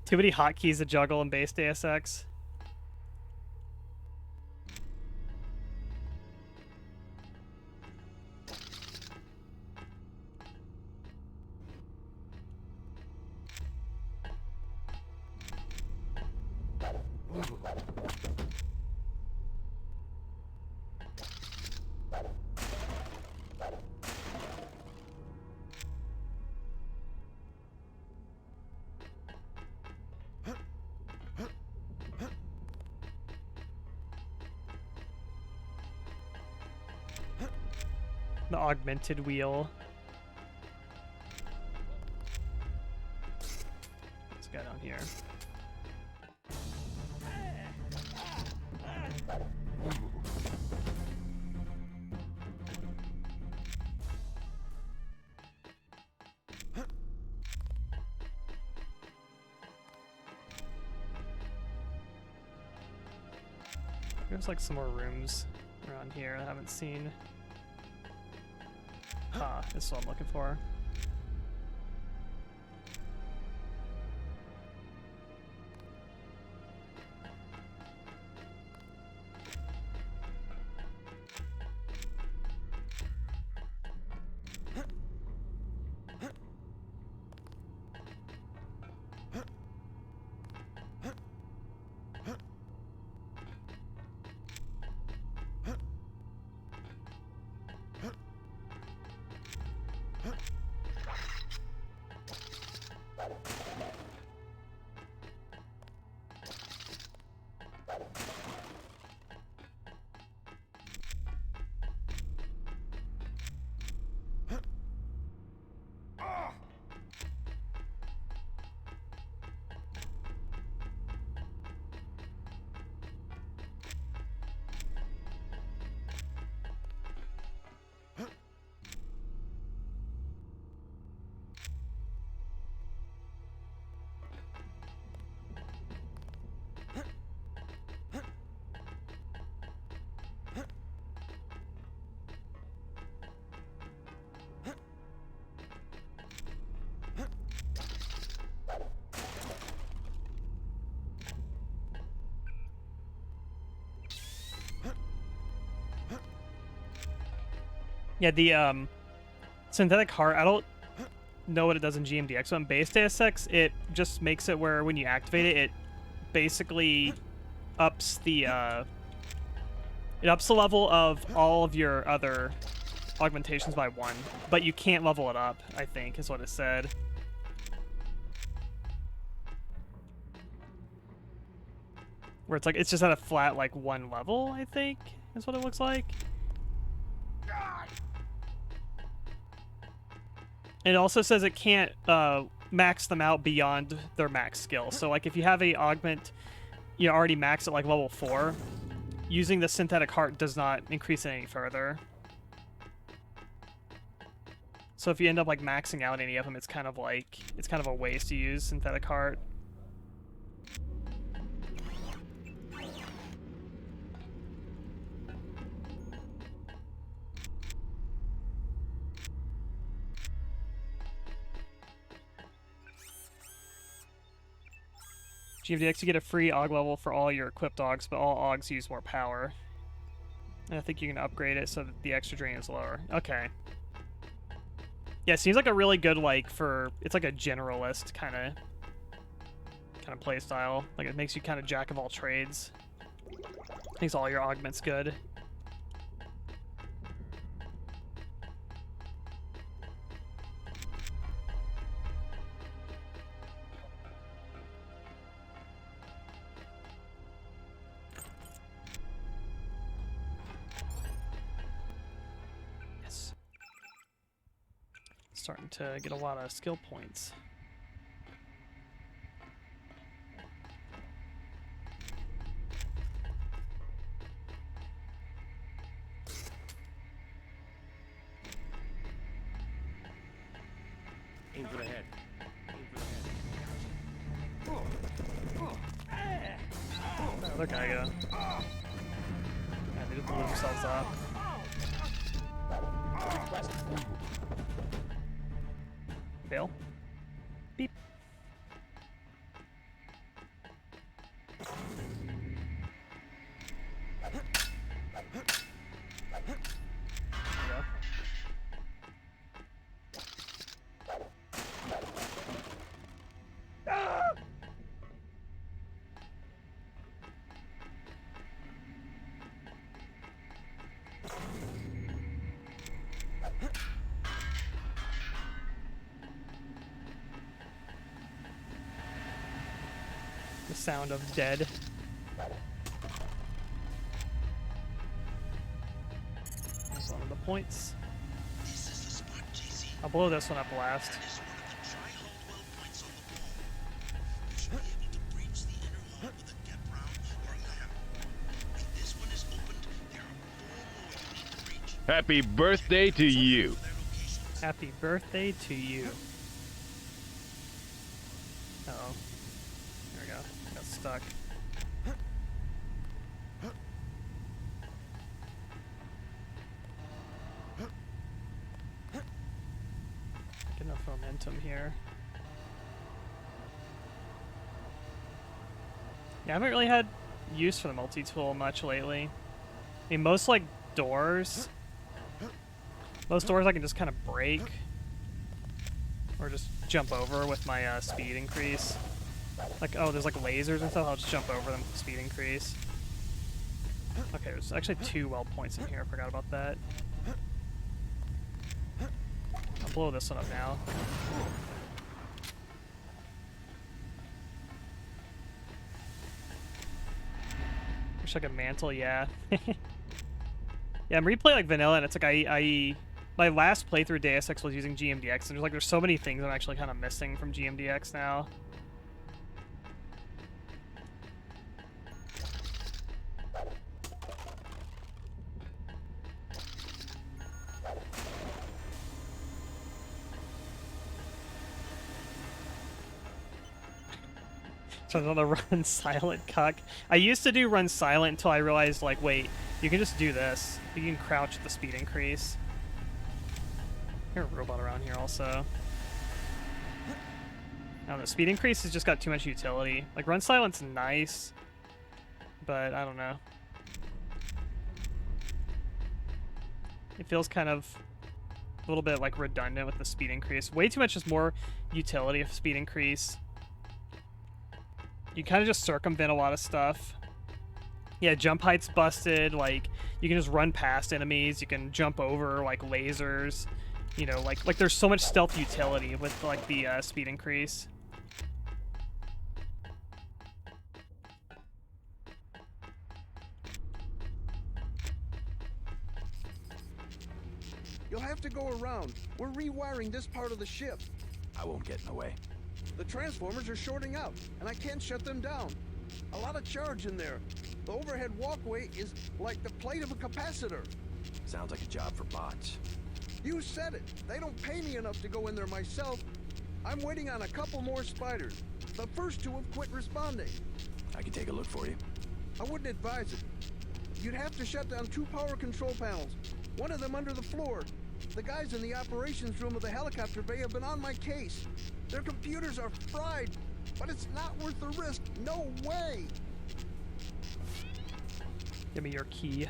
hotkeys to juggle in base Deus Ex. The augmented wheel. This guy down here. There's like some more rooms around here I haven't seen. Ah, this is what I'm looking for. Yeah, the synthetic heart, I don't know what it does in GMDX, but on base Deus Ex, it just makes it where when you activate it, it basically ups the level of all of your other augmentations by 1, but you can't level it up, I think, is what it said. Where it's like, it's just at a flat, like, 1 level, I think, is what it looks like. It also says it can't max them out beyond their max skill. So, like, if you have a augment, you already max at, like, level 4, using the synthetic heart does not increase it any further. So if you end up, like, maxing out any of them, it's kind of like, it's kind of a waste to use synthetic heart. GMDX, you get a free AUG level for all your equipped AUGs, but all AUGs use more power. And I think you can upgrade it so that the extra drain is lower. Okay. Yeah, it seems like a really good, like, it's like a generalist kind of play style. Like, it makes you kind of jack of all trades. Makes all your augments good. Starting to get a lot of skill points. Aim for the head. Aim for the head. Oh, look, I go. Yeah, they just blew themselves up. Fail. Beep. The sound of dead. That's one of the points. I'll blow this one up last. Happy birthday to you. Happy birthday to you. Uh-oh. There we go. Got stuck. Get enough momentum here. Yeah, I haven't really had use for the multi-tool much lately. I mean, most like doors. Most doors I can just kind of break. Or just jump over with my speed increase. Like, oh, there's like lasers and stuff, I'll just jump over them with speed increase. Okay, there's actually 2 weld points in here, I forgot about that. I'll blow this one up now. Wish I could mantle, yeah. Yeah, I'm replaying like vanilla, and it's like my last playthrough Deus Ex was using GMDX, and there's so many things I'm actually kind of missing from GMDX now. So I'm gonna run silent, cuck. I used to do run silent until I realized, like, wait, you can just do this. You can crouch with the speed increase. Here's a robot around here also. I don't know, speed increase has just got too much utility. Like, run silent's nice, but I don't know. It feels kind of a little bit like redundant with the speed increase. Way too much is more utility of speed increase. You kind of just circumvent a lot of stuff. Yeah, jump height's busted. Like, you can just run past enemies. You can jump over, like, lasers. You know, like there's so much stealth utility with, like, the speed increase. You'll have to go around. We're rewiring this part of the ship. I won't get in the way. The transformers are shorting out, and I can't shut them down. A lot of charge in there. The overhead walkway is like the plate of a capacitor. Sounds like a job for bots. You said it. They don't pay me enough to go in there myself. I'm waiting on a couple more spiders. The first 2 have quit responding. I can take a look for you. I wouldn't advise it. You'd have to shut down 2 power control panels. One of them under the floor. The guys in the operations room of the helicopter bay have been on my case. Their computers are fried, but it's not worth the risk. No way! Give me your key.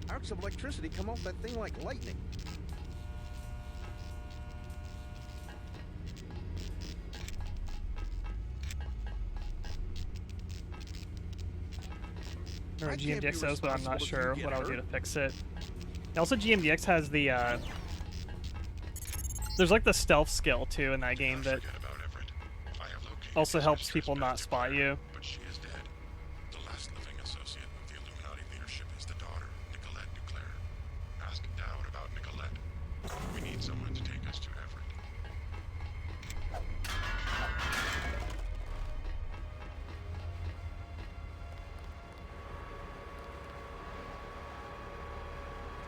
Arcs of electricity come off that thing like lightning. Or GMDX does, but I'm not sure what I'll do to fix it. Also, GMDX has the, there's like the stealth skill, too, in that game that also helps people not spot you. But she is dead. The last living associate of the Illuminati leadership is the daughter, Nicolette Duclair. Ask Dowd about Nicolette. We need someone to take us to Everett.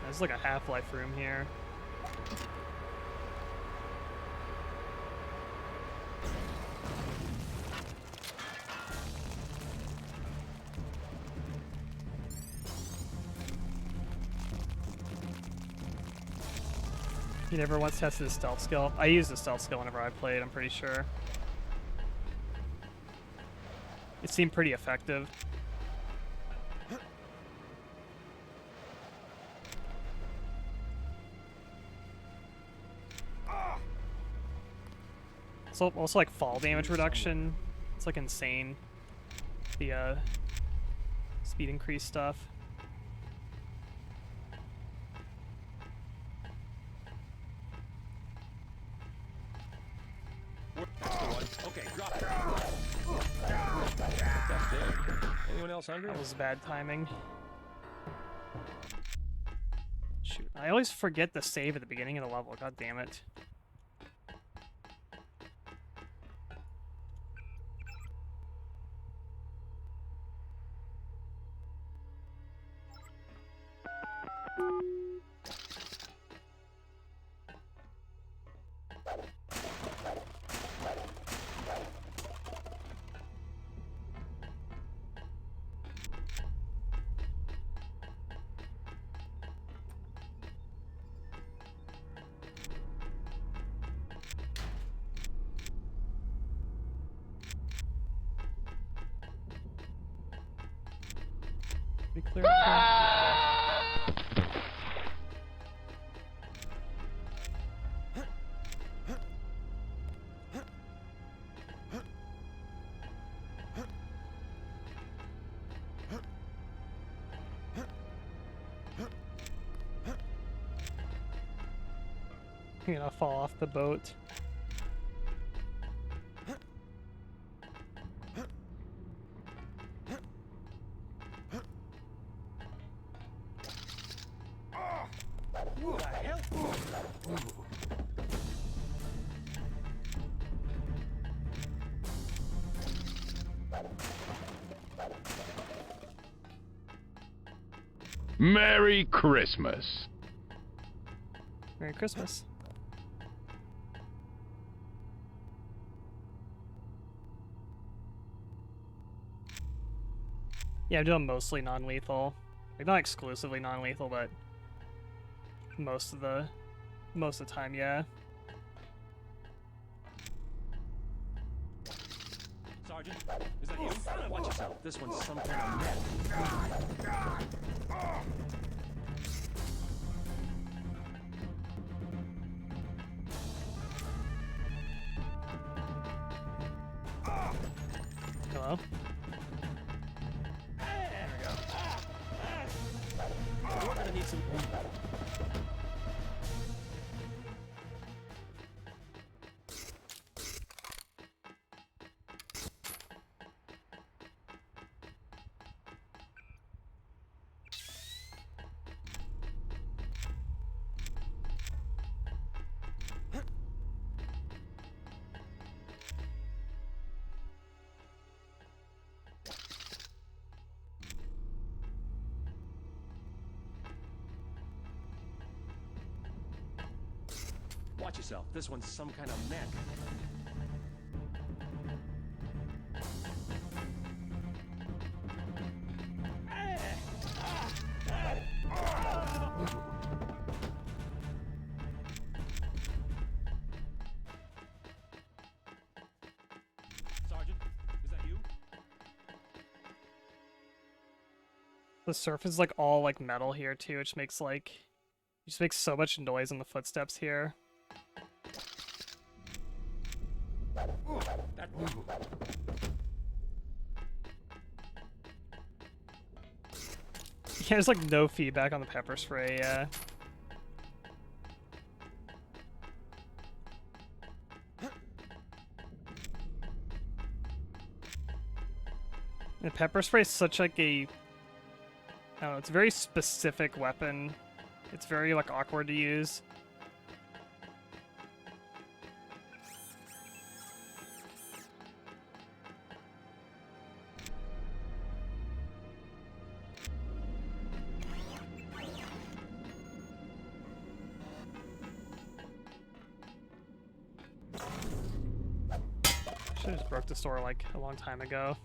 There's like a Half-Life room here. You never once tested the stealth skill? I used the stealth skill whenever I played, I'm pretty sure. It seemed pretty effective. So also like fall damage reduction. It's like insane. The speed increase stuff. Anyone else hungry? That was bad timing. Shoot, I always forget to save at the beginning of the level. God damn it. Be clear. You're gonna fall off the boat. What the hell? Merry Christmas. Merry Christmas. Yeah, I'm doing mostly non-lethal. Like, not exclusively non-lethal, but most of the time, yeah. Sergeant, is that you? Watch yourself. This one's some kind of net. Hello? There we go. We're gonna need some. Watch yourself. This one's some kind of mech. Sergeant, is that you? The surface is like all like metal here too, which makes like it just makes so much noise on the footsteps here. Yeah, there's like no feedback on the pepper spray, yeah. The pepper spray is such like a, I don't know, it's a very specific weapon. It's very like awkward to use. Should've just broke the store like a long time ago.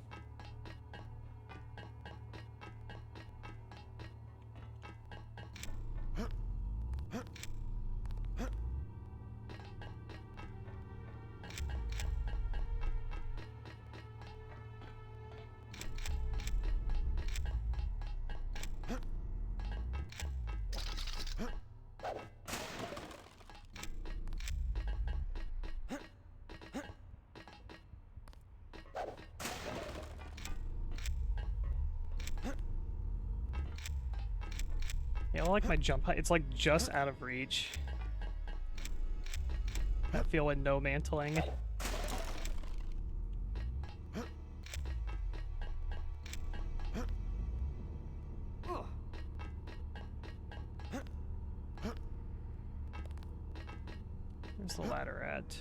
Yeah, I like my jump height. It's like just out of reach. I feel like no mantling. Where's the ladder at?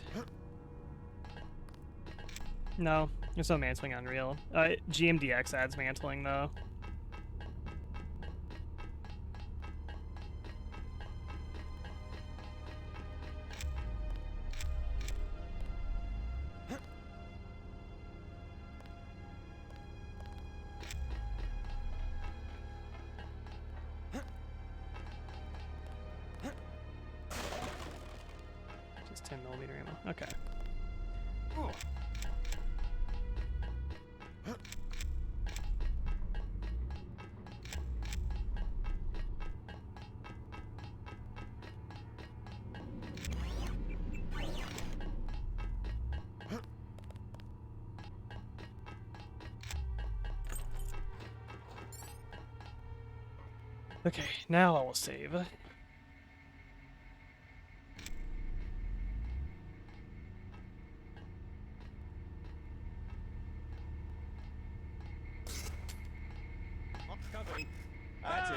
No, there's no mantling on Unreal. GMDX adds mantling though. Just 10mm ammo. Okay. Okay, now I will save. Company. That's it.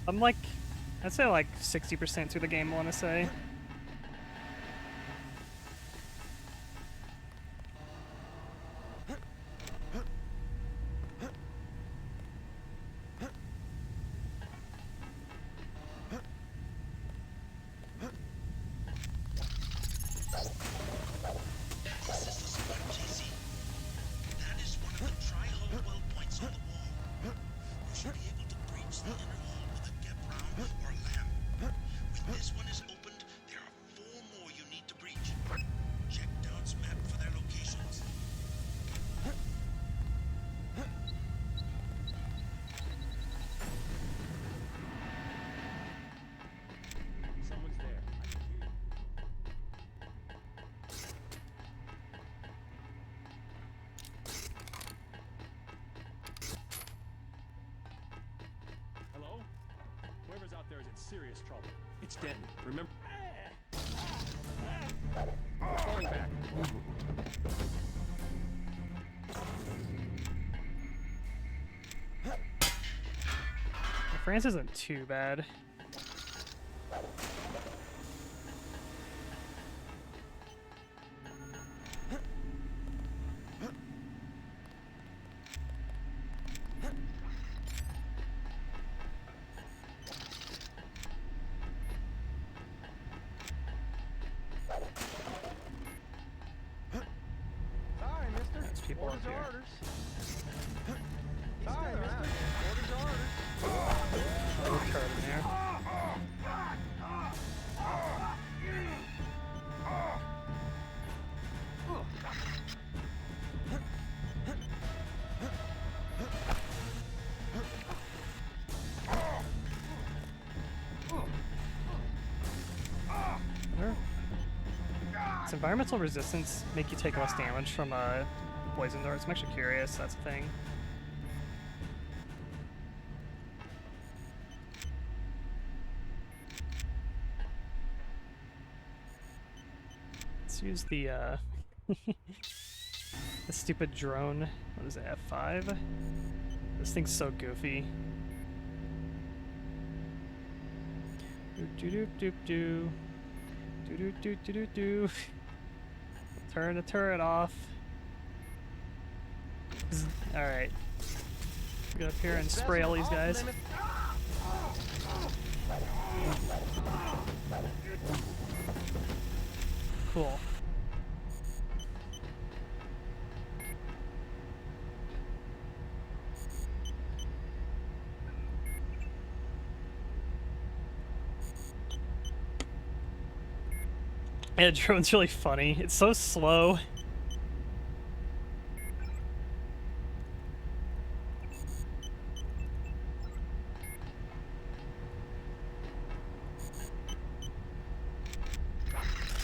I'm like, I'd say like 60% through the game, I want to say. Whoever's out there is in serious trouble. It's Denton. Remember? Falling back. France isn't too bad. Does environmental resistance make you take less damage from poison darts? I'm actually curious. That's a thing. Let's use the the stupid drone. What is it, F5? This thing's so goofy. Do-do-do-do-do. Do-do-do-do-do-do. Turn the turret off. Alright. Go up here and spray all these guys. Cool. Yeah, the drone's really funny. It's so slow.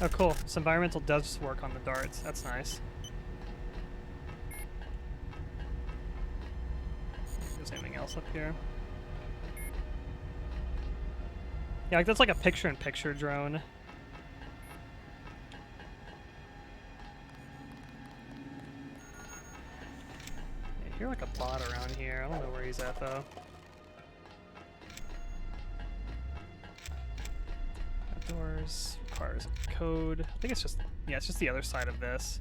Oh, cool. So environmental does work on the darts. That's nice. there's anything else up here. Yeah, like that's like a picture-in-picture drone. I hear like a bot around here. I don't know where he's at though. Outdoors, requires a code. I think it's just, yeah, it's just the other side of this.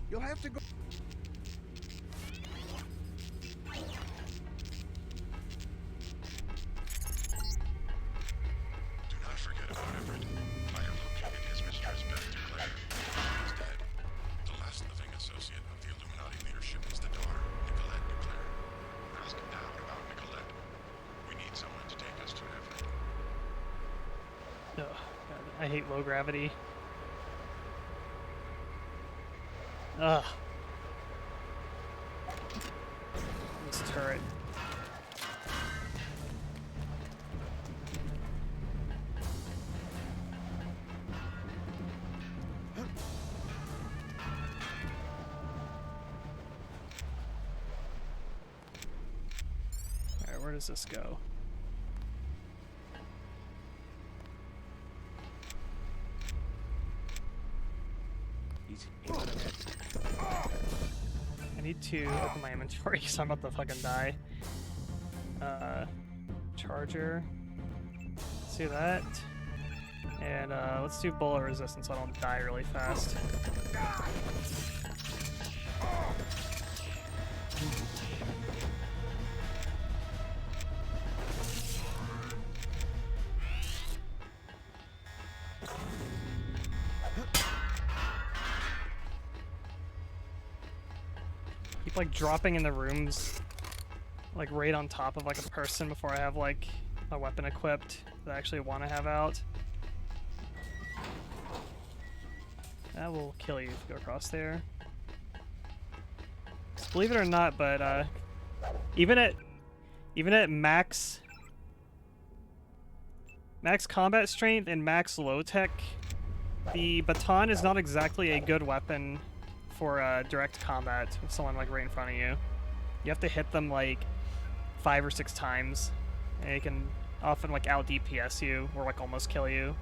You'll have to go. Do not forget about Everett. I have located his mistress, Beth Duclair. She is dead. The last living associate of the Illuminati leadership is the daughter, Nicolette Duclair. Ask Dad about Nicolette. We need someone to take us to Everett. Ugh, God, I hate low gravity. Ugh. This turret. Alright, where does this go? I need to open my inventory because I'm about to fucking die. Charger. Let's do that. And let's do bullet resistance so I don't die really fast. Keep like dropping in the rooms like right on top of like a person before I have like a weapon equipped that I actually want to have out. That will kill you if you go across there. Believe it or not, but even at max combat strength and max low tech, the baton is not exactly a good weapon for direct combat with someone like right in front of you. You have to hit them like 5 or 6 times, and it can often like out DPS you or like almost kill you.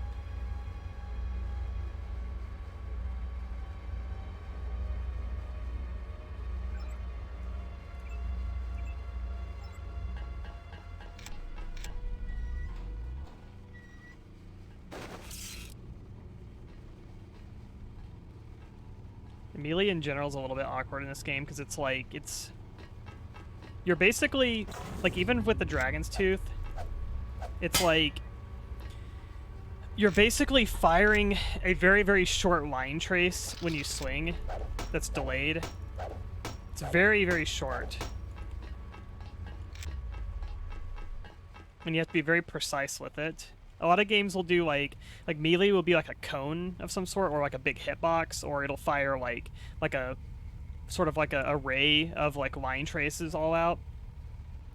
Melee in general is a little bit awkward in this game because it's like, you're basically, like even with the Dragon's Tooth, it's like, you're basically firing a very, very short line trace when you swing that's delayed. It's very, very short. And you have to be very precise with it. A lot of games will do like melee will be like a cone of some sort or like a big hitbox, or it'll fire like a sort of like a array of like line traces all out.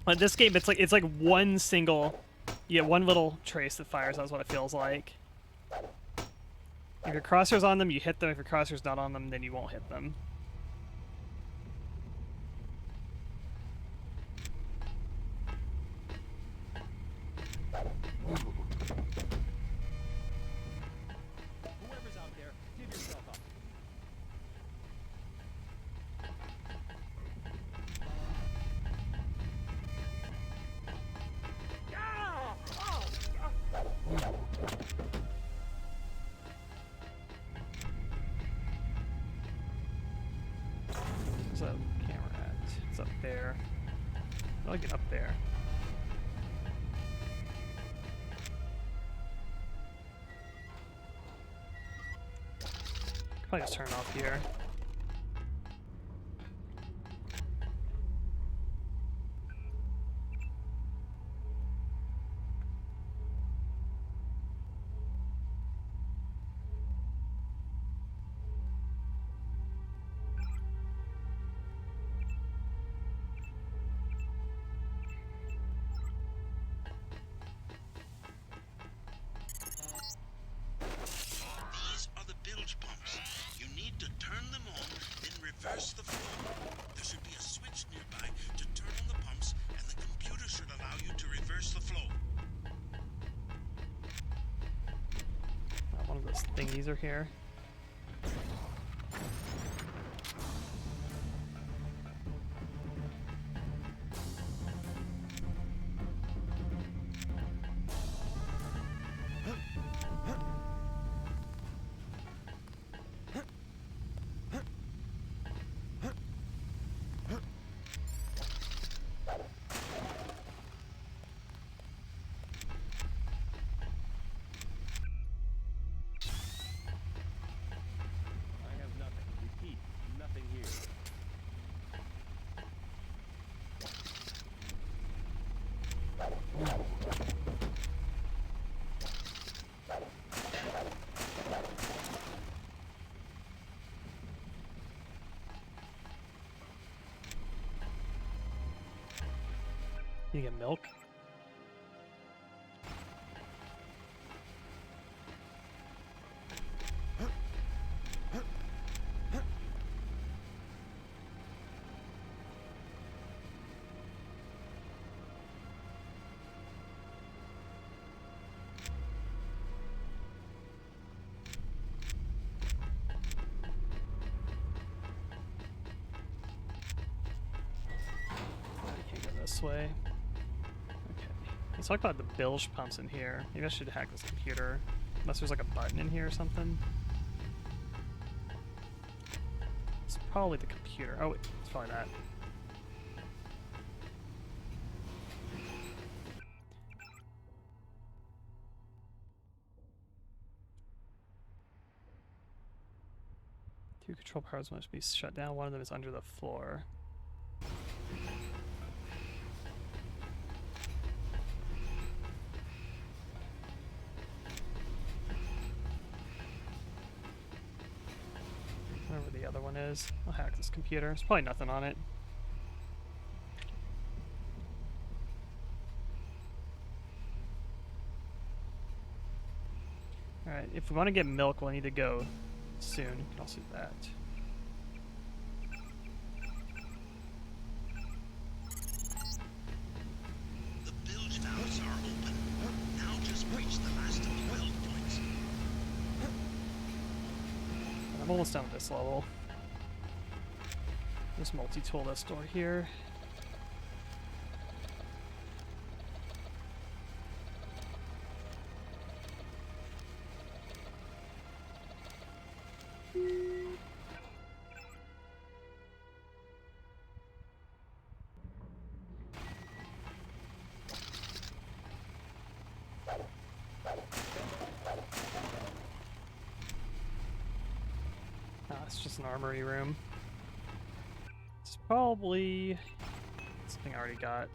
In this game it's like one single, one little trace that fires. That's what it feels like. If your crosshair's on them, you hit them. If your crosshair's not on them, then you won't hit them. Whoever's out there, give yourself up. Where's that camera at? It's up there. I'll get up there. Probably just turn it off here. thingies are here. You get milk? I can't go this way. Let's talk about the bilge pumps in here. Maybe I should hack this computer. Unless there's like a button in here or something. It's probably the computer. Oh, wait, it's probably that. Two control powers must be shut down. One of them is under the floor. Whatever the other one is. I'll hack this computer. There's probably nothing on it. Alright, if we want to get milk, we'll need to go soon. You can also do that. The bilge valves are open. Now just reach the last of the weld points. I'm almost done with this level. Just multi-tool this door here. It's just an armory room. It's probably something I already got.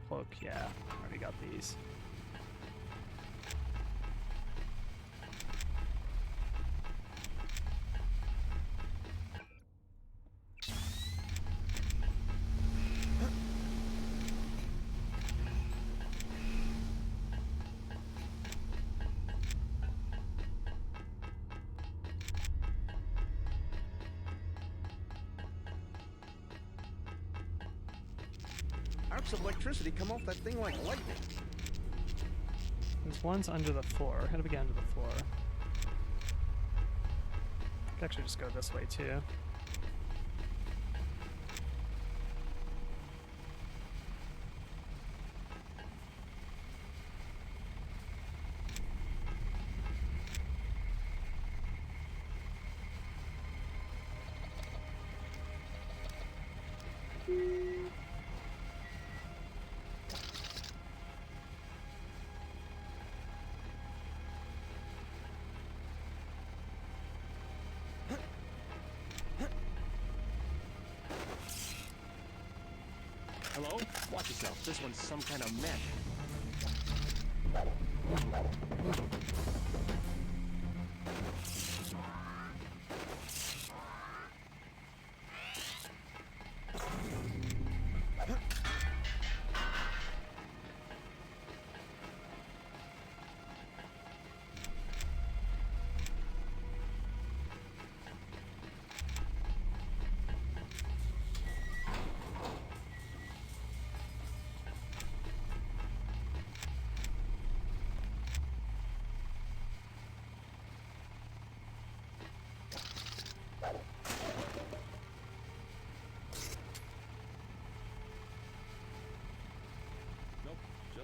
Cloak, yeah, I already got these. Arcs of electricity come off that thing like lightning. There's ones under the floor. How do we get under the floor? I could actually just go this way too. Hello? Watch yourself. This one's some kind of mech.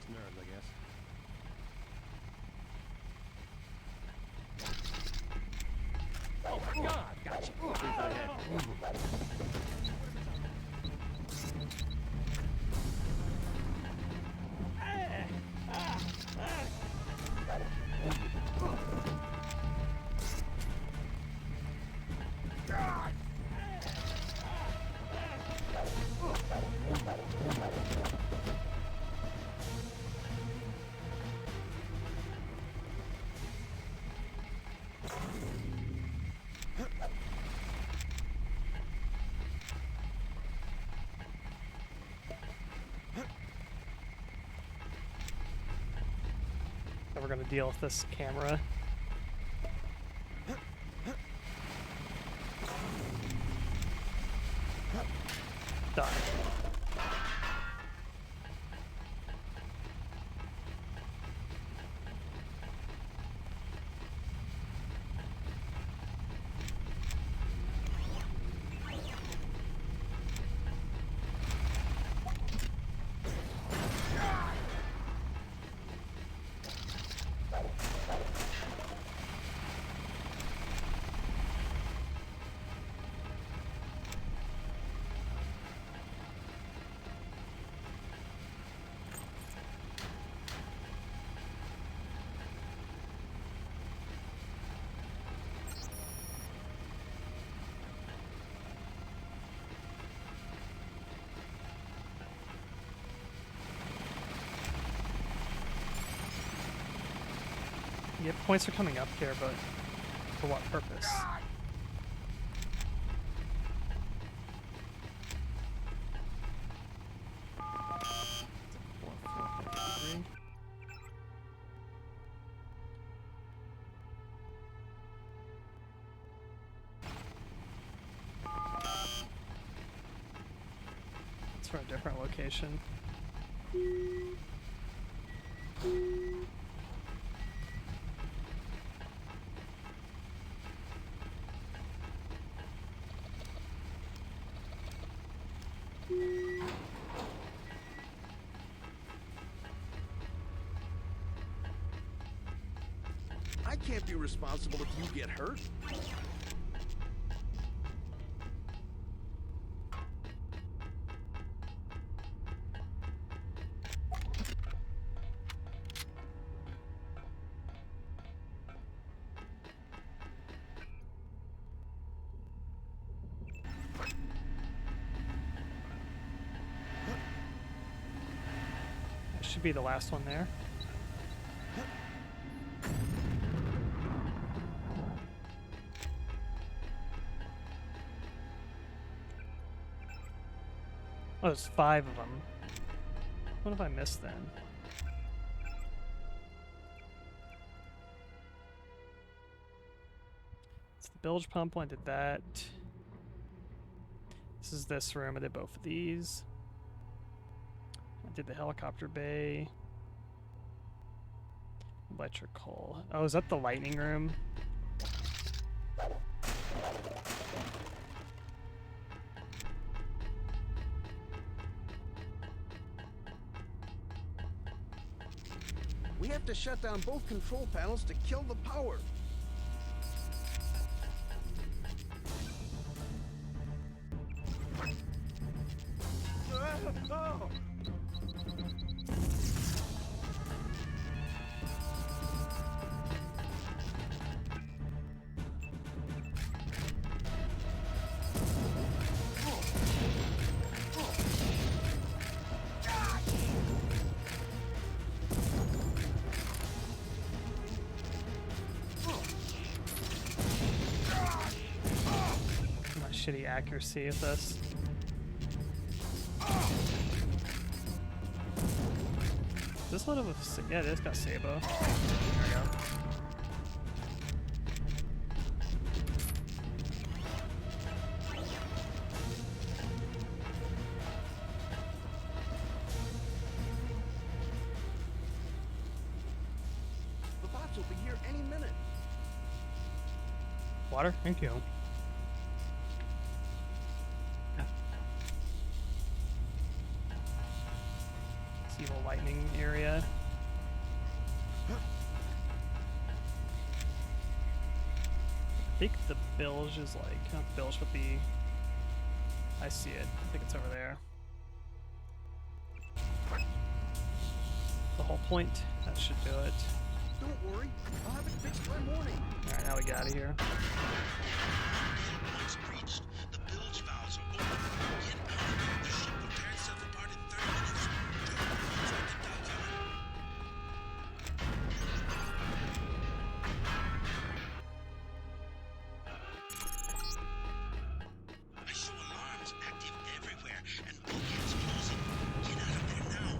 Just nerves, I guess. Oh my God! Gotcha. Three for the head. We're gonna deal with this camera. Done. Yep, points are coming up here, but for what purpose? It's for a different location. I can't be responsible if you get hurt. That should be the last one there. Oh, there's 5 of them. What have I missed then? It's the bilge pump one, I did that. This is this room, I did both of these. I did the helicopter bay. Electrical. Oh, is that the lightning room? We have to shut down both control panels to kill the power. Oh. My shitty accuracy with this. This load of a... Yeah, this got Sabo. There we go. The bots will be here any minute. Water? Thank you. evil lightning area. I think the bilge is like, not the bilge, but the, I see it. I think it's over there. The whole point. That should do it. Don't worry, I'll have it fixed by morning. Alright, now we get out of here. Once breached, the bilge valves are open. Get out of there. The ship will tear itself apart in 30 minutes. I show alarms active everywhere and bulkheads closing. Get out of there now.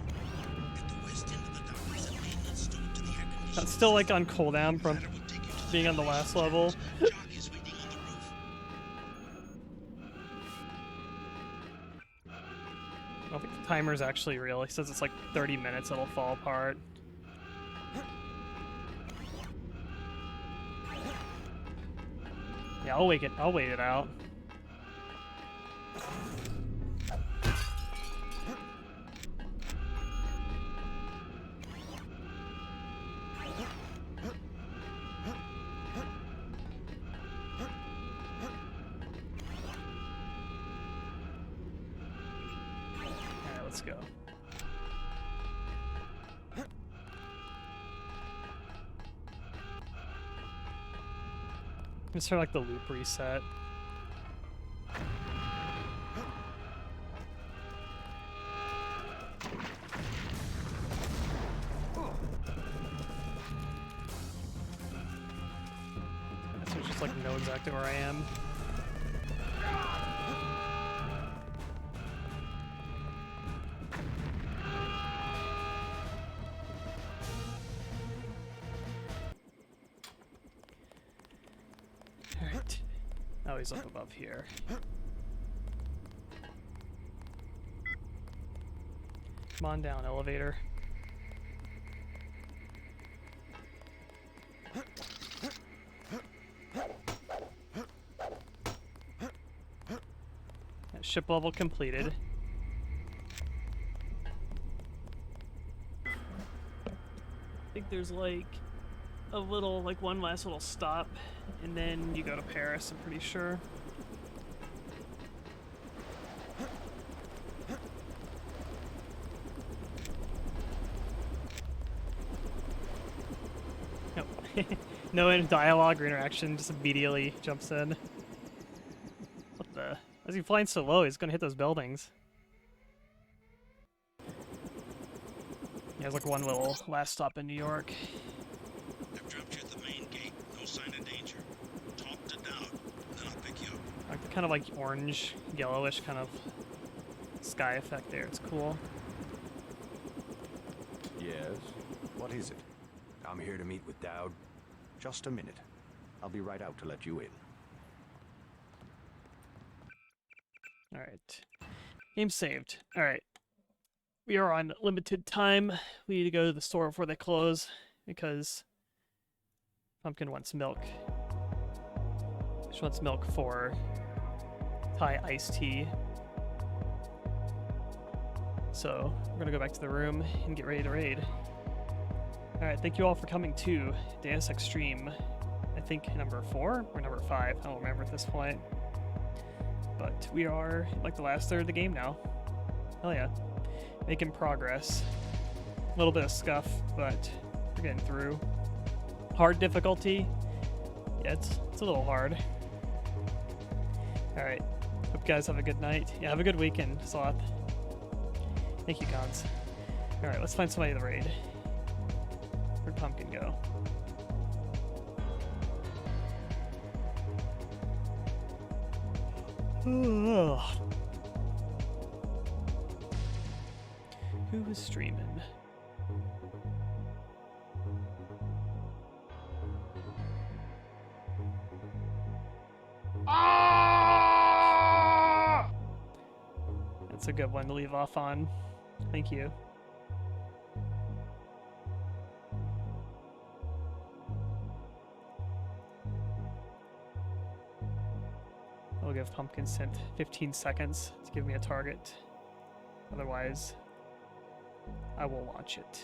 At the west end of the dock is a maintenance store to the air conditioning. That's still like on cooldown from being on the last level. I don't think the timer's actually real. He says it's like 30 minutes it'll fall apart. Yeah, I'll wait it out. Let's go. It's sort of like the loop reset. So it's just like know exactly where I am. Oh, he's up above here. Come on down, elevator. Ship level completed. I think there's like a little, like one last little stop, and then you go to Paris, I'm pretty sure. Nope. No dialogue or interaction, just immediately jumps in. What the? As he's flying so low, he's gonna hit those buildings. He has like one little last stop in New York. I've dropped you at the main gate. No sign of danger. Talk to Dowd, then I'll pick you up. Like the kind of like orange, yellowish kind of sky effect there. It's cool. Yes? What is it? I'm here to meet with Dowd. Just a minute. I'll be right out to let you in. Alright. Game saved. Alright. We are on limited time. We need to go to the store before they close because Pumpkin wants milk. She wants milk for Thai iced tea. So we're gonna go back to the room and get ready to raid. Alright, thank you all for coming to Deus Extreme. I think number 4 or number 5. I don't remember at this point. But we are like the last third of the game now. Hell yeah. Making progress. A little bit of scuff, but we're getting through. Hard difficulty. Yeah, it's a little hard. Alright. Hope you guys have a good night. Yeah, have a good weekend, Sloth. Thank you, gods. Alright, let's find somebody to raid. Where'd Pumpkin go? Ugh. Who is streaming? That's a good one to leave off on. Thank you. I'll give Pumpkin Scent 15 seconds to give me a target. Otherwise, I will launch it.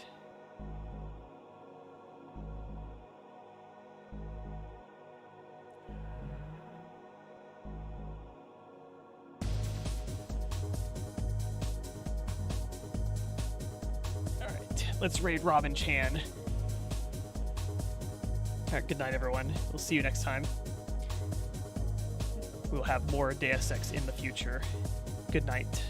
Alright, let's raid Robin Chan. Alright, good night, everyone. We'll see you next time. We'll have more Deus Ex in the future. Good night.